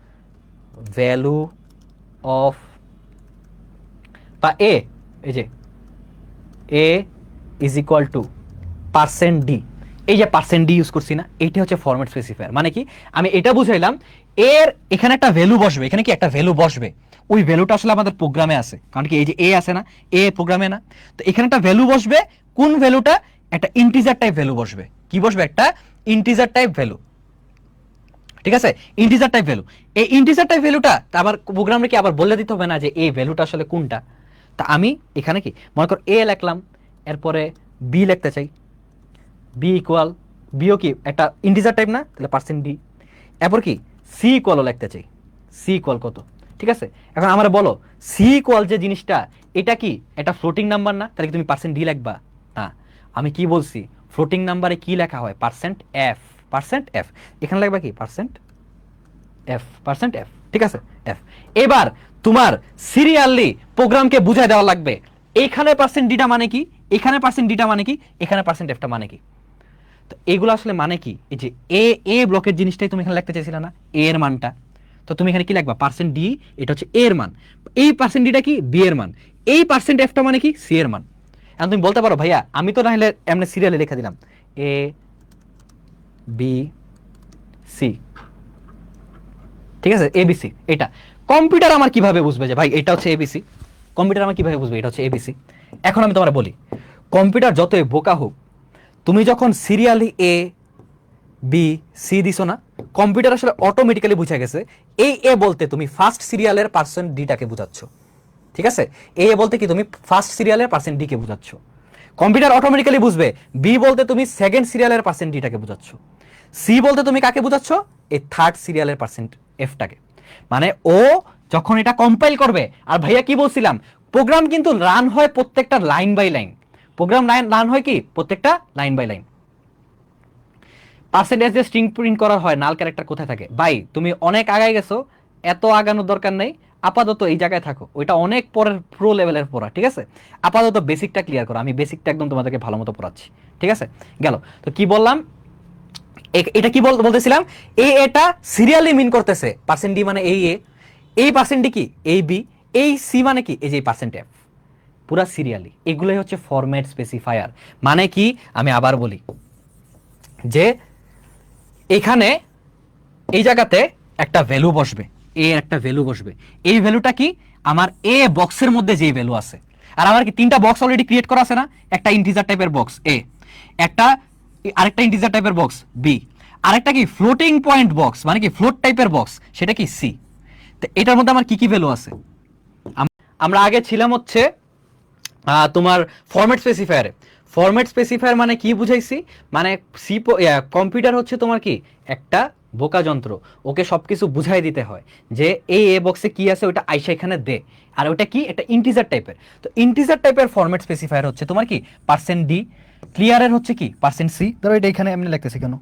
ভ্যালু অফ বা এ, এই যে এ ইজ ইকুয়াল টু %d, এই যে %d ইউজ করছি না, এইটা হচ্ছে ফরম্যাট স্পেসিফায়ার। মানে কি আমি এটা বুঝাইলাম, এর এখানে একটা ভ্যালু বসবে, এখানে কি একটা ভ্যালু বসবে, ওই ভ্যালুটা আসলে আমাদের প্রোগ্রামে আছে, কারণ কি এই যে এ আছে না, এ প্রোগ্রামে না, তো এখানে একটা ভ্যালু বসবে। কোন ভ্যালুটা, একটা ইন্টিজার টাইপ ভ্যালু বসবে। কি বসবে, একটা ইন্টিজার টাইপ ভ্যালু, ঠিক আছে, ইন্টিজার টাইপ ভ্যালু। এই ইন্টিজার টাইপ ভ্যালুটা আবার প্রোগ্রামে কি আবার বলে দিতে হবে না যে এই ভ্যালুটা আসলে কোনটা। তা আমি এখানে কি মনে কর এ লিখলাম, এরপরে বি লিখতে চাই, বি ইকুয়াল, বিও কি একটা ইন্টিজার টাইপ না, তাহলে পার্সেন্ট ডি। এরপর কি সি ইকুয়ালও লিখতে চাই, সি ইকুয়াল কত, ঠিক আছে। এখন আমরা বলো সি ইকুয়াল যে জিনিসটা এটা কি এটা ফ্লোটিং নাম্বার না, তাহলে কি তুমি পার্সেন্ট ডি লিখবা না। আমি কি বলছি, ফ্লোটিং নাম্বারে কি লেখা হয়, পার্সেন্ট এফ, পার্সেন্ট এফ, এখানে লিখবা কি পার্সেন্ট এফ, পার্সেন্ট এফ, ঠিক আছে এফ। এবার তোমার সিরিয়ালি প্রোগ্রামকে বুঝাই দেওয়া লাগবে এইখানে পার্সেন্ট ডিটা মানে কি, এখানে পার্সেন্ট ডিটা মানে কি, এখানে পার্সেন্ট এফটা মানে কি। তো এগুলো আসলে মানে কি, এই যে এ এ ব্লকের জিনিসটাই তুমি এখানে লিখতে চাইছিলে না, এ এর মানটা, তো তুমি এখানে কি লিখবা পার্সেন্ট ডি, এটা হচ্ছে এ এর মান, এই পার্সেন্ট ডিটা কি বি এর মান, এই পার্সেন্ট এফটা মানে কি সি এর মান। এখন তুমি বলতে পারো ভাইয়া আমি তো না হলে এমনি সিরিয়ালে লিখে দিলাম এ বি সি, ঠিক আছে এবিসি। এটা কম্পিউটার আমার কিভাবে বুঝবে যে ভাই এটা হচ্ছে এবিসি, কম্পিউটার আমার কিভাবে বুঝবে এটা হচ্ছে এবিসি। এখন আমি তোমার বলি কম্পিউটার যতই বোকা হোক, তুমি যখন সিরিয়ালি এ বি সি দিছো না, কম্পিউটার আসলে অটোমেটিক্যালি বুঝে গেছে এই এ বলতে তুমি ফার্স্ট সিরিয়ালের পার্সেন্ট ডিটাকে বুঝাচ্ছ, ঠিক আছে। এ বলতে কি তুমি ফার্স্ট সিরিয়ালের পার্সেন্ট ডি কে বুঝাচ্ছ, কম্পিউটার অটোমেটিক্যালি বুঝবে বি বলতে তুমি সেকেন্ড সিরিয়ালের পার্সেন্ট ডিটাকে বুঝাচ্ছ, সি বলতে তুমি কাকে বুঝাচ্ছ এই থার্ড সিরিয়ালের পার্সেন্ট এফটাকে। মানে ও যখন এটা কম্পাইল করবে, আর ভাইয়া কি বলছিলাম প্রোগ্রাম কিন্তু রান হয় প্রত্যেকটা line by line, program run হয় কি প্রত্যেকটা লাইন বাই লাইন। পার্সেন্টেজ যে স্ট্রিং প্রিন্ট করা হয় নাল ক্যারেক্টার কোথায় থাকে, ভাই তুমি অনেক আগায় গেছো, এত আগানোর দরকার নেই, আপাতত এই জায়গায় থাকো, ওইটা অনেক পরের প্রো লেভেলের পড়া, ঠিক আছে। আপাতত বেসিকটা ক্লিয়ার করো, আমি বেসিকটা একদম তোমাদেরকে ভালো মতো পড়াচ্ছি, ঠিক আছে। গেল, তো কি বললাম, এটা কি বলতেছিলাম, এটা সিরিয়ালি মিন করতেছে পার্সেন্ট ডি মানে এই পার্সেন্ট ডি কি এই বি, এই সি মানে কি এই যে পার্সেন্ট এফ, পুরা সিরিয়ালি। এগুলোই হচ্ছে ফরম্যাট স্পেসিফায়ার। মানে কি আমি আবার বলি যে এখানে এই জায়গাতে একটা ভ্যালু বসবে, এ একটা ভ্যালু বসবে, এই ভ্যালুটা কি আমার এ বক্সের মধ্যে যেই ভ্যালু আছে, আর আমার কি তিনটা বক্স অলরেডি ক্রিয়েট করা আছে না, একটা ইন্টিজার টাইপের বক্স এ, একটা আরেকটা ইন্টিজার টাইপের বক্স বি, আরেকটা কি ফ্লোটিং পয়েন্ট বক্স মানে কি ফ্লোট টাইপের বক্স সেটা কি সি। তো এটার মধ্যে আমার কি কি ভ্যালু আছে, আমরা আগে ছিলাম হচ্ছে তোমার ফরম্যাট স্পেসিফায়ারে। ফরম্যাট স্পেসিফায়ার মানে কি বুঝাইছি, মানে সি কম্পিউটার হচ্ছে তোমার কি একটা বোকা যন্ত্র, ওকে সবকিছু বুঝাই দিতে হয় যে এই এ বক্সে কি আছে ওটা আইসা এখানে দে, আর ওটা কি একটা ইন্টিজার টাইপের। তো ইন্টিজার টাইপের ফরম্যাট স্পেসিফায়ার হচ্ছে তোমার কি পার্সেন্ট ডি, ক্লিয়ারের হচ্ছে কি পার্সেন্ট সি, ধরো এটা এখানে এমনি লিখতেছি কেন,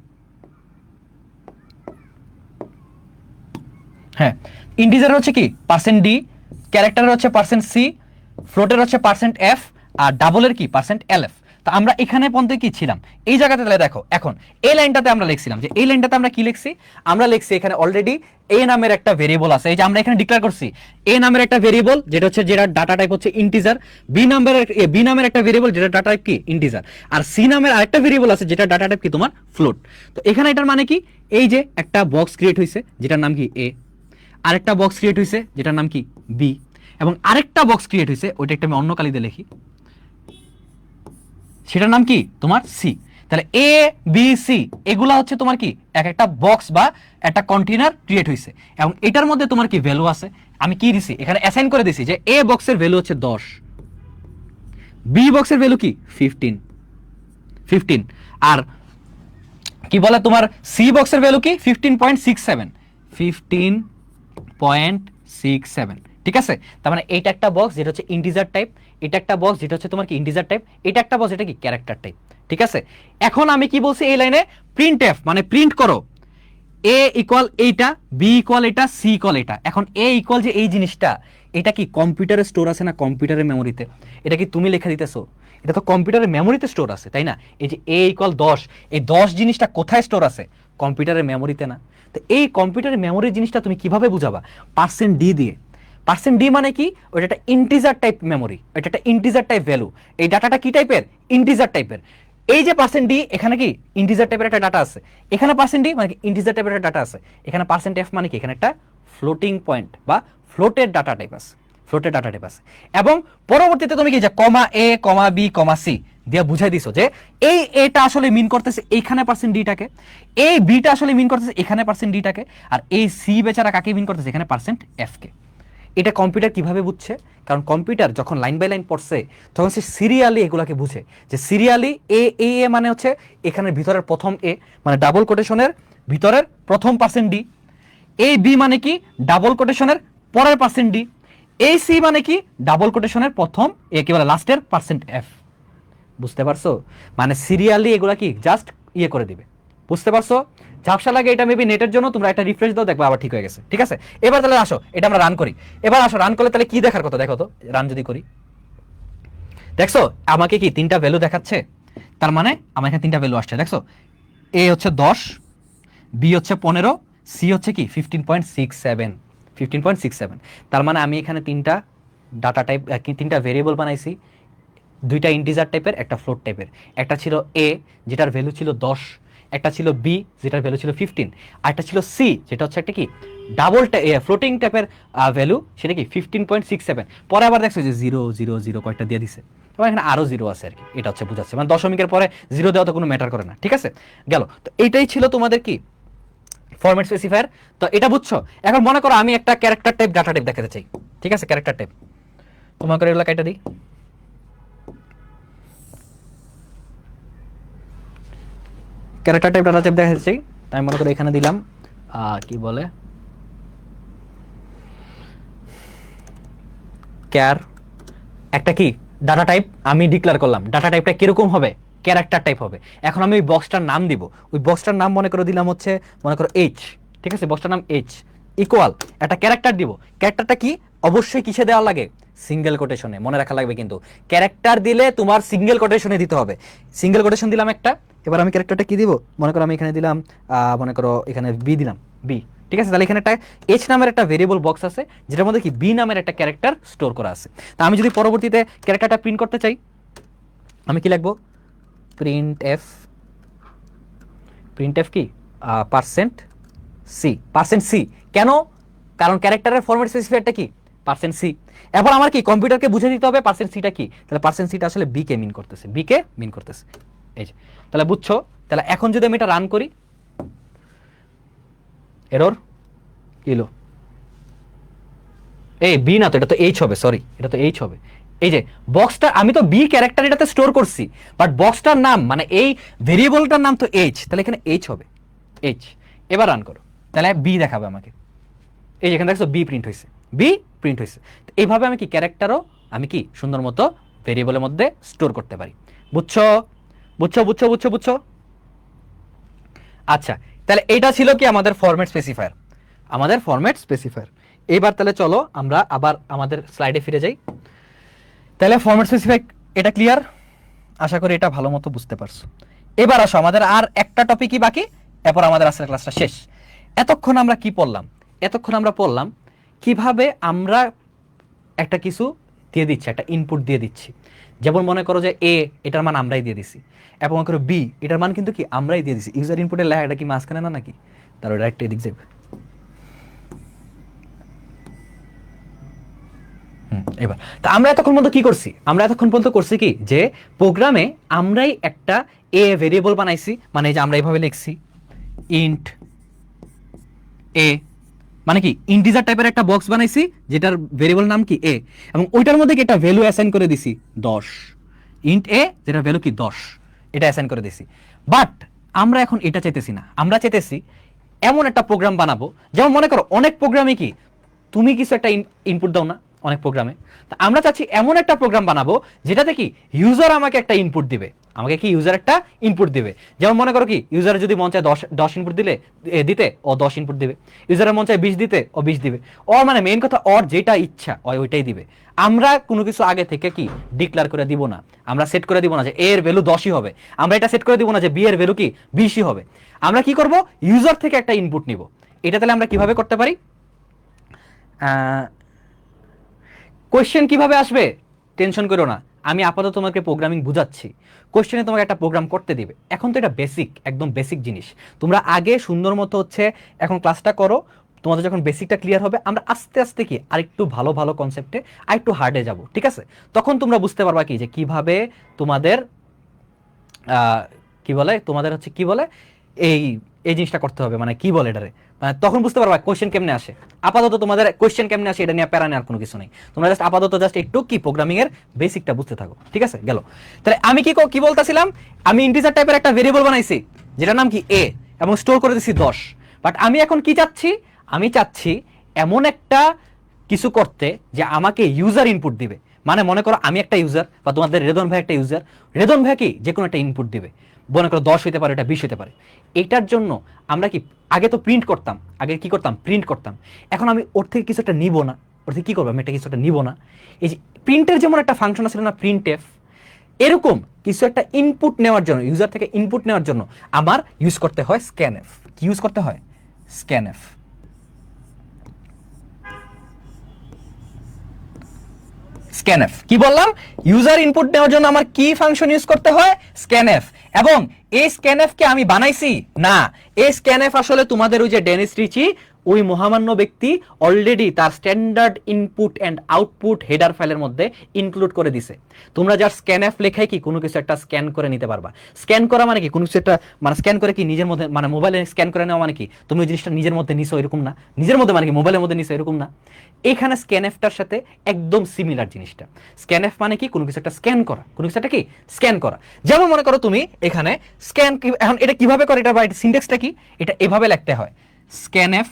হ্যাঁ ইন্টিজার হচ্ছে কি পার্সেন্ট ডি, ক্যারেক্টারের হচ্ছে পার্সেন্ট সি, ফ্লোটের হচ্ছে পার্সেন্ট এফ, আর ডাবলের কি পার্সেন্ট এল এফ। তো আমরা এখানে পর্যন্ত কি ছিলাম এই জায়গাতে, তাহলে দেখো এখন এই লাইনটাতে আমরা লিখছিলাম যে এই লাইনটাতে আমরা কি লিখছি, আমরা লিখছি এখানে অলরেডি এ নামের একটা ভেরিয়েবল আছে, এই যে আমরা এখানে ডিক্লেয়ার করছি এ নামের একটা ভেরিয়েবল যেটা হচ্ছে যেটা ডাটা টাইপ হচ্ছে ইন্টিজার, বি নামের একটা ভেরিয়েবল যেটা ডাটা টাইপ কি ইন্টিজার, আর সি নামের আরেকটা ভেরিয়েবল আছে যেটা ডাটা টাইপ কি তোমার ফ্লোট। তো এখানে এটার মানে কি এই যে একটা বক্স ক্রিয়েট হয়েছে যেটার নাম কি এ, আরেকটা বক্স ক্রিয়েট হয়েছে যেটার নাম কি বি, এবং আরেকটা বক্স ক্রিয়েট হয়েছে ওইটা একটা আমি অন্য কালিতে লিখি সেটার নাম কি তোমার সি। তাহলে এ বি সি এগুলা হচ্ছে তোমার কি এক একটা বক্স বা একটা কন্টেইনার ক্রিয়েট হয়েছে, এবং এটার মধ্যে তোমার কি ভ্যালু আছে, আমি কি দিছি এখানে অ্যাসাইন করে দিছি যে এ বক্সের ভ্যালু হচ্ছে 10, বি বক্সের ভ্যালু কি 15, আর কি বলে তোমার সি বক্সের ভ্যালু কি 15.67, ঠিক আছে। তার মানে এইটা একটা বক্স যেটা হচ্ছে ইন্টিজার টাইপ, এটা একটা বক্স যেটা হচ্ছে তোমার কি ইন্টিজার টাইপ, এটা একটা বক্স যেটা কি ক্যারেক্টার টাইপ, ঠিক আছে। এখন আমি কি বলছি এই লাইনে প্রিন্ট এফ মানে প্রিন্ট করো এ ইকুয়াল এইটা, বি ইকুয়াল এটা, সি ইকুয়াল এটা। এখন এ ইকুয়াল যে এই জিনিসটা এটা কি কম্পিউটারে স্টোর আছে না কম্পিউটারের মেমোরিতে, এটা কি তুমি লেখা দিতেছো, এটা তো কম্পিউটারের মেমোরিতে স্টোর আছে তাই না। এই যে এ ইকুয়াল 10, এই 10 জিনিসটা কোথায় স্টোর আছে কম্পিউটারের মেমোরিতে না। তো এই কম্পিউটারের মেমোরির জিনিসটা তুমি কিভাবে বুঝাবা পার্সেন্ট ডি দিয়ে। পার্সেন্ট ডি মানে কি ওটা একটা ইন্টিজার টাইপ মেমোরি, এটা একটা ইন্টিজার টাইপ ভ্যালু, এই ডাটাটা কি টাইপের ইন্টিজার টাইপের। এই যে পার্সেন্ট ডি এখানে কি ইন্টিজার টাইপের একটা ডাটা আছে, এখানে পার্সেন্ট ডি মানে কি ইন্টিজার টাইপের একটা ডাটা আছে, এখানে পার্সেন্ট এফ মানে কি এখানে একটা ফ্লোটিং পয়েন্ট বা ফ্লোটেড ডাটা টাইপ আছে, ফ্লোটেড ডাটা টাইপ আছে। এবং পরবর্তীতে তুমি কি যে কমা এ কমা বি কমা সি দিয়ে বুঝাই দিছো যে এই এটা আসলে মিন করতেছে এইখানে পার্সেন্ট ডিটাকে, এই বিটা আসলে মিন করতেছে এখানে পার্সেন্ট ডিটাকে, আর এই সি বেচারা কাকে মিন করতেছে এখানে পার্সেন্ট এফ কে। এটা কম্পিউটার কিভাবে বুঝছে কারণ কম্পিউটার যখন লাইন বাই লাইন পড়ছে তখন সে সিরিয়ালি এগুলাকে বুঝে, যে সিরিয়ালি এ এ এ মানে হচ্ছে এখানের ভিতরের প্রথম এ, মানে ডাবল কোটেশনের ভিতরের প্রথম পার্সেন্ট ডি। এই বি মানে কি ডাবল কোটেশনের পরের পার্সেন্ট ডি। এই সি মানে কি ডাবল কোটেশনের প্রথম এ, কি বলে লাস্টের পার্সেন্ট এফ। বুঝতে পারছো? মানে সিরিয়ালি এগুলা কি জাস্ট ইয়ে করে দিবে। বুঝতে পারছো? ঝাপসা লাগে এটা মেবি নেটের জন্য, তোমরা একটা রিফ্রেশ দাও, দেখবা আবার ঠিক হয়ে গেছে। ঠিক আছে, এবার তাহলে আসো এটা আমরা রান করি। এবার আসো রান করলে তাহলে কি দেখার কথা দেখো তো, রান যদি করি। দেখছো আমাকে কি তিনটা ভ্যালু দেখাচ্ছে, তার মানে আমার এখানে তিনটা ভ্যালু আসছে। দেখছো এ হচ্ছে 10, বি হচ্ছে 15, সি হচ্ছে কি 15.67, 15.67। তার মানে আমি এখানে তিনটা ডাটা টাইপ, তিনটা ভেরিয়েবল বানাইছি, দুইটা ইন্টিজার টাইপের, একটা ফ্লোট টাইপের। একটা ছিল এ যেটার ভ্যালু ছিল 10, একটা ছিল বি যেটার ভ্যালু ছিল 15, আর একটা ছিল সি যেটা হচ্ছে একটা কি ডাবল ফ্লোটিং টাইপের ভ্যালু, সেটা কি 15.67। পরে আবার দেখছো যে 0 0 0 কয়েকটা দিয়ে দিছে, এবং এখানে আরো 0 আছে আর কি, এটা হচ্ছে বুঝাচ্ছে, মানে দশমিকের পরে 0 দেওয়া তো কোনো ম্যাটার করে না। ঠিক আছে, গেল। তো এইটাই ছিল তোমাদের কি ফরম্যাট স্পেসিফায়ার। তো এটা বুঝছো? এখন মনে করো আমি একটা ক্যারেক্টার টাইপ ডাটা টাইপ দেখাতে চাই। ঠিক আছে, ক্যারেক্টার টাইপ তোমার করে এগুলো কাইটা দিই। ক্যারেক্টার টাইপ ডাটা টাইপ দেখাতে চাই, তাই আমি মনে করি এখানে দিলাম কি বলে ক্যার, একটা কি ডাটা টাইপ আমি ডিক্লেয়ার করলাম। ডাটা টাইপটা কিরকম হবে? ক্যারেক্টার টাইপ হবে। এখন আমি ওই বক্সটার নাম দিব, ওই বক্সটার নাম মনে করে দিলাম হচ্ছে, মনে করো এইচ। ঠিক আছে, বক্সটার নাম এইচ ইকুয়াল একটা ক্যারেক্টার দিব। ক্যারেক্টারটা কি অবশ্যই কিসে দেওয়া লাগে? সিঙ্গেল কোটেশনে, মনে রাখা লাগবে কিন্তু ক্যারেক্টার দিলে তোমার সিঙ্গেল কোটেশনে দিতে হবে। সিঙ্গেল কোটেশন দিলাম একটা। এবার আমি ক্যারেক্টারটা কি দিব? মনে করো আমি এখানে দিলাম মনে করো এখানে বি দিলাম, বি। ঠিক আছে, তাহলে এখানে একটা এইচ নামের একটা ভেরিয়েবল বক্স আছে যেটার মধ্যে কি বি নামের একটা ক্যারেক্টার স্টোর করা আছে। তা আমি যদি পরবর্তীতে ক্যারেক্টারটা প্রিন্ট করতে চাই, আমি কি লিখবো? প্রিন্ট এফ, প্রিন্ট এফ কি পার্সেন্ট সি, পার্সেন্ট সি। কেন? কারণ ক্যারেক্টারের ফরম্যাট স্পেসিফায়ারটা কি পার্সেন্ট সি। এবার আমার কি কম্পিউটারকে বুঝে দিতে হবে পার্সেন্ট সিটা কি, তাহলে পার্সেন্ট সিটা আসলে বি কে মিন করতেছে, বি কে মিন করতেছে। এই যে তাহলে বুঝছো? তাহলে এখন যদি আমি এটা রান করি, এরর কিলো, এই বি না তো, এটা তো এইচ হবে, সরি এটা তো এইচ হবে। এই যে বক্সটা আমি তো বি ক্যারেক্টার এটাতে স্টোর করছি, বাট বক্সটার নাম মানে এই ভেরিয়েবলটার নাম তো এইচ, তাহলে এখানে এইচ হবে, এইচ। এবার রান করো, তাহলে বি দেখাবে আমাকে। এই যেখানে দেখছো বি প্রিন্ট হয়েছে, বি প্রিন্ট হয়েছে। এইভাবে আমি কি ক্যারেক্টারও আমি কি সুন্দর মতো ভেরিয়েবলের মধ্যে স্টোর করতে পারি। বুঝছো? বুঝছো বুঝছো বুঝছো বুঝছো? আচ্ছা, তাহলে এটা ছিল কি আমাদের ফরম্যাট স্পেসিফায়ার, আমাদের ফরম্যাট স্পেসিফায়ার। এবার তাহলে চলো আমরা আবার আমাদের স্লাইডে ফিরে যাই। তাহলে ফরম্যাট স্পেসিফাই এটা ক্লিয়ার, আশা করি এটা ভালো মতো বুঝতে পারছো। এবার আসো আমাদের আর একটা টপিকই বাকি, এরপর আমাদের আজকের ক্লাসটা শেষ। এতক্ষণ আমরা কি পড়লাম? এতক্ষণ আমরা পড়লাম কিভাবে আমরা একটা কিছু দিয়ে দিচ্ছি, একটা ইনপুট দিয়ে দিচ্ছি। যেমন মনে করো যে এ এটার মান আমরাই দিয়ে দিছি, এবং মনে করো বি এটার মান কিন্তু কি আমরাই দিয়ে দিছি। ইউজার ইনপুটের লেখা এটা কি মাঝখানে না নাকি? তার ডাইরেক্ট এদিক যাবে। এবার তা আমরা এতক্ষণ পর্যন্ত কি করছি? আমরা এতক্ষণ পর্যন্ত করছি কি যে প্রোগ্রামে আমরাই একটা এ ভেরিয়েবল বানাইছি, মানে যে আমরা এইভাবে লিখছি ইন্ট এ, মানে কি ইন্টিজার টাইপের একটা বক্স বানাইছি যেটার ভেরিয়েবল নাম কি এ, এবং ওইটার মধ্যে কি একটা ভ্যালু অ্যাসাইন করে দিছি 10, ইন্ট এ যেটার ভ্যালু কি 10, এটা অ্যাসাইন করে দিছি। বাট আমরা এখন এটা চাইতেছি না, আমরা চাইতেছি এমন একটা প্রোগ্রাম বানাবো, যেমন মনে করো অনেক প্রোগ্রামে কি তুমি কিছু একটা ইনপুট দাও না অনেক প্রোগ্রামে, তা আমরা চাচ্ছি এমন একটা প্রোগ্রাম বানাবো যেটাতে কি ইউজার আমাকে একটা ইনপুট দিবে, আমাকে কি ইউজার একটা ইনপুট দিবে। যেমন মনে করো কি ইউজার যদি মন চায় 10 ইনপুট দিতে ও 10 ইনপুট দিবে, ইউজারের মন চায় 20 দিতে ও 20 দিবে। ওর মানে মেইন কথা ওর যেটা ইচ্ছা ওইটাই দিবে। আমরা কোনো কিছু আগে থেকে কি ডিক্লেয়ার করে দিব না, আমরা সেট করে দিব না যে এ এর ভ্যালু 10ই হবে, আমরা এটা সেট করে দিব না যে বি এর ভ্যালু কি 20ই হবে। আমরা কি করব? ইউজার থেকে একটা ইনপুট নিব। এটা তাহলে আমরা কিভাবে করতে পারি? কোয়েশ্চেন কিভাবে আসবে টেনশন করো না, আমি আপাতত তোমাকে প্রোগ্রামিং বুঝাচ্ছি। কোয়েশ্চেনে তোমাকে একটা প্রোগ্রাম করতে দিবে, এখন তো এটা বেসিক, একদম বেসিক জিনিস। তোমরা আগে সুন্দর মতো হচ্ছে এখন ক্লাসটা করো, তোমাদের যখন বেসিকটা ক্লিয়ার হবে আমরা আস্তে আস্তে কি আরেকটু ভালো ভালো কনসেপ্টে আরেকটু হার্ডে যাব। ঠিক আছে, তখন তোমরা বুঝতে পারবা কি যে কিভাবে তোমাদের কি বলে তোমাদের হচ্ছে কি বলে এই এই জিনিসটা করতে হবে, মানে কি বলে এটারে, মানে তখন বুঝতে পারবা কোশ্চেন কেমনে আসে। আপাতত তোমাদের কোশ্চেন কেমনে আসে এটা নিয়ে প্যারা নেওয়ার কোনো কিছু নেই, তোমরা জাস্ট আপাতত জাস্ট একটু কি প্রোগ্রামিং এর বেসিকটা বুঝতে থাকো, ঠিক আছে? গেল। তাহলে আমি কি বলতেছিলাম, আমি ইন্টিজার টাইপের একটা ভেরিয়েবল বানাইছি যেটার নাম কি এ, এবং স্টোর করে দিছি 10। বাট আমি এখন কি চাচ্ছি, আমি চাচ্ছি এমন একটা কিছু করতে যে আমাকে ইউজার ইনপুট দিবে। মানে মনে করো আমি একটা ইউজার, বা তোমাদের রেদন ভাই একটা ইউজার, রেদন ভাই কি যে কোনো একটা ইনপুট দিবে, মনে করো 10 হইতে পারে, এটা 20 হইতে পারে। এটার জন্য আমরা কি আগে তো প্রিন্ট করতাম, আগে কি করতাম, প্রিন্ট করতাম। এখন আমি ওর থেকে কিছু একটা নিব না, ওর থেকে কি করবো, আমি একটা কিছু একটা নিব না। এই যে প্রিন্টের যেমন একটা ফাংশন আছে না, প্রিন্ট এফ, এরকম কিছু একটা ইনপুট নেওয়ার জন্য, ইউজার থেকে ইনপুট নেওয়ার জন্য আমার ইউজ করতে হয় স্ক্যানএফ। কি ইউজ করতে হয়? স্ক্যানএফ। স্ক্যানএফ কি বললাম, ইউজার ইনপুট নেওয়ার জন্য আমার কি ফাংশন ইউজ করতে হয়? স্ক্যানএফ। এবং এই স্ক্যানএফ কে আমি বানাইছি না, এই স্ক্যানএফ আসলে তোমাদের ওই যে ডেনিস রিচি, ওই মহামান্য ব্যক্তি অলরেডি তার standard input and output header ফাইলের মধ্যে ইনক্লুড করে দিছে। তোমরা যার স্ক্যানএফ লেখাই কি কোনো কিছু একটা স্ক্যান করে নিতে পারবা। স্ক্যান করা মানে কি, কোনো কিছু একটা মানে স্ক্যান করে কি নিজের মধ্যে, মানে মোবাইলে স্ক্যান করে নেওয়া মানে কি তুমি ওই জিনিসটা নিজের মধ্যে নিছো এরকম না, নিজের মধ্যে মানে কি মোবাইলের মধ্যে নিছো এরকম না। এখানে স্ক্যানএফটার সাথে একদম সিমিলার জিনিসটা। স্ক্যানএফ মানে কি, কোনো কিছু একটা স্ক্যান করা, কোনো কিছু একটা কি স্ক্যান করা। যেমন মনে করো তুমি এখানে স্ক্যান, এখন এটা কিভাবে করে, এটা সিনট্যাক্সটা কি, এটা এভাবে লিখতে হয়, স্ক্যানএফ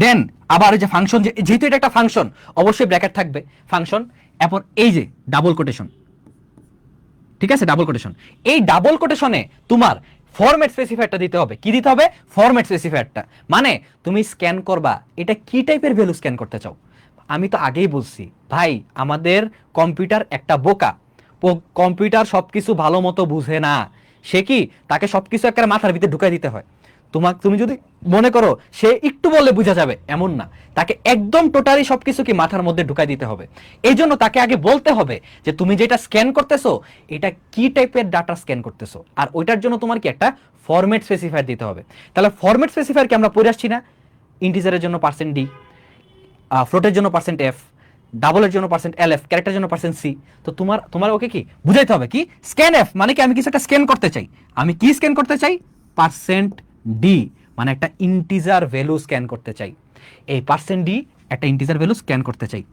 দেন আবার যে ফাংশন, যেহেতু এটা একটা ফাংশন অবশ্যই ব্র্যাকেট থাকবে ফাংশন, এরপর এই যে ডাবল কোটেশন, ঠিক আছে, ডাবল কোটেশন। এই ডাবল কোটেশনে তোমার ফরম্যাট স্পেসিফায়ারটা দিতে হবে। কি দিতে হবে? ফরম্যাট স্পেসিফায়ারটা। মানে তুমি স্ক্যান করবা এটা কি টাইপের ভ্যালু স্ক্যান করতে চাও। আমি তো আগেই বলছি ভাই, আমাদের কম্পিউটার একটা বোকা, কম্পিউটার সবকিছু ভালো মতো বুঝে না। সে কি, তাকে সবকিছু একটা মাথার ভিতরে ঢুকাই দিতে হয়। তুমি যদি মনে করো সে একটু বললে বোঝা যাবে এমন না, তাকে একদম টোটালি সবকিছু কি মাথার মধ্যে ঢুকাই দিতে হবে। এই জন্য তাকে আগে বলতে হবে যে তুমি যেটা স্ক্যান করতেছো এটা কি টাইপের ডাটা স্ক্যান করতেছো, আর ওইটার জন্য তোমার কি একটা ফরম্যাট স্পেসিফায়ার দিতে হবে। তাহলে ফরম্যাট স্পেসিফায়ার কি আমরা পড়ে আসছি না, ইন্টিজারের জন্য %d, ফ্লোটের জন্য %f, ডাবলের জন্য %lf, ক্যারেক্টারের জন্য %c। তো তোমার ওকে কি বুঝাইতে হবে, কি স্ক্যানএফ মানে কি, আমি কিছু একটা স্ক্যান করতে চাই। আমি কি স্ক্যান করতে চাই? %d, মানে একটা ইন্টিজার ভ্যালু স্ক্যান করতে চাই। এই %d একটা ইন্টিজার ভ্যালু স্ক্যান করতে চাই,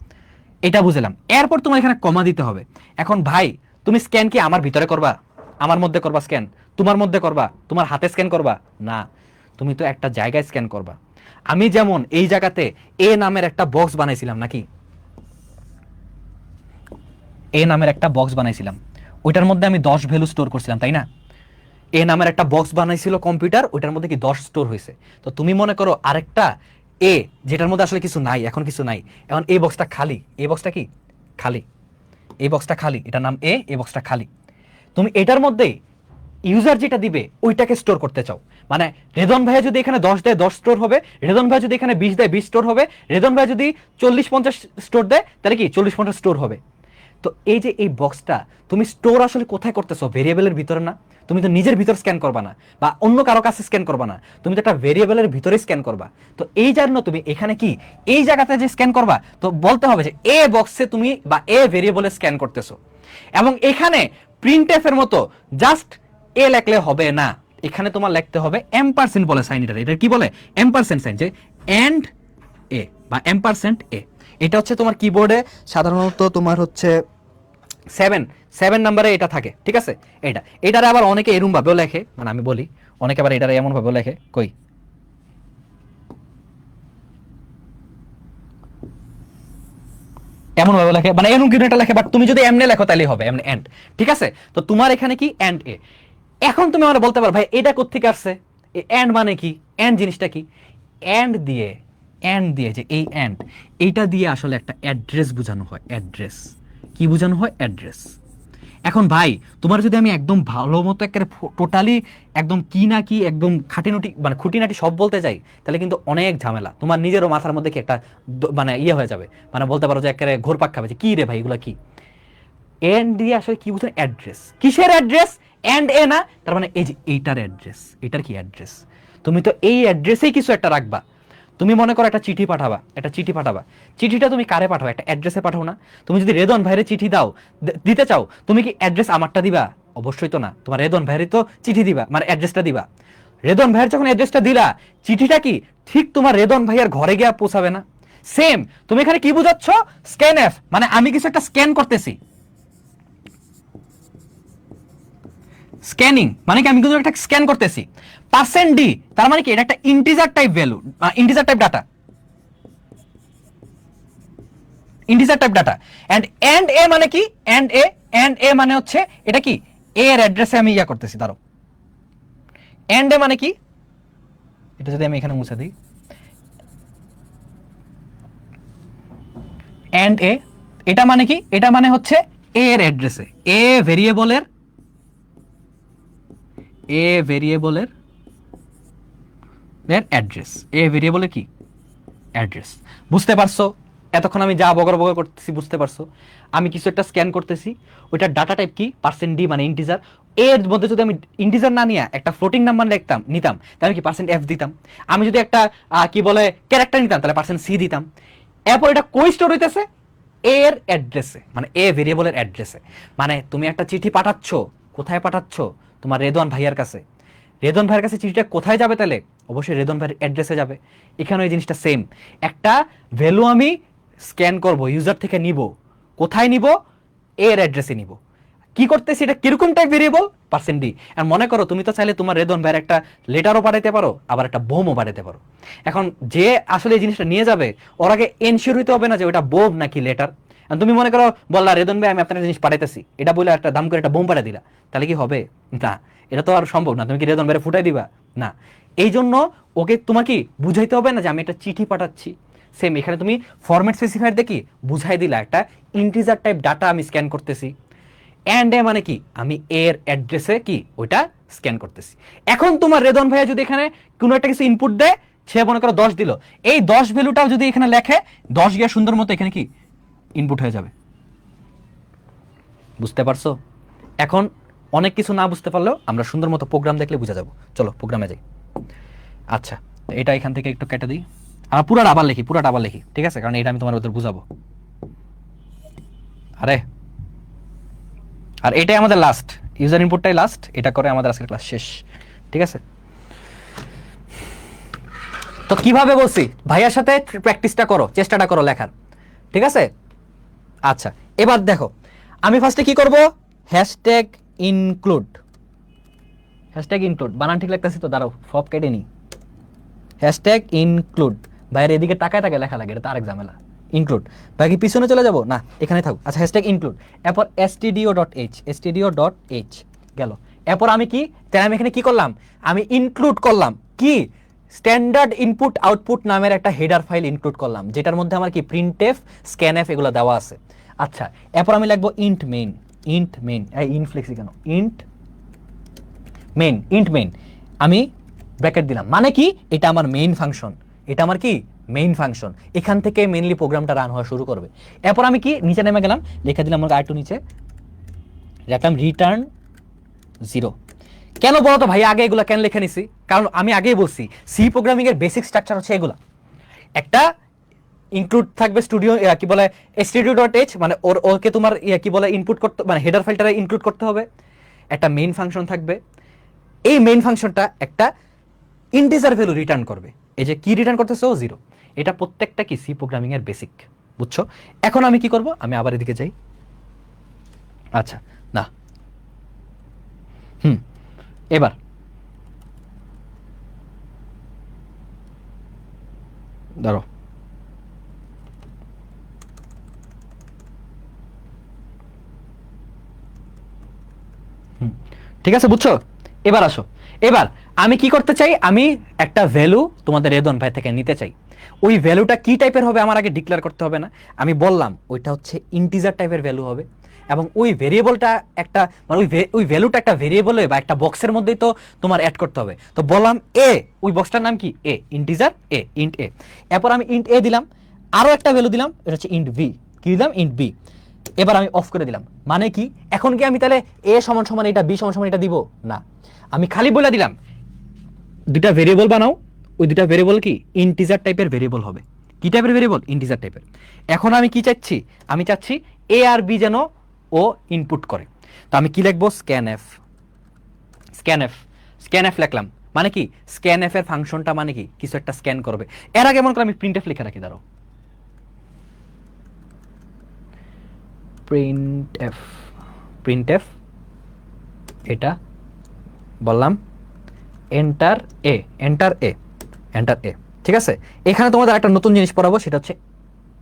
এটা বুঝলাম। এরপর তোমার এখানে কমা দিতে হবে। এখন ভাই তুমি স্ক্যান কি আমার ভিতরে করবা, আমার মধ্যে করবা স্ক্যান, তোমার মধ্যে করবা, তোমার হাতে স্ক্যান করবা না, তুমি তো একটা জায়গায় স্ক্যান করবা। আমি যেমন এই জায়গাতে এ নামের একটা বক্স বানাইছিলাম নাকি, এ নামের একটা বক্স বানাইছিলাম, ওইটার মধ্যে আমি 10 ভ্যালু স্টোর করছিলাম, তাই না? এ নামের একটা বক্স বানাইছিল কম্পিউটার, ওইটার মধ্যে কি 10 স্টোর হয়েছে। তো তুমি মনে করো আরেকটা এ, যেটার মধ্যে আসলে কিছু নাই, এখন কিছু নাই, এখন এই বক্সটা খালি, এই বক্সটা কি খালি, এই বক্সটা খালি, এটার নাম এ, এই বক্সটা খালি। তুমি এটার মধ্যে ইউজার যেটা দিবে ওইটাকে স্টোর করতে চাও। মানে রেদন ভাই যদি এখানে 10 দেয় 10 স্টোর হবে, রেদন ভাই যদি এখানে 20 দেয় 20 স্টোর হবে, রেদন ভাই যদি 40-50 স্টোর দেয় তাহলে কি 40-50 স্টোর হবে। তো এই যে এই বক্সটা তুমি স্টোর আসলে কোথায় করতেছো? ভেরিয়েবলের ভিতরে না। তুমি তো নিজের ভিতর স্ক্যান করবা না, বা অন্য কারো কাছে স্ক্যান করবা না, তুমি তো একটা ভেরিয়েবলের ভিতরে স্ক্যান করবা। তো এই জন্য তুমি এখানে কি এই জায়গাতে যে স্ক্যান করবা, তো বলতে হবে যে এ বক্সে তুমি বা এ ভেরিয়েবলে স্ক্যান করতেছো। এবং এখানে প্রিন্টএফ এর মতো জাস্ট এ লেখলে হবে না, এখানে তোমার লিখতে হবে এম্পারসেন্ট বলে সাইন, এটা কি বলে? এম্পারসেন্ট সাইন, যে এন্ড এ বা এম্পারসেন্ট এ। এটা হচ্ছে তোমার কিবোর্ডে সাধারণত তোমার হচ্ছে 7 নাম্বারে এটা থাকে, ঠিক আছে? এটারে আবার অনেকে এরকম ভাবেও লেখে, মানে আমি বলি অনেকে আবার এটারে এমন ভাবেও লেখে, কই এমন ভাবে লেখে, মানে এরকম কিছু একটা লেখে, বাট তুমি যদি এমনি লেখো তাহলে হবে এমনি এন্ড, ঠিক আছে? তো তোমার এখানে কি এন্ড এ। এখন তুমি আমার বলতে পারো ভাই এটা কোত্থেকে আসছে, এন্ড মানে কি, এন্ড জিনিসটা কি? এন্ড দিয়ে, যে এই এন্ড, এইটা দিয়ে আসলে একটা অ্যাড্রেস বোঝানো হয়। অ্যাড্রেস কি বোঝানো হয়? অ্যাড্রেস। এখন ভাই তোমার যদি আমি একদম ভালো মতো একেবারে টোটালি একদম কি না কি একদম খাটিনুটি মানে খুঁটিনাটি সব বলতে চাই, তাহলে কিন্তু অনেক ঝামেলা, তোমার নিজেরও মাথার মধ্যে কি একটা মানে ইয়ে হয়ে যাবে, মানে বলতে পারো যে একেবারে ঘোরপাক খাবে যে কি রে ভাই এগুলো কি। এন্ড দিয়ে আসলে কি বুঝছেন? অ্যাড্রেস। কিসের অ্যাড্রেস? এন্ড এ না, তার মানে এই যে এইটার অ্যাড্রেস, এটার কি অ্যাড্রেস। তুমি তো এই অ্যাড্রেসেই কিছু একটা রাখবা। তুমি মনে করো একটা চিঠি পাঠাবা, চিঠিটা তুমি কারে পাঠাবা? একটা অ্যাড্রেসে পাঠাও না। তুমি যদি রেদন ভাইরে চিঠি দিতে চাও, তুমি কি অ্যাড্রেস আমারটা দিবা? অবশ্যই তো না, তোমার রেদন ভাইয়েরই তো চিঠি দিবা, মানে অ্যাড্রেসটা দিবা। রেদন ভাইয়ের যখন অ্যাড্রেসটা দিলা, চিঠিটা কি ঠিক তোমার রেদন ভাইয়ের ঘরে গিয়ে পৌঁছাবে না? সেম তুমি এখানে কি বুঝাচ্ছ, স্ক্যান এফ মানে আমি কিছু একটা স্ক্যান করতেছি, স্ক্যানিং মানে কি আমি কিছু একটা স্ক্যান করতেছি। পার্সেন্ট ডি তার মানে কি এটা একটা integer type value, integer type data, integer type data. And এ মানে কি, এন্ড এ মানে হচ্ছে এটা কি এ এর অ্যাড্রেসে আমি ইয়া করতেছি। ধরো এন্ড এ মানে কি, এটা যদি আমি এখানে মুছে দিই, এন্ড এ এটা মানে কি, এটা মানে হচ্ছে এ এর অ্যাড্রেসে, এ ভেরিয়েবলের অ্যাড্রেস, এ ভেরিয়েবলের কি অ্যাড্রেস। বুঝতে পারছো? এতক্ষণ আমি যা বগর বগর করতেছি বুঝতে পারছো? আমি কিছু একটা স্ক্যান করতেছি, ওইটার ডাটা টাইপ কি পার্সেন্ট ডি মানে ইন্টিজার। এর মধ্যে যদি আমি ইন্টিজার না নিয়ে একটা ফ্লোটিং নাম্বার নিতাম তাহলে কি পার্সেন্ট এফ দিতাম। আমি যদি একটা কি বলে ক্যারেক্টার নিতাম তাহলে পার্সেন্ট সি দিতাম। এরপর এটা কই স্টোর হইতেছে, এর অ্যাড্রেসে মানে এ ভেরিয়েবলের অ্যাড্রেসে। মানে তুমি একটা চিঠি পাঠাচ্ছ, কোথায় পাঠাচ্ছ? তোমার রেদওয়ান ভাইয়ার কাছে। রেদন ভাইয়ের কাছে চিঠিটা কোথায় যাবে? তাহলে অবশ্যই রেদন ভাইয়ের অ্যাড্রেসে যাবে। এখানে এই জিনিসটা সেম, একটা ভ্যালু আমি স্ক্যান করব, ইউজার থেকে নিব, কোথায় নিব? এর অ্যাড্রেসে নিব। কি করতেছি, এটা কিরকম টাইপ ভেরিয়েবল? Percent d. আর মনে করো তুমি তো চাইলে তোমার রেদন ভাইয়ের একটা লেটারও পাঠাতে পারো, আবার একটা বোমও পাঠাতে পারো। এখন যে আসলে এই জিনিসটা নিয়ে যাবে, ওর আগে এনশিওর হইতে হবে না যে ওটা বোম নাকি লেটার। তুমি মনে করো বললা রেদন ভাই আমি আপনার জিনিস পাঠাইতেছি, এটা বলে একটা দাম করে একটা বোম পাঠিয়ে দিলা, তাহলে কি হবে? না, এটা তো আর সম্ভব না। তুমি কি রেদন ভাইরে ফুটাই দিবা? না। এই জন্য ওকে তোমার কি বুঝাইতে হবে না যে আমি একটা চিঠি পাঠাচ্ছি। সেম এখানে তুমি ফরম্যাট স্পেসিফায়ার দিয়ে কি বুঝাই দিলা, একটা ইন্টিজার টাইপ ডাটা আমি স্ক্যান করতেছি। এন্ড এ মানে কি আমি এর অ্যাড্রেসে কি ওইটা স্ক্যান করতেছি। এখন তোমার রেদন ভাইয়া যদি এখানে কোনো একটা কিছু ইনপুট দেয়, সে মনে করো 10 দিল, এই 10 ভ্যালুটাও যদি এখানে লেখে, 10 গিয়ে সুন্দর মতো এখানে কি ইনপুট হয়ে যাবে। বুঝতে পারছো? এখন অনেক কিছু না বুঝতে পারলেও আমরা সুন্দর মতো প্রোগ্রাম দেখলে বুঝা যাবো। চলো প্রোগ্রামে যাই। আচ্ছা, এটা এখান থেকে একটু কেটে দিই, আমরা পুরাটা আবার লিখি, ঠিক আছে? কারণ এটা আমি তোমার ওদের বুঝাবো। আর এটাই আমাদের লাস্ট, ইউজার ইনপুটটাই লাস্ট, এটা করে আমাদের আজকের ক্লাস শেষ, ঠিক আছে? তো কিভাবে বলছি, ভাইয়ার সাথে প্র্যাকটিসটা করো, চেষ্টাটা করো লেখার, ঠিক আছে? আচ্ছা, এবার দেখো আমি ফার্স্টে কি করব, হ্যাশট্যাগ ইনক্লুড, বানান ঠিক লাগতেছি তো, দাঁড়াও সব কেটে নি। হ্যাশট্যাগ ইনক্লুড, বাইরে এদিকে টাকায় লেখা লাগে, এটা তো আরেক ঝামেলা। ইনক্লুড বাকি পিছনে চলে যাব না, এখানে থাকুক। আচ্ছা, হ্যাশট্যাগ ইনক্লুড, এরপর stdio.h গেল। এরপর আমি কি, তাই আমি এখানে কি করলাম, আমি ইনক্লুড করলাম কি স্ট্যান্ডার্ড ইনপুট আউটপুট নামের একটা হেডার ফাইল ইনক্লুড করলাম, যেটার মধ্যে আমার কি প্রিন্টএফ, স্ক্যানএফ এগুলো দেওয়া আছে। আচ্ছা, এরপর আমি লিখবো ইন্ট মেইন, ইনফ্লেক্সি কেন, ইন্ট মেইন আমি ব্র্যাকেট দিলাম, মানে কি এটা আমার মেইন ফাংশন, এটা আমার কি মেইন ফাংশন, এখান থেকে মেইনলি প্রোগ্রামটা রান হওয়া শুরু করবে। এরপর আমি কি নিচে নেমে গেলাম, লিখে দিলাম আমার আর2 নিচে, লিখলাম রিটার্ন 0। কেন বলো তো ভাই আগে এগুলো কেন লিখে নিছি? কারণ আমি আগেই বলছি সি প্রোগ্রামিং এর বেসিক স্ট্রাকচার হচ্ছে এগুলা। একটা ইনক্লুড থাকবে স্টুডিও কি বলে stdio.h, মানে ওকে তোমার কি বলে ইনপুট করতে, মানে হেডার ফাইলটা ইনক্লুড করতে হবে। একটা মেইন ফাংশন থাকবে, এই মেইন ফাংশনটা একটা ইন্টিজার ভ্যালু রিটার্ন করবে। এই যে কি রিটার্ন করতেছে, 0। এটা প্রত্যেকটা কি সি প্রোগ্রামিং এর বেসিক, বুঝছো? এখন আমি কি করব, আমি আবার এদিকে যাই। আচ্ছা, না এবার ধরো ঠিক আছে, বুঝছো? এবার আসো, এবার আমি কি করতে চাই, আমি একটা ভ্যালু তোমাদের রেদন ভাই থেকে নিতে চাই। ওই ভ্যালুটা কি টাইপের হবে আমার আগে ডিক্লেয়ার করতে হবে না? আমি বললাম ওইটা হচ্ছে ইন্টিজার টাইপের ভ্যালু হবে, এবং ওই ভেরিয়েবলটা একটা, মানে ওই ভ্যালুটা একটা ভেরিয়েবলে বা একটা বক্সের মধ্যেই তো তোমার অ্যাড করতে হবে। তো বললাম এ, ওই বক্সটার নাম কি এ, ইন্টিজার এ, ইন্ট এ। এরপর আমি ইন্ট এ দিলাম, আরো একটা ভ্যালু দিলাম, এটা হচ্ছে ইন্ট বি। কি দিলাম, ইন্ট বি। এবার আমি অফ করে দিলাম, মানে কি এখন কি আমি তাহলে এ সমান সমান এটা, বি সমান সমান এটা দিব না, আমি খালি বলে দিলাম দুটা ভেরিয়েবল বানাও, ওই দুটা ভেরিয়েবল কি ইন্টিজার টাইপের ভেরিয়েবল হবে। কি টাইপের ভেরিয়েবল? ইন্টিজার টাইপের। এখন আমি কি চাচ্ছি, আমি চাচ্ছি এ আর বি যেন ও ইনপুট করে। তো আমি কি লিখবো, scan F, scan F, scan F লিখলাম। মানে কি স্ক্যান এফ এর ফাংশনটা মানে কি কিছু একটা স্ক্যান করবে। এর আগে মনে করো আমি প্রিন্ট এফ লিখে রাখি, দাঁড়াও, প্রিন্ট এফ, প্রিন্ট এফ, এটা বললাম enter a, enter a, enter a. ঠিক আছে, এখানে তোমাদের একটা নতুন জিনিস পড়াবো, সেটা হচ্ছে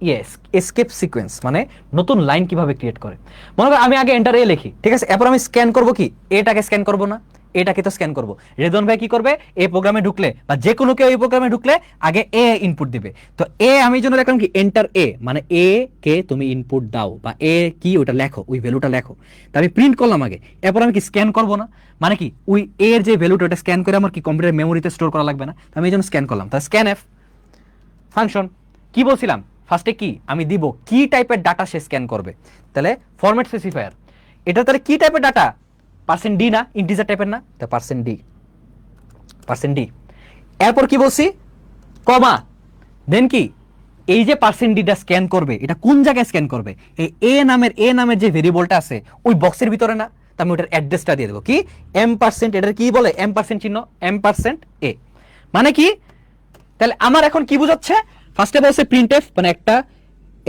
ইয়েস এসকেপ সিকোয়েন্স, মানে নতুন লাইন কিভাবে ক্রিয়েট করে। মনে করো আমি আগে এন্টার এ লিখি, ঠিক আছে, এরপর আমি স্ক্যান করব কি, এটাকে স্ক্যান করব না, এটাকে তো স্ক্যান করব। রেদন ভাই কি করবে, এই প্রোগ্রামে ঢুকলে বা যে কোনো কেউ এই প্রোগ্রামে ঢুকলে আগে এ ইনপুট দিবে। তো এ আমি জন্য লিখলাম কি এন্টার এ, মানে এ কে তুমি ইনপুট দাও, বা এ কি ওটা লেখো, ওই ভ্যালুটা লেখো। তো আমি প্রিন্ট করলাম আগে, এরপর আমি কি স্ক্যান করব না, মানে কি ওই এর যে ভ্যালুটা ওটা স্ক্যান করে আমার কি কম্পিউটার মেমোরিতে স্টোর করা লাগবে না, তো আমি এই জন্য স্ক্যান করলাম। তাহলে স্ক্যান এফ ফাংশন কি বলছিলাম ফার্স্টে, কি আমি দিব কি টাইপের ডাটা সে স্ক্যান করবে, তাহলে ফরম্যাট স্পেসিফায়ার, এটা তাহলে কি টাইপের ডাটা, পার্সেন্ট ডি না, ইন্টিজার টাইপের না, তো পার্সেন্ট ডি, পার্সেন্ট ডি। এরপর কি বলছি, কমা, দেন কি এই যে পার্সেন্ট ডিটা স্ক্যান করবে, এটা কোন জায়গায় স্ক্যান করবে, এই এ নামের যে ভেরিয়েবলটা আছে ওই বক্সের ভিতরে না, তো আমি ওটার অ্যাড্রেসটা দিয়ে দেবো কি এম পার্সেন্ট, এটার কি বলে এম পার্সেন্ট চিহ্ন, এম পার্সেন্ট এ, মানে কি তাহলে আমার এখন কি বুঝাচ্ছে, ফার্স্টে বলছে প্রিন্ট এফ মানে একটা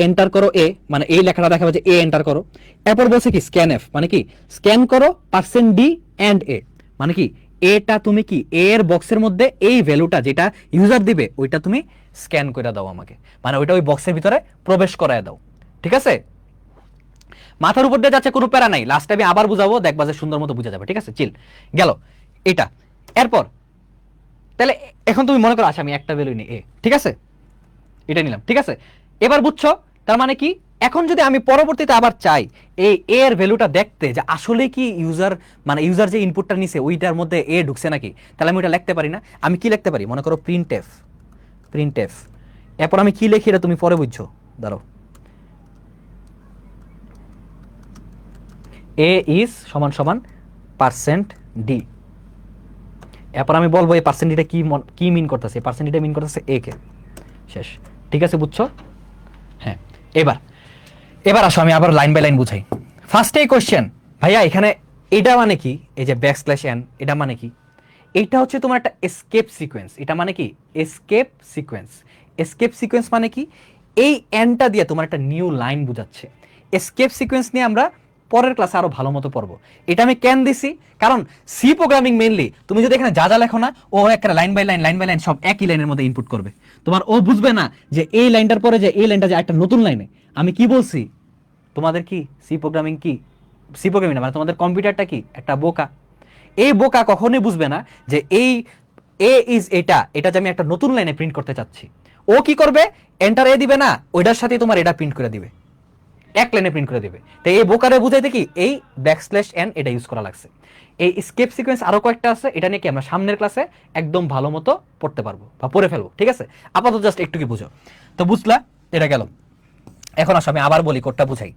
এন্টার করো এ, মানে এই লেখাটা দেখা যাচ্ছে এ এন্টার করো। এরপর বলছে কি স্ক্যান এফ, মানে কি স্ক্যান করো পার্সেন্ট ডি এন্ড এ, মানে কি এটা তুমি কি এর বক্সের মধ্যে এই ভ্যালুটা যেটা ইউজার দিবে ওইটা তুমি স্ক্যান করে দাও আমাকে, মানে ওইটা ওই বক্সের ভিতরে প্রবেশ করায় দাও। ঠিক আছে, মাথার উপর দিয়ে যাচ্ছে, কোনো প্যারা নাই, লাস্টে আমি আবার বুঝাবো, দেখবা যে সুন্দর মতো বুঝা যাবে। ঠিক আছে, চিল গেল এটা। এরপর তাহলে এখন তুমি মনে করো আচ্ছা আমি একটা ভ্যালু নিই এ, ঠিক আছে, এটা নিলাম, ঠিক আছে, এবার বুঝছো তার মানে কি, এখন যদি আমি পরবর্তীতে আবার চাই এই এর ভ্যালুটা দেখতে যে আসলে কি ইউজার, মানে ইউজার যে ইনপুটটা নিছে ওইটার মধ্যে এ ঢুকছে নাকি, তাহলে আমি ওটা লিখতে পারি না। আমি কি লিখতে পারি, মনে করো প্রিন্ট এফ, প্রিন্ট এফ, এরপর আমি কি লিখি এটা তুমি পরে বুঝছো, দাঁড়াও, এ ইজ সমান সমান পার্সেন্ট ডি, এরপর আমি বলবো এই পার্সেন্ট ডিটা কি মিন করতেছে, পার্সেন্ট ডিটা মিন করতেছে এ কে, শেষ। ঠিক আছে, বুঝছো, হ্যাঁ। এবার এবার আসো আমি আবার লাইন বাই লাইন বুঝাই। ফার্স্টে কোশ্চেন, ভাইয়া এখানে এটা মানে কি, এই যে ব্যাকস্ল্যাশ এন এটা মানে কি, এটা হচ্ছে তোমার একটা এসকেপ সিকোয়েন্স। এটা মানে কি এসকেপ সিকোয়েন্স, এসকেপ সিকোয়েন্স মানে কি এই এনটা দিয়ে তোমার একটা নিউ লাইন বুঝাচ্ছে। এসকেপ সিকোয়েন্স নিয়ে আমরা পরের ক্লাসে আরো ভালো মতো পড়বো। এটা আমি কেন দিছি, কারণ সি প্রোগ্রামিং মেইনলি তুমি যদি এখানে যা যা লেখো না, ও একটা লাইন বাই লাইন সব একই লাইনের মধ্যে ইনপুট করবে। তোমার ও বুঝবে না যে এই লাইনটার পরে যে এই লাইনটা যে একটা নতুন লাইনে। আমি কি বলছি তোমাদের, কি সি প্রোগ্রামিং কি, সি প্রোগ্রামিং না মানে তোমাদের কম্পিউটারটা কি একটা বোকা। এই বোকা কখনোই বুঝবে না যে এই এ ইজ এটা, এটা যে আমি একটা নতুন লাইনে প্রিন্ট করতে চাচ্ছি। ও কি করবে, এন্টার এ দিবে না, ওইটার সাথে তোমার এটা প্রিন্ট করে দিবে, এক লাইনে প্রিন্ট করে দিবে। তো এই বোকারে বুঝাইতে কি এই ব্যাকস্ল্যাশ এন এটা ইউজ করা লাগছে। এই স্কেপ সিকোয়েন্স আরো কয়েকটা আছে, এটা নিয়ে কি আমরা সামনের ক্লাসে একদম ভালো মতো পড়তে পারবো বা পড়ে ফেলবো। ঠিক আছে, আপাতত জাস্ট একটু কি বুঝো, তো বুঝলা এটা গেল। এখন আসো আমি আবার বলি কোডটা বুঝাই।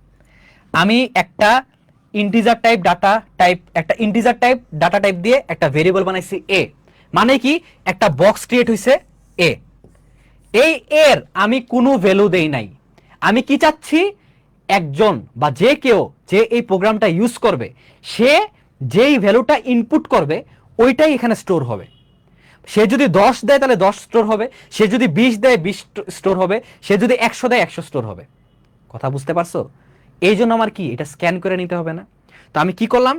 আমি একটা ইন্টিজার টাইপ ডাটা টাইপ দিয়ে একটা ভেরিয়েবল বানাইছি এ, মানে কি একটা বক্স ক্রিয়েট হইছে এ। এই এর আমি কোনো ভ্যালু দেই নাই, আমি কি চাচ্ছি একজন বা যে কেউ যে এই প্রোগ্রামটা ইউজ করবে সে যেই ভ্যালুটা ইনপুট করবে ওইটাই এখানে স্টোর হবে। সে যদি 10 দেয় তাহলে 10 স্টোর হবে, সে যদি 20 দেয় 20 স্টোর হবে, সে যদি 100 দেয় 100 স্টোর হবে। কথা বুঝতে পারছো? এই জন্য আমার কি এটা স্ক্যান করে নিতে হবে না। তো আমি কি করলাম,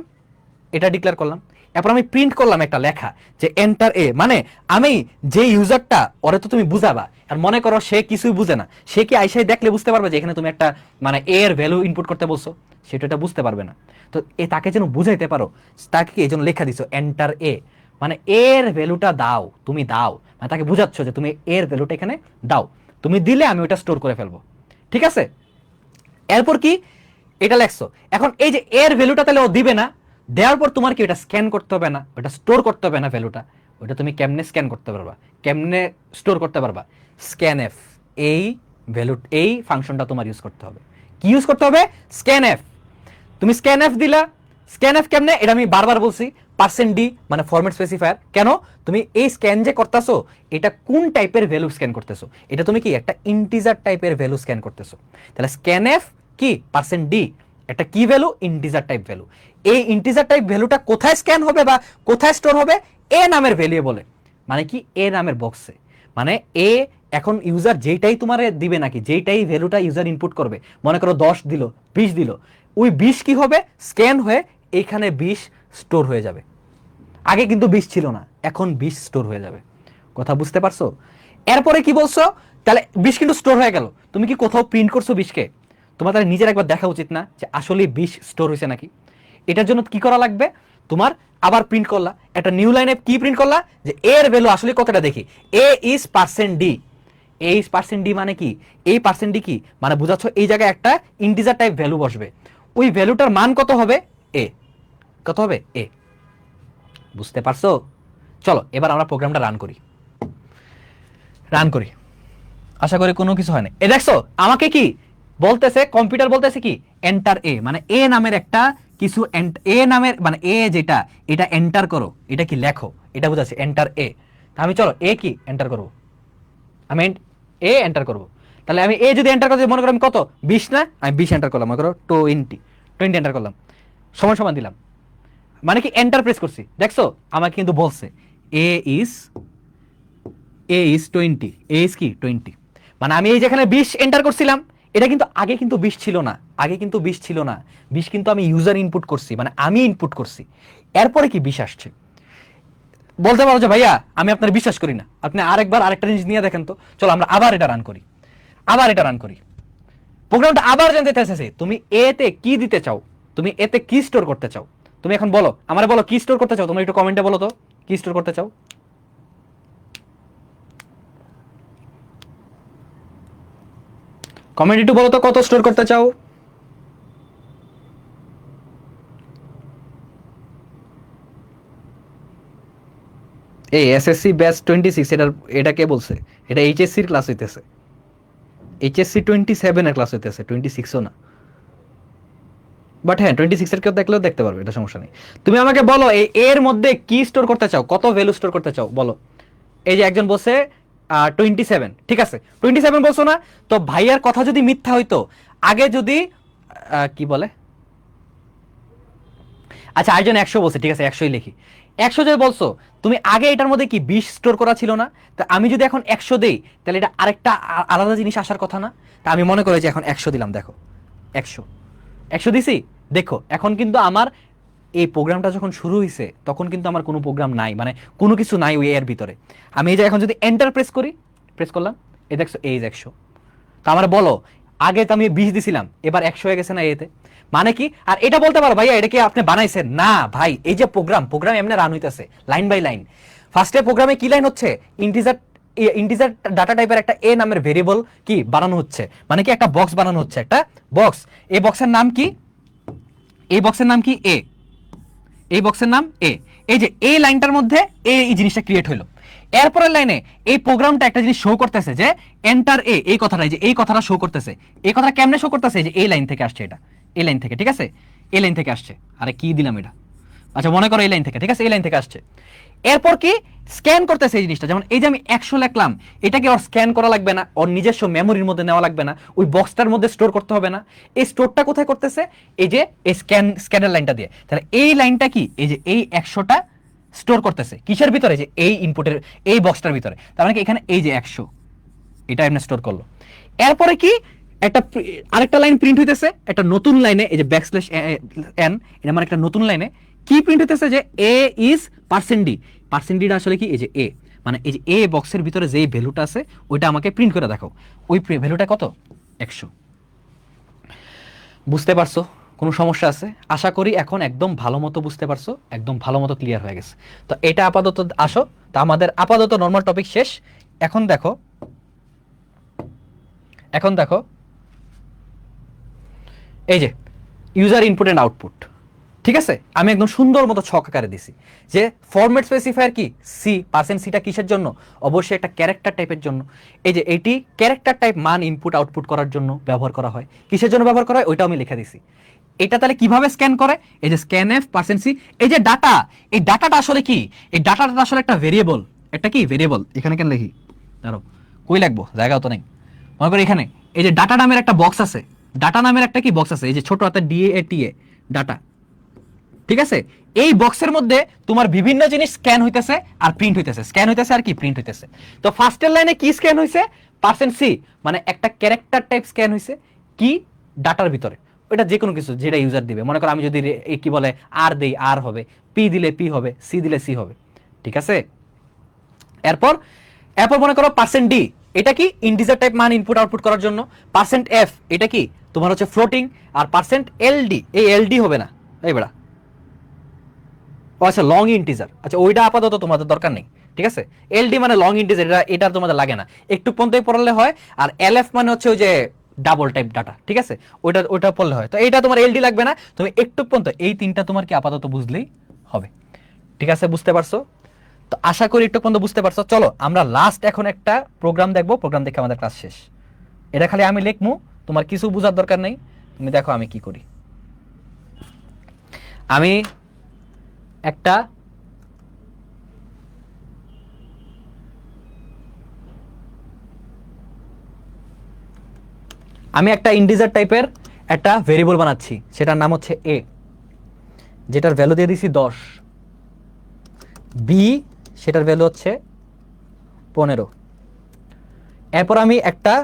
এটা ডিক্লেয়ার করলাম, এরপর আমি প্রিন্ট করলাম একটা লেখা যে এন্টার এ, মানে আমি যে ইউজারটা ওরে তো তুমি বুঝাবা, আর মনে করো সে কিছুই বুঝে না, সে কি আইসাই দেখলে বুঝতে পারবে যে এখানে তুমি একটা মানে এর ভ্যালু ইনপুট করতে বলছো, সেটা এটা বুঝতে পারবে না। তো তাকে যেন বুঝাইতে পারো, তাকে কি এই জন্য লেখা দিছো এন্টার এ, মানে এর ভ্যালুটা দাও, তুমি দাও, মানে তাকে বুঝাচ্ছ যে তুমি এর ভ্যালুটা এখানে দাও, তুমি দিলে আমি ওটা স্টোর করে ফেলবো। ঠিক আছে, এরপর কি এটা লেখছো। এখন এই যে এর ভ্যালুটা তাহলে ও দিবে না, দেওয়ার পর তোমার কি ওটা স্ক্যান করতে হবে না, ওটা স্টোর করতে হবে না ভ্যালুটা, ওটা তুমি কেমনে স্ক্যান করতে পারবা, কেমনে স্টোর করতে পারবা, স্ক্যান এফ, এই ভ্যালু এই ফাংশনটা তোমার ইউজ করতে হবে। কি ইউজ করতে হবে, স্ক্যান এফ। তুমি স্ক্যান এফ দিলা, স্ক্যান এফ কেমনে এটা আমি বারবার বলছি, পার্সেন্ট ডি মানে ফরম্যাট স্পেসিফায়ার। কেন, তুমি এই স্ক্যান যে করতেছো এটা কোন টাইপের ভ্যালু স্ক্যান করতেছো, এটা তুমি কি একটা ইন্টিজার টাইপের ভ্যালু স্ক্যান করতেছো। তাহলে স্ক্যান এফ কি পার্সেন্ট ডি, একটা কি ভ্যালু, ইন্টিজার টাইপ ভ্যালু। এই ইন্টিজার টাইপ ভ্যালুটা কোথায় স্ক্যান হবে বা কোথায় স্টোর হবে, এ নামের ভ্যারিয়েবলে, মানে কি এ নামের বক্সে। মানে এ এখন ইউজার যেইটাই তোমার দিবে নাকি, যেইটাই ভ্যালুটা ইউজার ইনপুট করবে, মনে করো 10 দিল, 20 দিল, ওই 20 কি হবে, স্ক্যান হয়ে এইখানে 20 স্টোর হয়ে যাবে। আগে কিন্তু 20 ছিল না, এখন 20 স্টোর হয়ে যাবে। কথা বুঝতে পারছো? এরপরে কি বলছো, তাহলে 20 কিন্তু স্টোর হয়ে গেল, তুমি কি কোথাও প্রিন্ট করছো 20কে? তোমার তাহলে নিজের একবার দেখা উচিত না যে আসলে 20 স্টোর হয়েছে নাকি? এটার জন্য কি করা লাগবে, তোমার আবার প্রিন্ট করলা, একটা নিউ লাইনে কি প্রিন্ট করলা, যে এর ভ্যালু আসলে কতটা দেখি, a is percent d. A is percent d মানে কি, এই পার্সেন্ট ডি কি মানে বুঝাচ্ছ, এই জায়গায় একটা ইন্টিজার টাইপ ভ্যালু বসবে, ওই ভ্যালুটার মান কত হবে, এ। কত হবে, এ। বুঝতে পারছো? চলো এবার আমরা প্রোগ্রামটা রান করি। আশা করি কোনো কিছু হয় না। এ দেখছো আমাকে কি বলতেছে, কম্পিউটার বলতেছে কি, এন্টার এ, মানে এ নামের একটা কিছু, এ নামের মানে এ যেটা, এটা এন্টার করো, এটা কি লেখো, এটা বুঝাচ্ছে এন্টার এ। আমি চলো এ কি এন্টার করবো, আমি এ এন্টার করবো। তাহলে আমি এ যদি এন্টার করতে, মনে করো আমি কত, 20 না, আমি 20 এন্টার করলাম, মনে করো 20 এন্টার করলাম, সমান সমান দিলাম, মানে কি এন্টার প্রেস করছি। দেখছো আমাকে কিন্তু বলছে এ ইজ 20, এ ইজ কি 20, মানে আমি এই যেখানে 20 এন্টার করছিলাম, এটা কিন্তু আগে কিন্তু 20 ছিল না, 20 কিন্তু আমি ইউজার ইনপুট করছি, মানে আমি ইনপুট করছি, এরপরে কি 20 আসছে। বলতে পারো যে ভাইয়া আমি আপনার বিশ্বাস করি না, আপনি আরেকবার আরেকটা জিনিস নিয়ে দেখেন তো। চলো আমরা আবার এটা রান করি, প্রোগ্রামটা আবার জানতে চাইছে তুমি এতে কি দিতে চাও, তুমি এতে কি স্টোর করতে চাও, তুমি এখন বলো, আমারে বলো কি স্টোর করতে চাও, তোমরা একটু কমেন্টে বলো তো কি স্টোর করতে চাও। কমেন্ট একটু বলো তো কত স্টোর করতে চাও। এই এসএসসি ব্যাচ 26, এটা কে বলছে, এটা এইচএসসির ক্লাস হইতেছে, এইচএসসি 27 এর ক্লাস হইতেছে, 26ও না। বাট হ্যাঁ 26 এর কেউ দেখলেও দেখতে পারবে, এটা সমস্যা নেই। তুমি আমাকে বলো এই এর মধ্যে কি স্টোর করতে চাও, কত ভ্যালু স্টোর করতে চাও বলো। এই যে একজন বলছে 27, ঠিক আছে 27 বলছো না, তো ভাইয়ার কথা যদি মিথ্যা হইতো, আগে যদি কি বলে, আচ্ছা আরেকজন 100 বলছে, ঠিক আছে 100ই লিখি। 100 যে বলছো, তুমি আগে এটার মধ্যে কি 20 স্টোর করা ছিল না, তা আমি যদি এখন 100 দেই, তাহলে এটা আরেকটা আলাদা জিনিস আসার কথা না। তা আমি মনে করি যে এখন 100 দিলাম, দেখো 100 দিছি, দেখো এখন কিন্তু আমার এই প্রোগ্রামটা যখন শুরু হয়েছে তখন কিন্তু আমার কোনো প্রোগ্রাম নাই, মানে কোনো কিছু নাই ওই এর ভিতরে। আমি এই যে এখন যদি এন্টার প্রেস করলাম, এই দেখছো এই 100। তা আমার বলো, আগে তো আমি 20 দিছিলাম, এবার 100 হয়ে গেছে না এতে, মানে কি? আর এটা বলতে পারো ভাইয়া এটা কি আপনি বানাইছেন না, ভাই এই যে প্রোগ্রাম এমনি রান হইতেছে লাইন বাই লাইন। ফার্স্টে প্রোগ্রামে কি লাইন হচ্ছে, ইন্টিজার ডাটা টাইপের একটা এ নামের ভেরিয়েবল কি বানানো হচ্ছে, মানে কি একটা বক্স বানানো হচ্ছে, একটা বক্স। এই বক্সের নাম কি, এই বক্সের নাম কি এ, এই বক্সের নাম এ। এই যে এই লাইনটার মধ্যে এই জিনিসটা ক্রিয়েট হলো। এরপরের লাইনে এই প্রোগ্রামটা একটা জিনিস শো করতেছে যে এন্টার এ, এই কথাটা, যে এই কথাটা শো করতেছে। এই কথাটা কেমনে শো করতেছে, যে এই লাইন থেকে আসছে, এটা এই লাইন থেকে, ঠিক আছে এই লাইন থেকে আসছে। আরে কি দিলাম এটা, আচ্ছা মনে করো এই লাইন থেকে, ঠিক আছে এই লাইন থেকে আসছে। এরপর কি স্ক্যান করতেছে এই জিনিসটা, যেমন এই যে আমি 100 লিখলাম, এটাকে ওর স্ক্যান করা লাগবে না, ওর নিজস্ব মেমোরির মধ্যে নেওয়া লাগবে না, ওই বক্সটার মধ্যে স্টোর করতে হবে না। এই স্টোরটা কোথায় করতেছে, এই যে এই স্ক্যানের লাইনটা দিয়ে। তাহলে এই লাইনটা কি, এই যে এই 100টা স্টোর করতেছে কিসের ভিতরে, যে এই ইনপুটের এই বক্সটার ভিতরে। তার মানে কি এখানে এই যে 100, এটা এমনি স্টোর করলো। এরপরে কি একটা আরেকটা লাইন প্রিন্ট হইতেছে, একটা নতুন লাইনে, এই যে ব্যাকস্ল্যাশ এন, এটা আমার একটা নতুন লাইনে কি প্রিন্ট হইতেছে, যে এ ইজ পার্সেন্ট ডি। পার্সেন্ট ডিটা আসলে কি, এই যে এ, মানে এই যে এ বক্সের ভিতরে যে ভ্যালুটা আছে ওইটা আমাকে প্রিন্ট করে দেখাও। ওই ভ্যালুটা কত, 100। বুঝতে পারছো কোনো সমস্যা আছে? আশা করি এখন একদম ভালো মতো বুঝতে পারছো, একদম ভালো মতো ক্লিয়ার হয়ে গেছে। তো এটা আপাতত আসো, তা আমাদের আপাতত নর্মাল টপিক শেষ। এখন দেখো, এই যে ইউজার ইনপুট এন্ড আউটপুট, ঠিক আছে আমি একদম সুন্দর মতো ছক আকারে দিছি যে ফরম্যাট স্পেসিফায়ার কি সি, পার্সেন্ট সিটা কিসের জন্য, অবশ্যই একটা ক্যারেক্টার টাইপের জন্য। এই যে এটি ক্যারেক্টার টাইপ মান ইনপুট আউটপুট করার জন্য ব্যবহার করা হয়, কিসের জন্য ব্যবহার করা হয় ওইটাও আমি লিখে দিছি। এটা তাহলে কিভাবে স্ক্যান করে, এই যে স্ক্যান এফ পার্সেন্ট সি, এই যে ডাটা, এই ডাটাটা আসলে কি, এই ডাটাটা আসলে একটা ভেরিয়েবল, একটা কি ভেরিয়েবল। এখানে কেন লিখি, দাঁড়াও কই লাগবো, জায়গাও তো নেই। মনে করি এখানে এই যে ডাটা নামের একটা বক্স আছে, ডাটা নামের একটা কি বক্স আছে, এই যে ছোট হাতে DATA, ডাটা। ঠিক আছে, এই বক্সের মধ্যে তোমার বিভিন্ন জিনিস স্ক্যান হইতেছে আর প্রিন্ট হইতেছে, স্ক্যান হইতেছে আর কি প্রিন্ট হইতেছে। তো ফার্স্টের লাইনে কি স্ক্যান হইছে, %C, মানে একটা ক্যারেক্টার টাইপ স্ক্যান হইছে কি ডাটার ভিতরে, ওটা যে কোনো কিছু যেটা ইউজার দিবে। মনে করো আমি যদি কি বলে আর দেই আর হবে, পি দিলে পি হবে, সি দিলে সি হবে। ঠিক আছে, এরপর এরপর মনে করো %D, এটা কি ইন্টিজার টাইপ মান ইনপুট আউটপুট করার জন্য। %F, এটা কি তোমার হচ্ছে ফ্লোটিং। আর %LD, এই LD হবে না, এই বেড়া, আচ্ছা লং ইন্টিজার, আচ্ছা ওইটা আপাতত তোমাদের দরকার নেই। ঠিক আছে, LD মানে লং ইন্টিজার, এটা তোমাদের লাগে না, একটু পর্যন্তই পড়লে হয়। আর LF মানে হচ্ছে ওই যে ডাবল টাইপ ডাটা। ঠিক আছে, ওইটা পড়লে হয়। তো এইটা তোমার LD লাগবে না, তুমি একটু পর্যন্ত এই তিনটা তোমার কি আপাতত বুঝলেই হবে। ঠিক আছে, বুঝতে পারছো? তো আশা করি একটু পর্যন্ত বুঝতে পারছো। চলো আমরা লাস্ট এখন একটা প্রোগ্রাম দেখবো, প্রোগ্রাম দেখে আমাদের ক্লাস শেষ। এটা খালি আমি লিখবো, তোমার কিছু বোঝার দরকার নেই। তুমি দেখো আমি কি করি। আমি একটা ইন্টিজার টাইপের একটা ভেরিয়েবল বানাচ্ছি, সেটার নাম হচ্ছে a, যেটার ভ্যালু দিয়ে দিছি 10, b সেটার ভ্যালু হচ্ছে 15। এরপর আমি একটা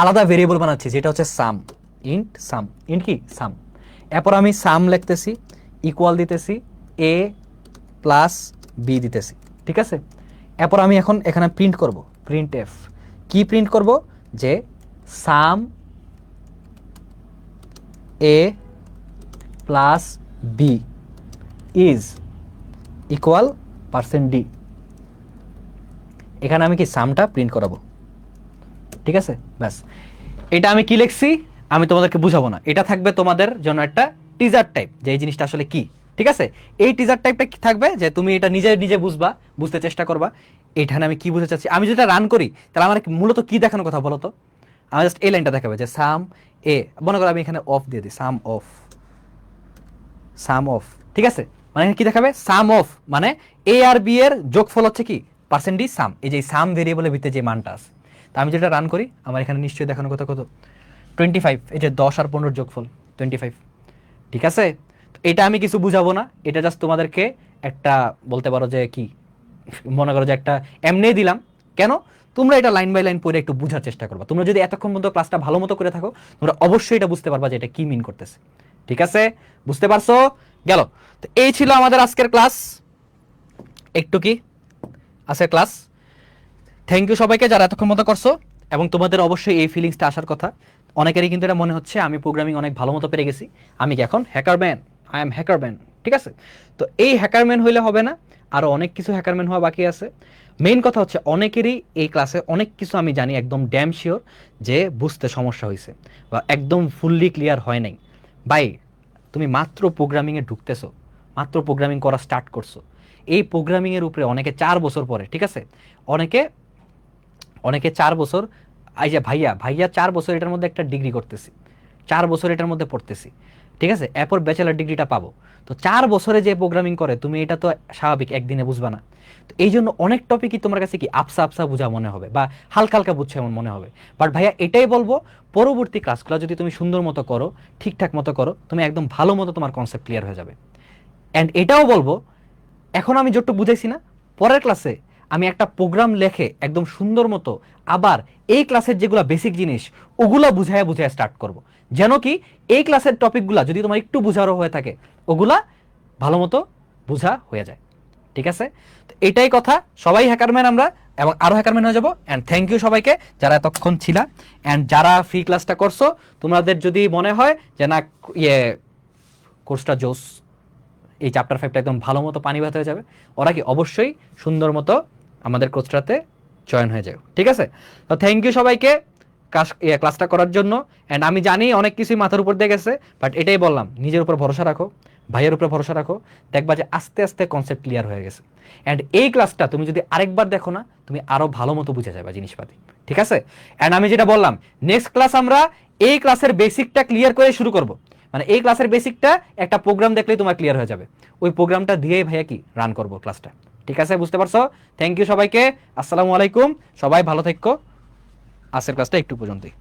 আলাদা ভেরিয়েবল বানাচ্ছি যেটা হচ্ছে সাম, ইন্ট কি সাম। এরপর আমি সাম লিখতেছি, ইকুয়াল দিতেছি a প্লাস b দিতেছি। ঠিক আছে, এরপর আমি এখন এখানে প্রিন্ট করব, প্রিন্ট এফ। কি প্রিন্ট করব, যে সাম a plus b is equal %D। এখানে আমি কি সামটা প্রিন্ট করাবো। ঠিক আছে, ব্যাস। এটা আমি কি লিখছি আমি তোমাদেরকে বুঝাবো না, এটা থাকবে তোমাদের জন্য একটা টিজার টাইপ, যে এই জিনিসটা আসলে কি। ঠিক আছে, এই টিজার টাইপটা কি থাকবে, যে তুমি এটা নিজে নিজে বুঝবা, বুঝতে চেষ্টা করবা এখানে আমি কি বুঝতে চাচ্ছি। আমি যদি রান করি তাহলে আমার মূলত কি দেখানোর কথা বলো তো। আমার জাস্ট এই লাইনটা দেখাবে যে সাম এ, মনে করো আমি এখানে অফ দিয়ে দিই, সাম অফ। ঠিক আছে, মানে কি দেখাবে, সাম অফ মানে এ আর বি এর যোগফল হচ্ছে কি %D সাম, এই যে সাম ভেরিয়েবলের ভিতরে যে মানটা আছে। তা আমি যেটা রান করি আমার এখানে নিশ্চয়ই দেখানোর কথা কত, 25, এই যে 10 আর 15 যোগফল 25। ঠিক আছে, এটা আমি কিছু বুঝাবো না, এটা জাস্ট তোমাদেরকে একটা বলতে পারো যে কি, মনে করো যে একটা এমনি দিলাম। কেন, তোমরা এটা লাইন বাই লাইন পড়ে একটু বুঝার চেষ্টা করবা। তোমরা যদি এতক্ষণ পর্যন্ত ক্লাসটা ভালো মতো করে থাকো, তোমরা অবশ্যই এটা বুঝতে পারবা যে এটা কি মিন করতেছে। ঠিক আছে, বুঝতে পারছো? গেল। তো এই ছিল আমাদের আজকের ক্লাস, একটু কি আজকের ক্লাস। থ্যাংক ইউ সবাইকে যারা এতক্ষণ মতো করছো, এবং তোমাদের অবশ্যই এই ফিলিংসটা আসার কথা। অনেকেরই কিন্তু এটা মনে হচ্ছে আমি প্রোগ্রামিং অনেক ভালো মতো পেরে গেছি, আমি কি এখন হ্যাকারম্যান, আই এম হ্যাকারম্যান। ঠিক আছে, তো এই হ্যাকারম্যান হইলে হবে না, আরও অনেক কিছু হ্যাকারম্যান হওয়া বাকি আছে। মেইন কথা হচ্ছে অনেকেরই এই ক্লাসে অনেক কিছু আমি জানি একদম ড্যাম শিওর যে বুঝতে সমস্যা হয়েছে বা একদম ফুললি ক্লিয়ার হয় নাই। ভাই তুমি মাত্র প্রোগ্রামিংয়ে ঢুকতেছো, মাত্র প্রোগ্রামিং করা স্টার্ট করছো, এই প্রোগ্রামিংয়ের উপরে অনেকে 4 বছর পরে, ঠিক আছে, অনেকে অনেকে 4 বছর, এই যে ভাইয়া 4 বছর এটার মধ্যে একটা ডিগ্রি করতেছি, 4 বছর এটার মধ্যে পড়তেছি। ঠিক আছে, এরপর ব্যাচেলার ডিগ্রিটা পাবো। তো 4 বছরে যে প্রোগ্রামিং করে তুমি এটা তো স্বাভাবিক একদিনে বুঝবা না। তো এই জন্য অনেক টপিকই তোমার কাছে কি আবসা আবসা বোঝা মনে হবে বা হালকা হালকা বুঝছো এমন মনে হবে। বাট ভাইয়া এটাই বলবো, পরবর্তী ক্লাসগুলো যদি তুমি সুন্দর মতো করো, ঠিকঠাক মতো করো, তুমি একদম ভালো মতো তোমার কনসেপ্ট ক্লিয়ার হয়ে যাবে। অ্যান্ড এটাও বলবো, এখন আমি যতটুকু বুঝাইছি না, পরের ক্লাসে আমি একটা প্রোগ্রাম লেখে একদম সুন্দর মতো আবার এই ক্লাসের যেগুলো বেসিক জিনিস ওগুলা বুঝায় স্টার্ট করব, যেন কি এই ক্লাসের টপিকগুলা যদি তোমার একটু বুঝারও হয়ে থাকে ওগুলা ভালো মতো বুঝা হয়ে যায়। ঠিক আছে, তো এটাই কথা, সবাই হ্যাকারম্যান আমরা, এবং আরো হ্যাকারম্যান হয়ে যাবো। অ্যান্ড থ্যাংক ইউ সবাইকে যারা এতক্ষণ ছিলা। অ্যান্ড যারা ফ্রি ক্লাসটা করছো, তোমাদের যদি মনে হয় যে না কোর্সটা জোস, এই চ্যাপ্টার 5টা একদম ভালো মতো পানি ভাত হয়ে যাবে, ওরা কি অবশ্যই সুন্দর মতো আমাদের কোর্সটাতে জয়েন হয়ে যাবে। ঠিক আছে, তো থ্যাংক ইউ সবাইকে ক্লাসটা করার জন্য। অ্যান্ড আমি জানি অনেক কিছুই মাথার উপর দিয়ে গেছে, বাট এটাই বললাম, নিজের উপর ভরসা রাখো, ভাইয়ের উপর ভরসা রাখো, দেখবা যে আস্তে আস্তে কনসেপ্ট ক্লিয়ার হয়ে গেছে। অ্যান্ড এই ক্লাসটা তুমি যদি আরেকবার দেখো না, তুমি আরো ভালো মতো বুঝে যাবে জিনিসপাতি। ঠিক আছে, অ্যান্ড আমি যেটা বললাম, নেক্সট ক্লাস আমরা এই ক্লাসের বেসিকটা ক্লিয়ার করে শুরু করব। মানে এই ক্লাসের বেসিকটা একটা প্রোগ্রাম দেখলেই তোমার ক্লিয়ার হয়ে যাবে, ওই প্রোগ্রামটা দিয়েই ভাইয়া কি রান করবো ক্লাসটা। ঠিক আছে, বুঝতে পারছো? থ্যাংক ইউ সবাইকে, আসসালামু আলাইকুম, সবাই ভালো থাকো। আজকের ক্লাসটা একটু পর্যন্তই।